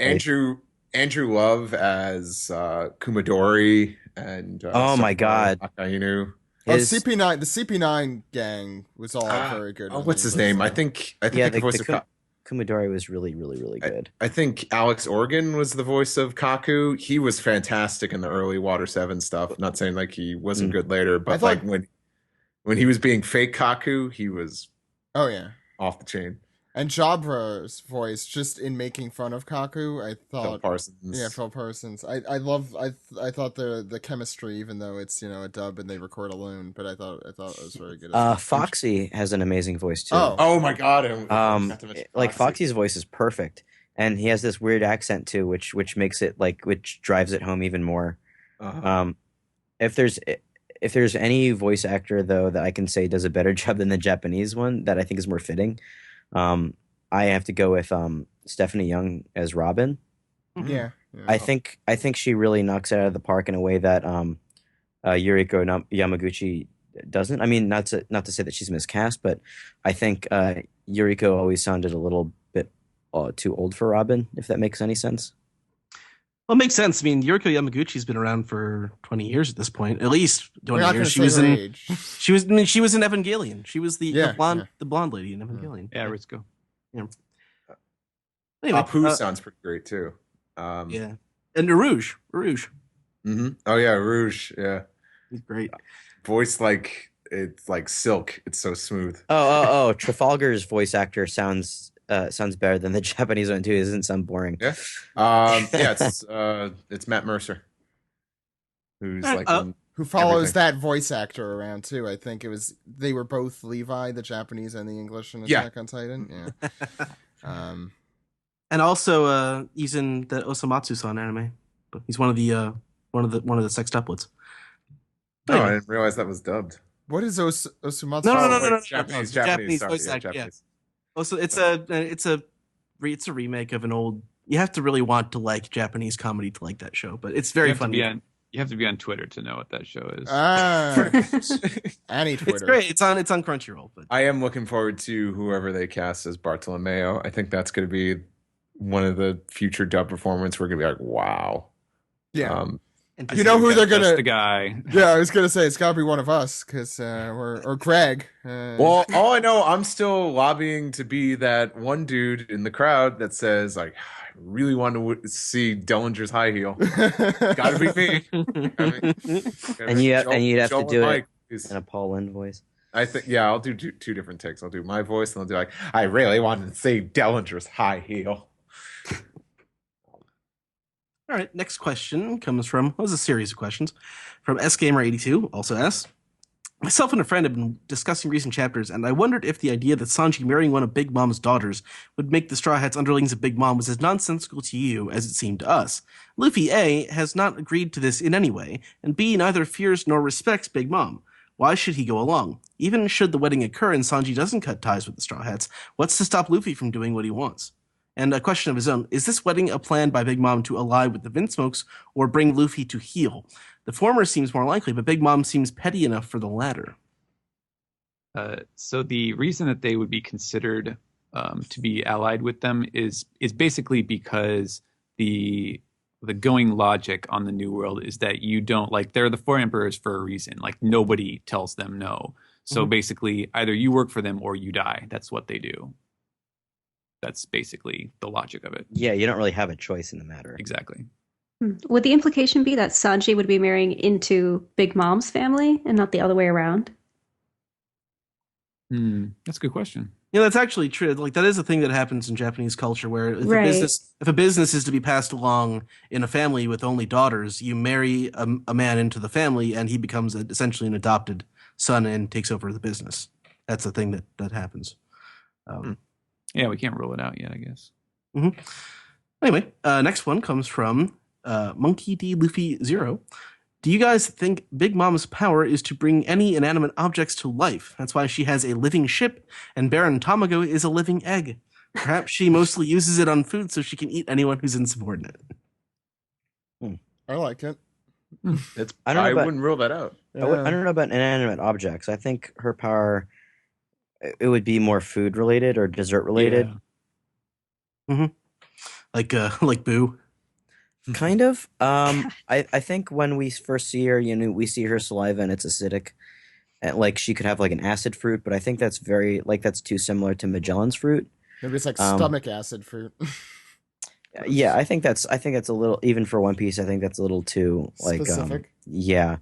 S3: Andrew Love as Kumadori and
S5: oh my God,
S3: Akainu.
S1: The CP9 gang was all very good.
S3: What's his name? I think the voice of
S5: Kumadori was really, really, really good.
S3: I think Alex Organ was the voice of Kaku. He was fantastic in the early Water 7 stuff. Not saying he wasn't good later, but when he was being fake Kaku, he was off the chain.
S1: And Jobra's voice, just in making fun of Kaku, I thought
S3: Phil Parsons.
S1: Yeah, Phil Parsons. I thought the chemistry, even though it's a dub and they record alone, but I thought it was very good.
S5: Foxy has an amazing voice too.
S3: Oh my God!
S5: Foxy's voice is perfect, and he has this weird accent too, which makes it which drives it home even more. If there's any voice actor though that I can say does a better job than the Japanese one that I think is more fitting. I have to go with Stephanie Young as Robin.
S1: Yeah.
S5: I think she really knocks it out of the park in a way that Yuriko Yamaguchi doesn't. I mean, not to say that she's miscast, but I think Yuriko always sounded a little bit too old for Robin, if that makes any sense.
S2: Well, it makes sense. I mean, Yuriko Yamaguchi's been around for 20 years at this point. At least 20 years. She was in Evangelion. She was the blonde lady in Evangelion.
S4: Yeah, Ritsuko.
S2: Yeah. Anyway,
S3: Apu sounds pretty great too.
S2: Yeah. And Rouge.
S3: Mm-hmm. Oh yeah, Rouge. Yeah.
S2: He's great.
S3: Voice it's like silk. It's so smooth.
S5: Oh! Trafalgar's voice actor sounds better than the Japanese one too. It doesn't sound boring.
S3: Yeah. It's Matt Mercer, who's
S1: who follows that voice actor around too. I think they were both Levi, the Japanese and the English in Attack on Titan. Yeah.
S2: And also he's in the Osamatsu-san anime. But he's one of the sextuplets.
S3: Oh, I didn't realize that was dubbed.
S1: What is Osamatsu?
S2: No.
S3: Japanese
S2: voice
S3: sorry,
S2: actor.
S3: Japanese.
S2: Also, it's a remake of an old. You have to really want to like Japanese comedy to like that show, but it's very funny.
S4: You have to be on Twitter to know what that show is.
S1: Any Twitter.
S2: It's great. It's on Crunchyroll. But
S3: I am looking forward to whoever they cast as Bartolomeo. I think that's going to be one of the future dub performances. We're going to be like, wow.
S1: Yeah. You know who they're going to...
S4: the guy.
S1: Yeah, I was going to say, it's got to be one of us, because or Greg.
S3: Well, all I know, I'm still lobbying to be that one dude in the crowd that says, I really want to see Dellinger's high heel. Gotta be me.
S5: And you'd have to do it in a Paul Lynde voice.
S3: I think, I'll do two different takes. I'll do my voice, and I'll do I really wanted to see Dellinger's high heel.
S2: All right, next question comes from, it was a series of questions, from SGamer82, also S. Myself and a friend have been discussing recent chapters, and I wondered if the idea that Sanji marrying one of Big Mom's daughters would make the Straw Hats underlings of Big Mom was as nonsensical to you as it seemed to us. Luffy, A, has not agreed to this in any way, and B, neither fears nor respects Big Mom. Why should he go along? Even should the wedding occur and Sanji doesn't cut ties with the Straw Hats, what's to stop Luffy from doing what he wants? And a question of his own: is this wedding a plan by Big Mom to ally with the Vinsmokes or bring Luffy to heel? The former seems more likely, but Big Mom seems petty enough for the latter.
S4: So the reason that they would be considered to be allied with them is basically because the going logic on the New World is that you don't, like, they're the four emperors for a reason. Like, nobody tells them no. So basically, either you work for them or you die. That's what they do. That's basically the logic of it.
S5: Yeah, you don't really have a choice in the matter.
S4: Exactly.
S6: Would the implication be that Sanji would be marrying into Big Mom's family and not the other way around?
S4: That's a good question.
S2: Yeah, that's actually true. Like, that is a thing that happens in Japanese culture, where if a business is to be passed along in a family with only daughters, you marry a man into the family, and he becomes essentially an adopted son and takes over the business. That's the thing that happens.
S4: Yeah, we can't rule it out yet, I guess.
S2: Anyway, next one comes from Monkey D. Luffy 0. Do you guys think Big Mom's power is to bring any inanimate objects to life? That's why she has a living ship, and Baron Tamago is a living egg. Perhaps she mostly uses it on food so she can eat anyone who's insubordinate.
S1: I like it.
S3: I wouldn't rule that out.
S5: I don't know about inanimate objects. I think her power, it would be more food related or dessert related.
S2: Yeah. Like Boo.
S5: Kind of. I think when we first see her, we see her saliva and it's acidic. And, like, she could have like an acid fruit, but I think that's that's too similar to Magellan's fruit.
S1: Maybe it's like stomach acid fruit.
S5: Yeah, I think that's a little, even for One Piece, I think that's a little too like
S1: specific.
S5: Yeah.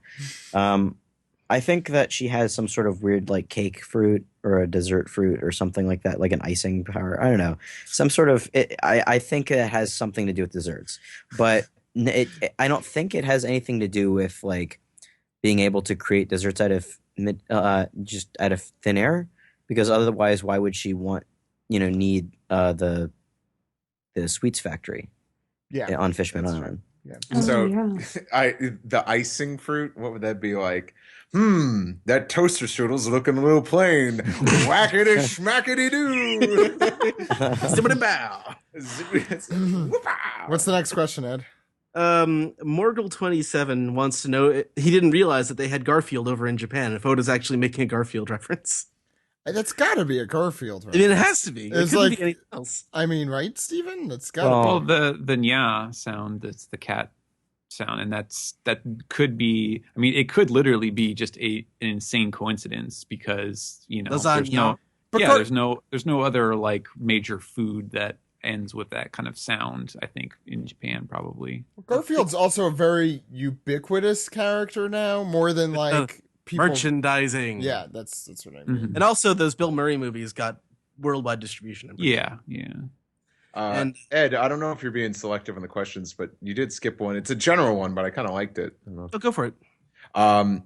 S5: I think that she has some sort of weird like cake fruit or a dessert fruit or something like that, like an icing power. I don't know. Some sort of I think it has something to do with desserts. But I don't think it has anything to do with like being able to create desserts out of just out of thin air, because otherwise why would she need the sweets factory on Fishman Island?
S1: Yeah.
S3: So the icing fruit, what would that be like? That toaster strudel's looking a little plain. Whackity schmackity doo.
S2: Zippity bow.
S1: What's the next question, Ed?
S2: Morgul27 wants to know, he didn't realize that they had Garfield over in Japan. If Oda's actually making a Garfield reference.
S1: That's got to be a Garfield, right?
S2: I mean, it has to be.
S1: It's
S2: couldn't
S1: like
S2: be anything else.
S1: I mean, right, Steven? That's got to
S4: Well, the nya sound, that's the cat sound, and that could be, I mean, it could literally be just an insane coincidence, because
S2: Lasagneoww.
S4: there's no other like major food that ends with that kind of sound, I think, in Japan probably.
S1: Garfield's also a very ubiquitous character now, more than like people
S2: merchandising.
S1: Yeah, that's what I mean.
S2: And also those Bill Murray movies got worldwide distribution.
S4: Yeah.
S3: And Ed, I don't know if you're being selective on the questions, but you did skip one. It's a general one, but I kind of liked it.
S2: Oh, go for it.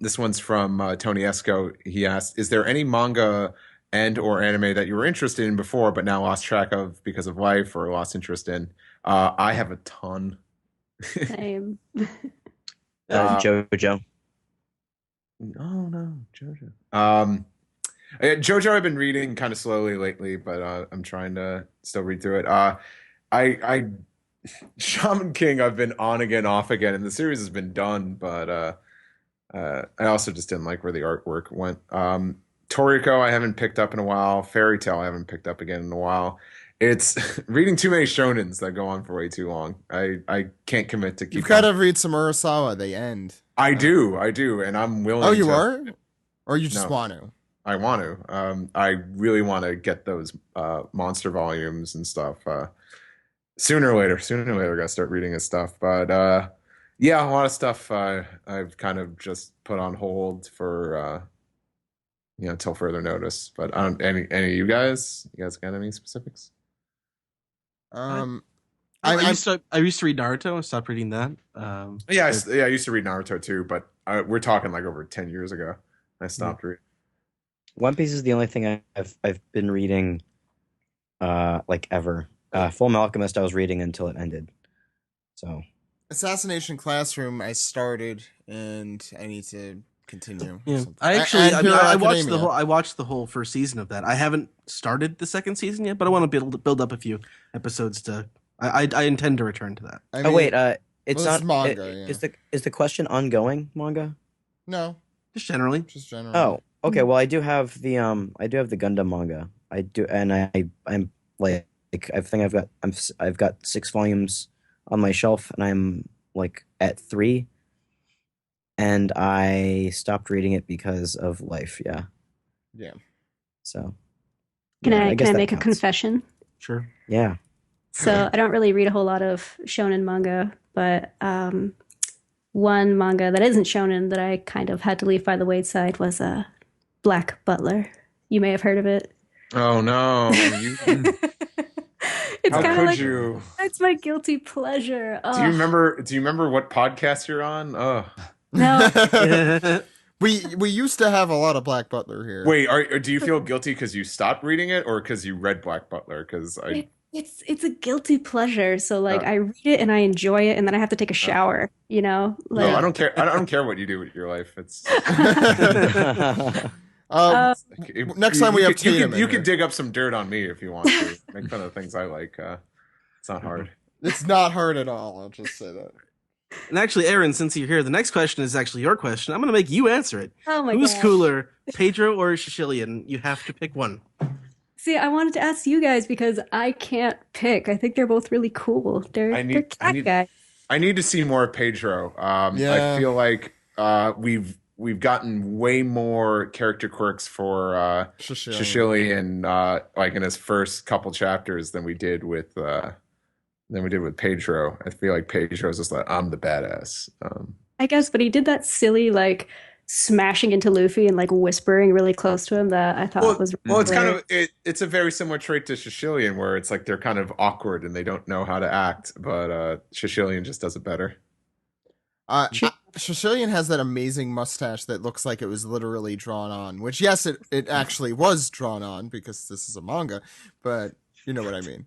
S3: This one's from Tony Esco. He asked, is there any manga and or anime that you were interested in before but now lost track of because of life or lost interest in? I have a ton.
S6: Same.
S5: JoJo.
S3: Oh no, JoJo. JoJo I've been reading kind of slowly lately, but I'm trying to still read through it. I Shaman King I've been on again, off again, and the series has been done, but I also just didn't like where the artwork went. Toriko I haven't picked up in a while. Fairy Tail I haven't picked up again in a while. It's reading too many shonens that go on for way too long. I can't commit to keep.
S1: You've got to read some Urasawa. They end.
S3: I do, and I'm willing.
S1: Oh, you
S3: to.
S1: are? Or you just
S3: No.
S1: want to?
S3: I want to. I really want to get those monster volumes and stuff. Sooner or later, I gotta start reading his stuff. But yeah, a lot of stuff I've kind of just put on hold for till further notice. But any of you guys got any specifics?
S2: I used to read Naruto. I stopped reading that.
S3: I used to read Naruto too, but we're talking like over 10 years ago. I stopped reading.
S5: One Piece is the only thing I've been reading, like ever. Full Metal Alchemist I was reading until it ended. So
S1: Assassination Classroom I started, and I need to continue.
S2: Yeah,
S1: Something.
S2: I actually,
S1: And Hero
S2: I watched
S1: Academia.
S2: I watched the whole first season of that. I haven't started the second season yet, but I want to build up a few episodes to. I intend to return to that.
S1: I
S5: Oh
S1: mean,
S5: wait, it's
S1: well,
S5: not
S1: it's manga.
S5: Is the question ongoing manga?
S1: No,
S2: Just generally.
S1: just generally.
S5: Oh, okay. Well, I do have the Gundam manga. I do, and I'm like I think I've got 6 volumes on my shelf, and I'm like at 3, and I stopped reading it because of life. Yeah.
S1: Yeah.
S5: So.
S6: Can
S5: yeah,
S6: I
S5: guess that
S6: make a
S5: counts.
S6: confession?
S2: Sure.
S5: Yeah.
S6: So I don't really read a whole lot of shonen manga, but one manga that isn't shonen that I kind of had to leave by the wayside was Black Butler. You may have heard of it.
S3: Oh no!
S6: It's
S3: How
S6: kind of
S3: could
S6: like
S3: you?
S6: it's my guilty pleasure.
S3: Do you remember? Do you remember what podcast you're on? Oh,
S6: No,
S1: We used to have a lot of Black Butler here.
S3: wait. Do you feel guilty because you stopped reading it, or because you read Black Butler? Because I.
S6: it's a guilty pleasure. So like I read it and I enjoy it, and then I have to take a shower. You know, like
S3: No, I don't care. I don't care what you do with your life. It's
S1: Next time we have
S3: you
S1: Tatum
S3: can,
S1: in
S3: you
S1: here.
S3: can dig up some dirt on me if you want to make fun of the things I like. It's not hard.
S1: It's not hard at all. I'll just say that.
S2: And actually, Erin, since you're here, the next question is actually your question. I'm going to make you answer it.
S6: oh my
S2: Who's
S6: gosh.
S2: cooler, Pedro or Sicilian? You have to pick one.
S6: See, I wanted to ask you guys because I can't pick. I think they're both really cool. They're cat guys.
S3: I need to see more of Pedro.
S1: Yeah.
S3: I feel like we've gotten way more character quirks for Sicilian like in his first couple chapters than we did with Pedro. I feel like Pedro's just like, I'm the badass.
S6: I guess, but he did that silly like smashing into Luffy and like whispering really close to him that I thought was really
S3: it's kind
S6: hilarious.
S3: of it's a very similar trait to Sicilian where it's like they're kind of awkward and they don't know how to act, but Sicilian just does it better.
S1: Sicilian has that amazing mustache that looks like it was literally drawn on, which yes, it actually was drawn on because this is a manga, but you know what I mean.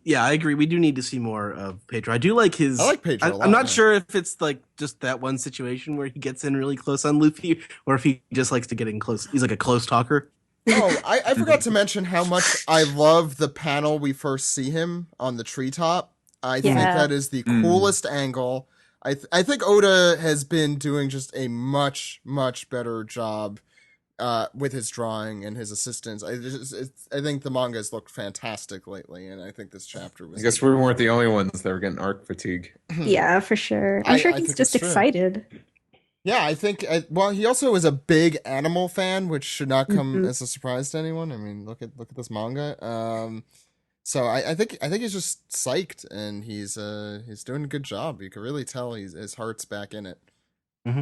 S2: Yeah, I agree. We do need to see more of Pedro. I do like his.
S1: I like Pedro a lot,
S2: I'm not
S1: yeah.
S2: sure if it's like just that one situation where he gets in really close on Luffy, or if he just likes to get in close. He's like a close talker.
S1: Oh, I forgot to mention how much I love the panel we first see him on the treetop. I think that is the coolest angle. I think Oda has been doing just a much, much better job with his drawing and his assistants. I think the manga has looked fantastic lately, and I think this chapter was.
S3: I guess we weren't the only ones that were getting arc fatigue.
S6: Yeah, for sure. I'm sure he's
S1: think
S6: just
S1: it's true.
S6: excited.
S1: Yeah, I think. Well, he also is a big animal fan, which should not come as a surprise to anyone. I mean, look at this manga. So I think he's just psyched, and he's doing a good job. You can really tell his heart's back in it.
S2: Mm-hmm.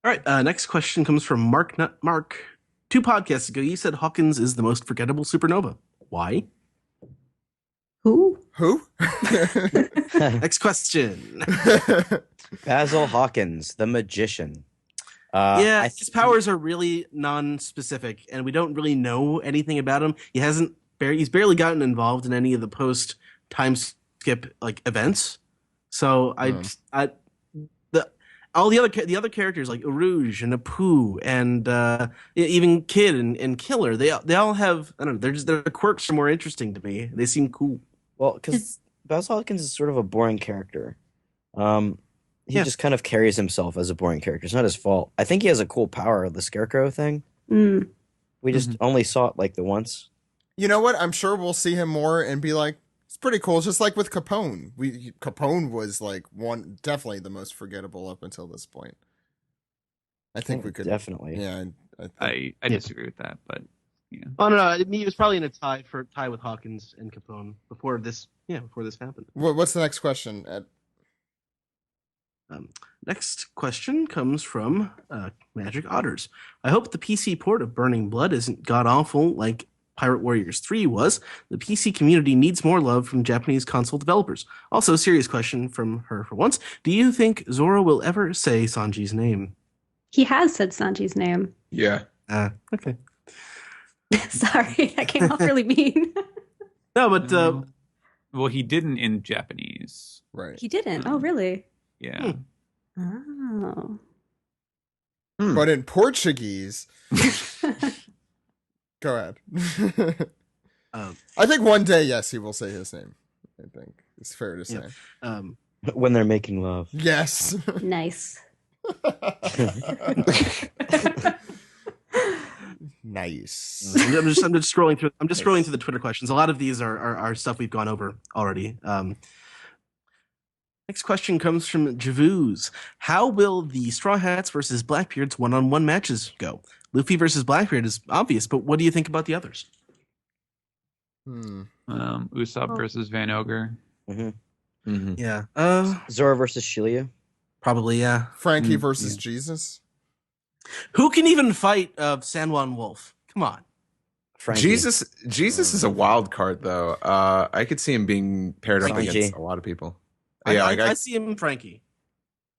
S2: All right. Next question comes from Mark. 2 podcasts ago, you said Hawkins is the most forgettable supernova. Why?
S6: Who?
S2: Next question.
S5: Basil Hawkins, the magician.
S2: His powers are really non-specific, and we don't really know anything about him. He's barely gotten involved in any of the post time skip like events. So all the other characters like Rouge and Apu and even Kid and Killer, they all have, I don't know, their quirks are more interesting to me. They seem cool.
S5: Well, because Basil Hawkins is sort of a boring character. He just kind of carries himself as a boring character. It's not his fault. I think he has a cool power, the Scarecrow thing. We just only saw it like the once.
S1: You know what? I'm sure we'll see him more and be like, it's pretty cool. It's just like with Capone. Capone was like definitely the most forgettable up until this point. I think we could
S5: definitely.
S1: Yeah,
S4: I disagree with that, but yeah.
S2: Oh no, he was probably in a tie with Hawkins and Capone before this happened.
S1: What's the next question, Ed?
S2: Next question comes from Magic Otters. I hope the PC port of Burning Blood isn't god awful like Pirate Warriors 3 was. The PC community needs more love from Japanese console developers. Also, serious question from her for once. Do you think Zoro will ever say Sanji's name?
S6: He has said Sanji's name.
S3: Yeah.
S2: Okay.
S6: Sorry, that came off really mean.
S2: No, but
S4: well, he didn't in Japanese.
S1: Right.
S6: He didn't. Oh, really?
S4: Yeah.
S6: Oh.
S1: But in Portuguese, go ahead. I think one day, yes, he will say his name. I think it's fair to say.
S5: When they're making love.
S1: Yes.
S6: Nice.
S1: Nice.
S2: I'm just scrolling through. I'm just scrolling through the Twitter questions. A lot of these are stuff we've gone over already. Next question comes from Javuz. How will the Straw Hats versus Blackbeards one-on-one matches go? Luffy versus Blackbeard is obvious, but what do you think about the others?
S4: Usopp versus Van Ogre.
S2: Yeah.
S5: Zoro versus Shiryu.
S2: Probably, yeah.
S1: Frankie versus Jesus.
S2: Who can even fight San Juan Wolf? Come on.
S5: Frankie.
S3: Jesus is a wild card though. I could see him being paired up
S5: Sanji.
S3: against a lot of people.
S2: I see him Frankie.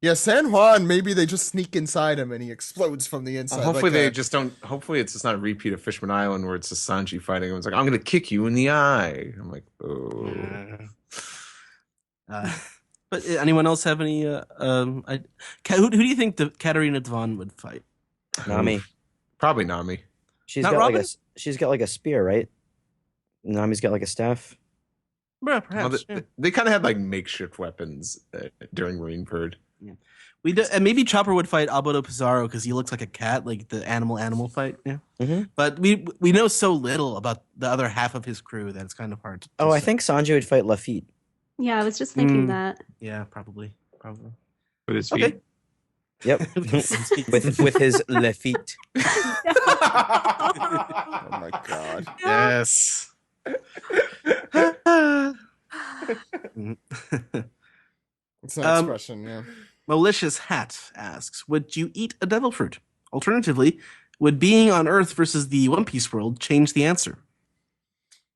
S1: Yeah, San Juan, maybe they just sneak inside him and he explodes from the inside.
S3: Hopefully
S1: like
S3: they just don't. Hopefully it's just not a repeat of Fishman Island where it's just Sanji fighting him. It's like, I'm going to kick you in the eye. I'm like, oh.
S2: But anyone else have any? Who do you think the Katarina Devon would fight?
S5: Nami.
S3: Probably Nami.
S5: She's
S2: Not
S5: got
S2: Robin?
S5: she's got like a spear, right? Nami's got like a staff.
S2: Well,
S3: Well,
S2: perhaps.
S3: they kind of had like makeshift weapons during Marine Bird.
S2: And maybe Chopper would fight Alberto Pizarro because he looks like a cat, like the animal fight. Yeah.
S5: Mm-hmm.
S2: But we know so little about the other half of his crew that it's kind of hard to
S5: I
S2: say.
S5: think Sanji would fight Lafitte.
S6: Yeah, I was just thinking that.
S2: Yeah, probably.
S4: With his feet.
S2: Okay.
S5: Yep. with his Lafitte.
S1: Oh my god.
S2: Yes.
S1: It's an expression, yeah.
S2: Malicious Hat asks, would you eat a devil fruit? Alternatively, would being on Earth versus the One Piece world change the answer?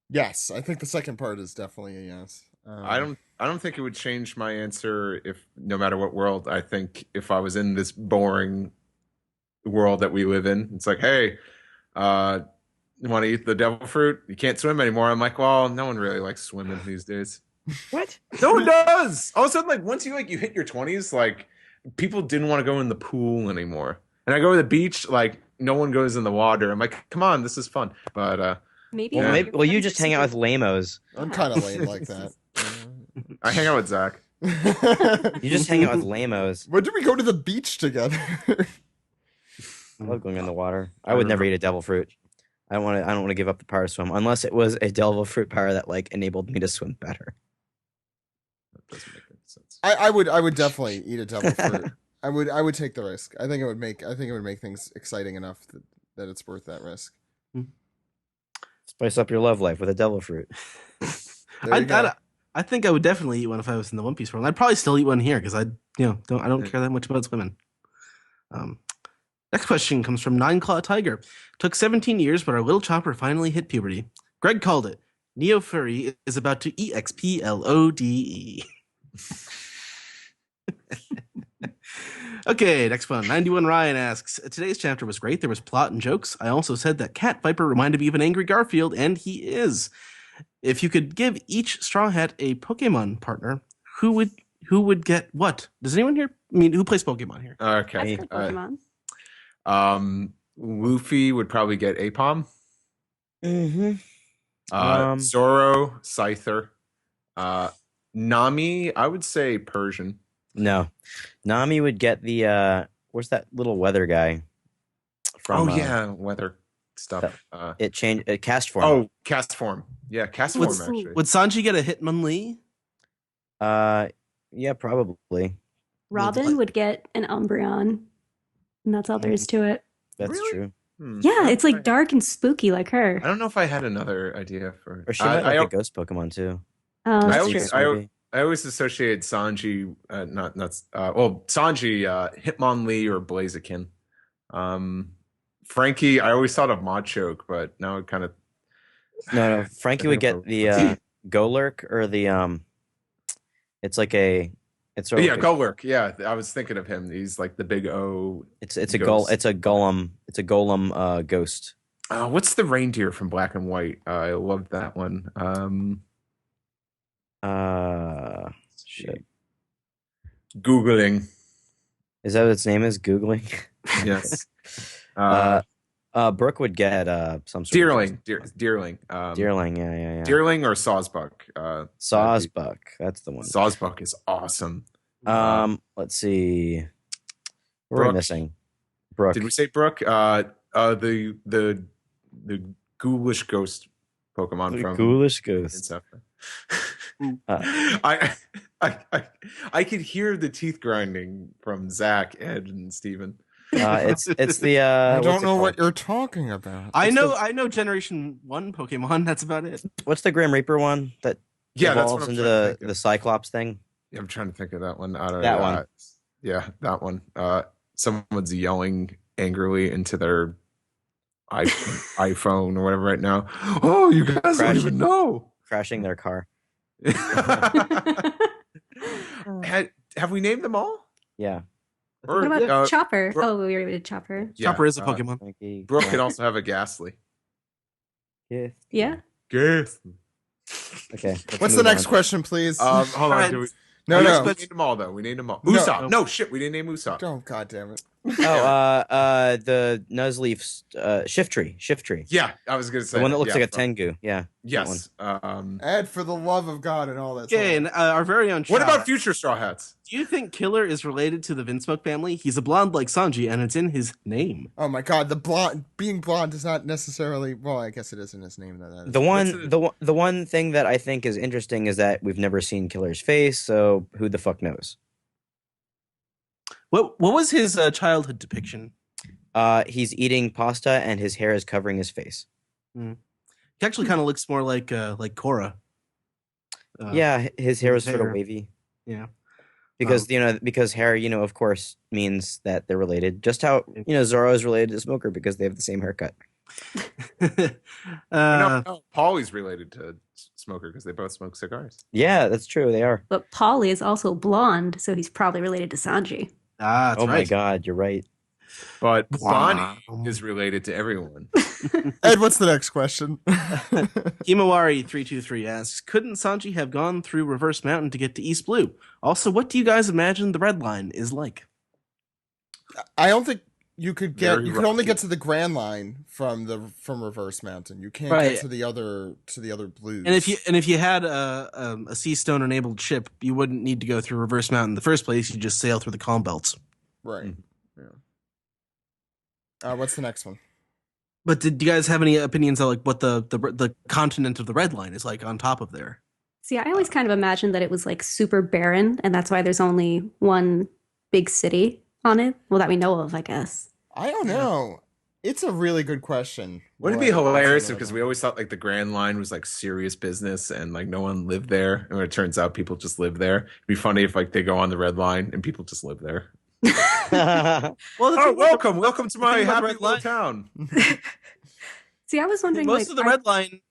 S1: Yes, I think the second part is definitely a yes.
S3: I don't think it would change my answer if no matter what world. I think if I was in this boring world that we live in, it's like, hey, you want to eat the devil fruit? You can't swim anymore. I'm like, well, no one really likes swimming these days.
S5: What?
S3: No one does. All of a sudden, like once you hit your 20s, like people didn't want to go in the pool anymore. And I go to the beach, like no one goes in the water. I'm like, come on, this is fun. But
S6: Maybe.
S5: Well, you just hang out with lamos.
S1: I'm kind of lame like that.
S3: I hang out with Zach.
S5: You just hang out with lamos.
S1: When did we go to the beach together?
S5: I love going in the water. I would never eat a devil fruit. I don't want to give up the power to swim unless it was a devil fruit power that like enabled me to swim better.
S3: That doesn't make any sense.
S1: I would definitely eat a devil fruit. I would take the risk. I think it would make things exciting enough that it's worth that risk.
S5: Spice up your love life with a devil fruit.
S1: There you go.
S2: I think I would definitely eat one if I was in the One Piece world. I'd probably still eat one here because I don't care that much about swimming. Next question comes from Nine Claw Tiger. Took 17 years, but our little chopper finally hit puberty. Greg called it. Neo Furry is about to EXPLODE. Okay, next one. 91 Ryan asks, today's chapter was great. There was plot and jokes. I also said that Cat Viper reminded me of an angry Garfield, and he is. If you could give each Straw Hat a Pokemon partner, who would get what? Does anyone here? I mean, who plays Pokemon here?
S3: Okay.
S6: That's good Pokemon.
S3: Luffy would probably get Apom.
S5: Mm-hmm.
S3: Zoro, Scyther. Nami, I would say Persian.
S5: No, Nami would get the where's that little weather guy? From
S3: weather stuff.
S5: it changed cast form.
S3: Oh, cast form. Yeah, cast form actually.
S2: Would Sanji get a Hitmonlee?
S5: Yeah, probably.
S6: Robin would get an Umbreon. And that's all there is to it.
S5: That's
S3: Really?
S5: true.
S6: Yeah, it's like dark and spooky like her.
S3: I don't know if I had another idea for.
S5: Or she might like a ghost Pokemon too.
S6: Oh,
S3: I
S6: that's
S3: always,
S6: true.
S3: I always associate Sanji, Sanji, Hitmonlee or Blaziken. Frankie, I always thought of Machoke, but now it kind of.
S5: No. Frankie would get the Golurk or the It's like a. It's sort of like
S3: Golurk. Yeah, I was thinking of him. He's like the big O.
S5: It's a golem. It's a golem ghost.
S3: What's the reindeer from Black and White? I love that one.
S5: Shit.
S3: Googling.
S5: Is that what its name is? Googling.
S3: Yes.
S5: Brooke would get some sort
S3: Deerling.
S5: of
S3: Deerling.
S5: Deerling. Yeah.
S3: Deerling or Sawsbuck.
S5: Sawsbuck. That's the one.
S3: Sawsbuck is awesome.
S5: Let's see. What are we
S3: Brooke.
S5: missing? Brooke.
S3: Did we say Brooke? The ghoulish ghost Pokemon
S5: The
S3: from
S5: ghoulish ghost.
S3: I could hear the teeth grinding from Zach, Ed, and Steven.
S5: It's the
S1: I
S5: what's
S1: don't
S5: it
S1: know what
S5: called?
S1: you're talking about.
S2: I know Generation 1 Pokemon. That's about it.
S5: What's the Grim Reaper one that
S3: Yeah, that's what
S5: evolves
S3: I'm
S5: into
S3: trying to think
S5: the
S3: of.
S5: Cyclops thing?
S3: Yeah, I'm trying to think of that one. I don't
S5: That
S3: know.
S5: one.
S3: Yeah, that one. Someone's yelling angrily into their iPhone or whatever right now. Oh, you guys don't
S5: Crashing.
S3: even know.
S5: Crashing their car.
S3: Have we named them all?
S5: Yeah.
S3: Or,
S6: What about Chopper?
S3: Bro-
S6: Oh, we already did Chopper.
S3: yeah,
S2: Chopper is a Pokemon.
S5: Frankie.
S3: Brooke can also have a Ghastly.
S5: Yeah.
S6: Yeah.
S3: Ghastly.
S5: Okay.
S1: What's the next question, please?
S3: Hold on.
S2: Alright.
S3: Do we,
S1: no,
S3: we
S1: no.
S3: named them all, though. We named them all.
S1: No.
S3: Usopp. No, shit. We didn't name Usopp.
S1: Don't, God damn it.
S5: The Nuzleaf's Shift Tree.
S3: Yeah, I was going to say
S5: The one that looks
S3: yeah,
S5: like a Tengu. Yeah.
S3: Yes.
S1: Ed, for the love of God and all that
S2: Okay, and our very own
S3: What
S2: Shao.
S3: about future Straw Hats?
S2: Do you think Killer is related to the Vinsmoke family? He's a blonde like Sanji, and it's in his name.
S1: Oh my God, being blonde does not necessarily. Well, I guess it is in his name. That
S5: The one thing that I think is interesting is that we've never seen Killer's face, so who the fuck knows?
S2: What was his childhood depiction?
S5: He's eating pasta and his hair is covering his face.
S2: He actually kind of looks more like Korra.
S5: Yeah, his hair is sort
S2: hair.
S5: of wavy.
S2: Yeah.
S5: Because because hair, of course, means that they're related. Just how Zoro is related to Smoker because they have the same haircut.
S3: No, Paulie's related to Smoker because they both smoke cigars.
S5: Yeah, that's true. They are.
S6: But Polly is also blonde, so he's probably related to Sanji.
S2: That's
S5: Oh
S2: right.
S5: my God, you're right.
S3: But
S2: Wow.
S3: Bonnie is related to everyone.
S1: Ed, what's the next question?
S2: Himawari323 asks, couldn't Sanji have gone through Reverse Mountain to get to East Blue? Also, what do you guys imagine the Red Line is like?
S1: I don't think you could get.
S3: Very
S1: You could only
S3: rocky.
S1: get to the Grand Line from Reverse Mountain. You can't
S2: Right.
S1: get to the other blues.
S2: And if you had a Sea Stone enabled ship, you wouldn't need to go through Reverse Mountain in the first place. You just sail through the calm belts.
S1: right, yeah. What's the next one?
S2: But did you guys have any opinions on like what the continent of the Red Line is like on top of there?
S6: See, I always kind of imagined that it was like super barren, and that's why there's only one big city on it. Well, that we know of, I guess.
S1: I don't know. It's a really good question.
S3: Wouldn't it be hilarious because we always thought like the Grand Line was like serious business and like no one lived there, and when it turns out people just live there. It'd be funny if like they go on the Red Line and people just live there.
S2: Well,
S3: Oh, welcome to my
S2: thing about
S3: happy
S2: Red
S3: little
S2: Line-
S3: town.
S6: See, I was wondering,
S2: most
S6: like,
S2: of the Red Line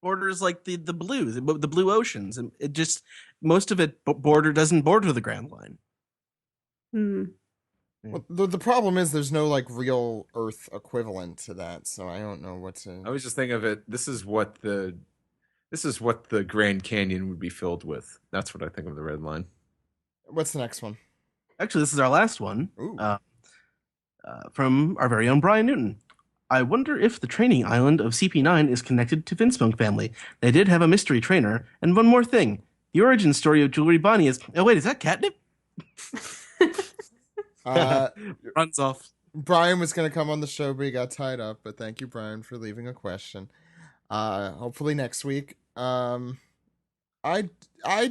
S2: borders like the blues, the blue oceans, and it just most of it doesn't border the Grand Line.
S1: Well, the problem is there's no like real Earth equivalent to that, so I don't know what to.
S3: I was just thinking of it. This is what the Grand Canyon would be filled with. That's what I think of the Red Line.
S1: What's the next one?
S2: Actually, this is our last one
S1: Ooh.
S2: from our very own Brian Newton. I wonder if the training island of CP9 is connected to Vinsmoke family. They did have a mystery trainer. And one more thing. The origin story of Jewelry Bonnie is... Oh, wait, is that catnip? Runs off.
S1: Brian was going to come on the show, but he got tied up. But thank you, Brian, for leaving a question. Hopefully next week. I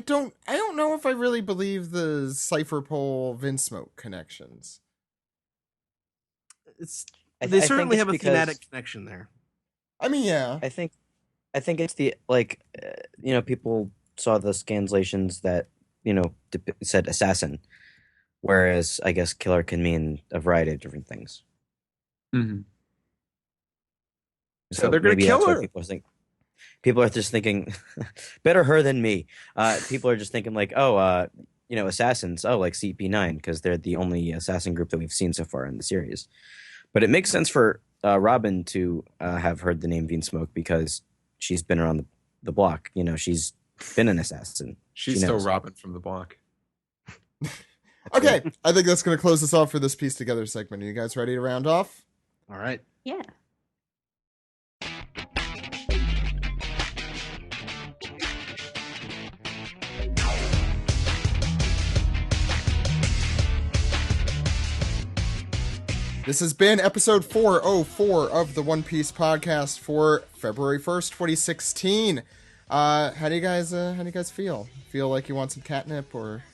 S1: don't know if I really believe the Cypher Pole Vinsmoke connections.
S2: They certainly
S5: it's
S2: have a
S5: because-
S2: thematic connection there.
S1: I mean, yeah.
S5: I think it's the people saw the scanslations that said assassin, whereas I guess killer can mean a variety of different things.
S4: Mm-hmm.
S3: So they're gonna
S5: maybe
S3: kill
S5: that's what
S3: her.
S5: People are just thinking, better her than me. People are just thinking like, assassins. Oh, like CP9 because they're the only assassin group that we've seen so far in the series. But it makes sense for Robin to have heard the name Vinsmoke because she's been around the block. She's been an assassin.
S3: She's
S5: She
S3: still
S5: knows.
S3: Robin from the block.
S1: Okay, I think that's going to close us off for this Piece Together segment. Are you guys ready to round off?
S2: All right.
S6: Yeah.
S1: This has been episode 404 of the One Piece podcast for February 1st, 2016. How do you guys feel? Feel like you want some catnip or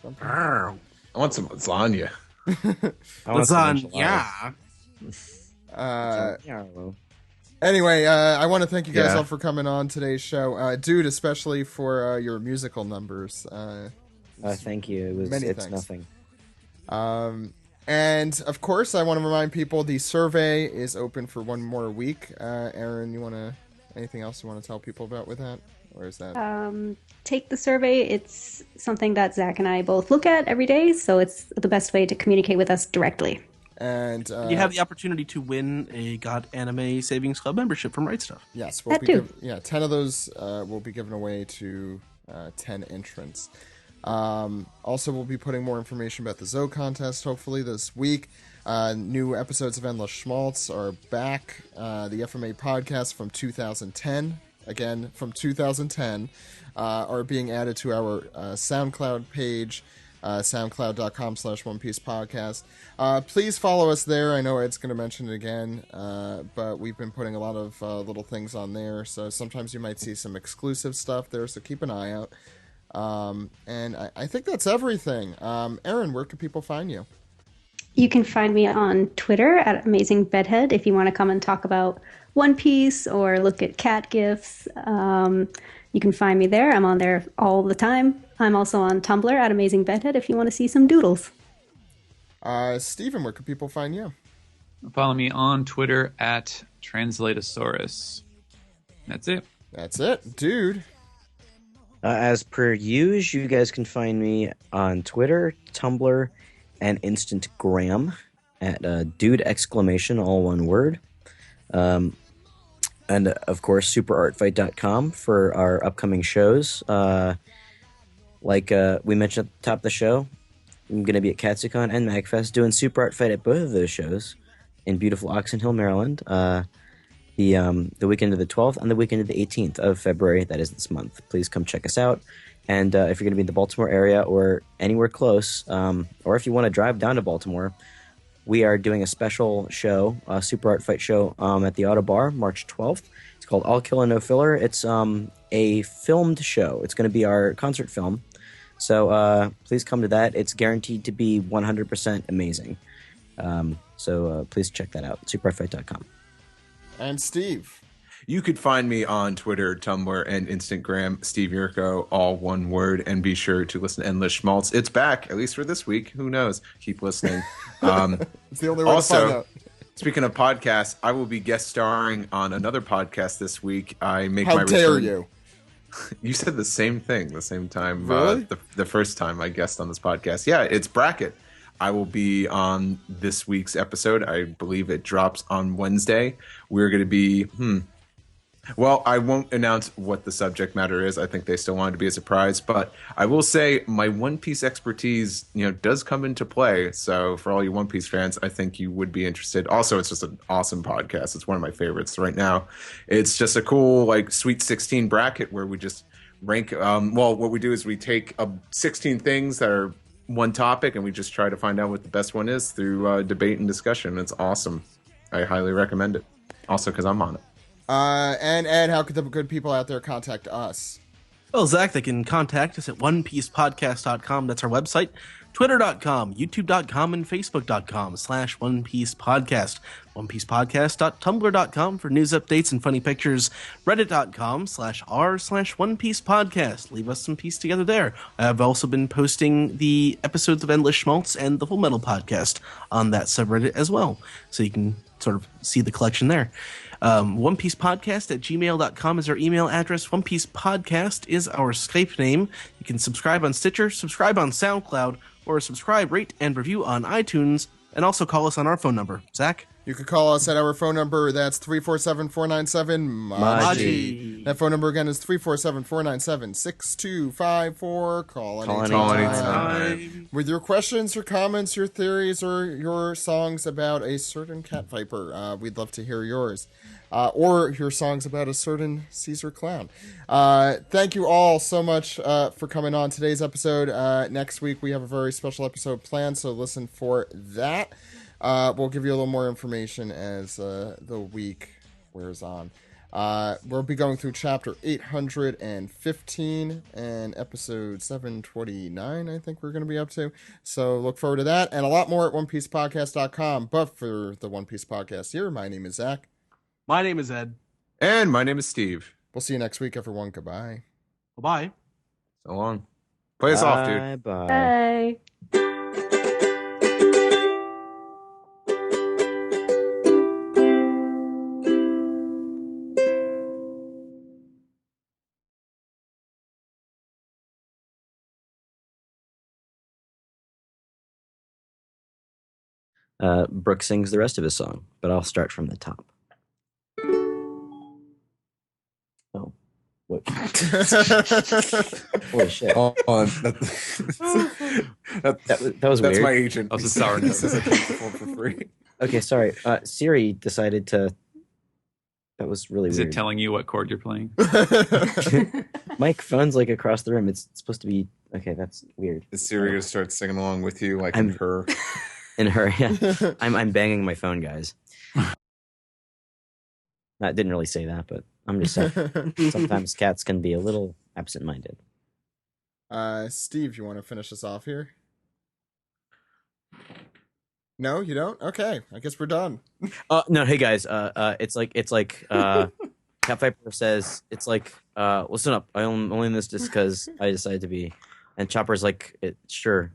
S1: something?
S3: I want some lasagna.
S2: Lasagna.
S1: Anyway, I want to thank you guys all for coming on today's show. Dude, especially for your musical numbers.
S5: Thank you. It's nothing.
S1: And of course, I want to remind people the survey is open for one more week. Aaron, anything else you want to tell people about with that? Or is that?
S6: Take the survey. It's something that Zach and I both look at every day, so it's the best way to communicate with us directly.
S1: And
S2: you have the opportunity to win a God Anime Savings Club membership from Right Stuff.
S1: Yes, 10 of those will be given away to 10 entrants. Also, we'll be putting more information about the Zoe contest hopefully this week. New episodes of Endless Schmaltz are back. The FMA podcast from 2010, again from 2010, are being added to our SoundCloud page, soundcloud.com/OnePiecePodcast. Please follow us there. I know Ed's going to mention it again, but we've been putting a lot of little things on there, so sometimes you might see some exclusive stuff there, so keep an eye out. And I think that's everything. Erin, where can people find you?
S6: You can find me on Twitter at Amazing Bedhead if you want to come and talk about One Piece or look at cat gifs. You can find me there. I'm on there all the time. I'm also on Tumblr at Amazing Bedhead if you want to see some doodles.
S1: Steven, where can people find you?
S4: Follow me on Twitter at Translatosaurus. That's it.
S1: That's it, dude.
S5: As per usual, you guys can find me on Twitter, Tumblr, and Instagram at dude exclamation, all one word. And of course, superartfight.com for our upcoming shows. Like we mentioned at the top of the show, I'm going to be at Katsucon and MagFest doing Super Art Fight at both of those shows in beautiful Oxon Hill, Maryland. The weekend of the 12th and the weekend of the 18th of February. That is this month. Please come check us out. And if you're going to be in the Baltimore area or anywhere close, or if you want to drive down to Baltimore, we are doing a special show, a Super Art Fight show at the Auto Bar, March 12th. It's called All Kill and No Filler. It's a filmed show. It's going to be our concert film. So please come to that. It's guaranteed to be 100% amazing. So please check that out, superartfight.com.
S1: And Steve.
S3: You could find me on Twitter, Tumblr, and Instagram, Steve Yurko, all one word, and be sure to listen to Endless Schmaltz. It's back, at least for this week. Who knows? Keep listening.
S1: It's the only way to find out.
S3: Speaking of podcasts, I will be guest starring on another podcast this week. I make
S1: How
S3: my
S1: dare
S3: return.
S1: you?
S3: You said the same thing the same time.
S1: Really?
S3: The first time I guest on this podcast. Yeah, it's Bracket. I will be on this week's episode. I believe it drops on Wednesday. We're going to be, well, I won't announce what the subject matter is. I think they still want it to be a surprise. But I will say my One Piece expertise, does come into play. So for all you One Piece fans, I think you would be interested. Also, it's just an awesome podcast. It's one of my favorites right now. It's just a cool, Sweet 16 bracket where we just rank. What we do is we take 16 things that are one topic and we just try to find out what the best one is through debate and discussion. It's awesome. I highly recommend it. Also, because I'm on it.
S1: And Ed, how could the good people out there contact us?
S2: Well, Zach, they can contact us at onepiecepodcast.com. That's our website. Twitter.com, YouTube.com, and Facebook.com/OnePiecePodcast. OnePiecePodcast.tumblr.com for news updates and funny pictures. Reddit.com/r/OnePiecePodcast. Leave us some piece together there. I have also been posting the episodes of Endless Schmaltz and the Full Metal Podcast on that subreddit as well. So you can sort of see the collection there. OnePiecePodcast@gmail.com is our email address. One Piece Podcast is our Skype name. You can subscribe on Stitcher, subscribe on SoundCloud, or subscribe, rate, and review on iTunes, and also call us on our phone number. Zach?
S1: You could call us at our phone number. That's 347-497-MAJI. That phone number again is 347-497-6254. Call anytime. With your questions, your comments, your theories, or your songs about a certain cat viper. We'd love to hear yours. Or your songs about a certain Caesar clown. Thank you all so much for coming on today's episode. Next week we have a very special episode planned, so listen for that. We'll give you a little more information as the week wears on. We'll be going through chapter 815 and episode 729, I think we're going to be up to. So look forward to that and a lot more at OnePiecePodcast.com. But for the One Piece Podcast here, my name is Zach.
S2: My name is Ed.
S3: And my name is Steve.
S1: We'll see you next week, everyone. Goodbye.
S2: Bye-bye.
S3: So long. Play us off, dude.
S5: Bye.
S6: Bye.
S5: Brooke sings the rest of his song, but I'll start from the top. Oh, what? Holy shit!
S3: Hold on.
S5: That was
S3: That's
S5: weird.
S3: my agent.
S4: That was a sour
S3: He says I can perform for free.
S5: Okay, sorry. Siri decided to. That was really
S4: Is
S5: weird.
S4: it telling you what chord you're playing?
S5: My phone's like across the room. It's supposed to be okay. That's weird.
S3: Is Siri going to start singing along with you like
S5: I'm-
S3: in her?
S5: In her, yeah. I'm banging my phone, guys. I didn't really say that, but I'm just saying. Sometimes cats can be a little absent-minded.
S1: Steve, you want to finish us off here? No, you don't? Okay, I guess we're done.
S5: No, hey guys. It's like Cat Viper says. It's like listen up. I'm only in this just because I decided to be. And Chopper's like, sure.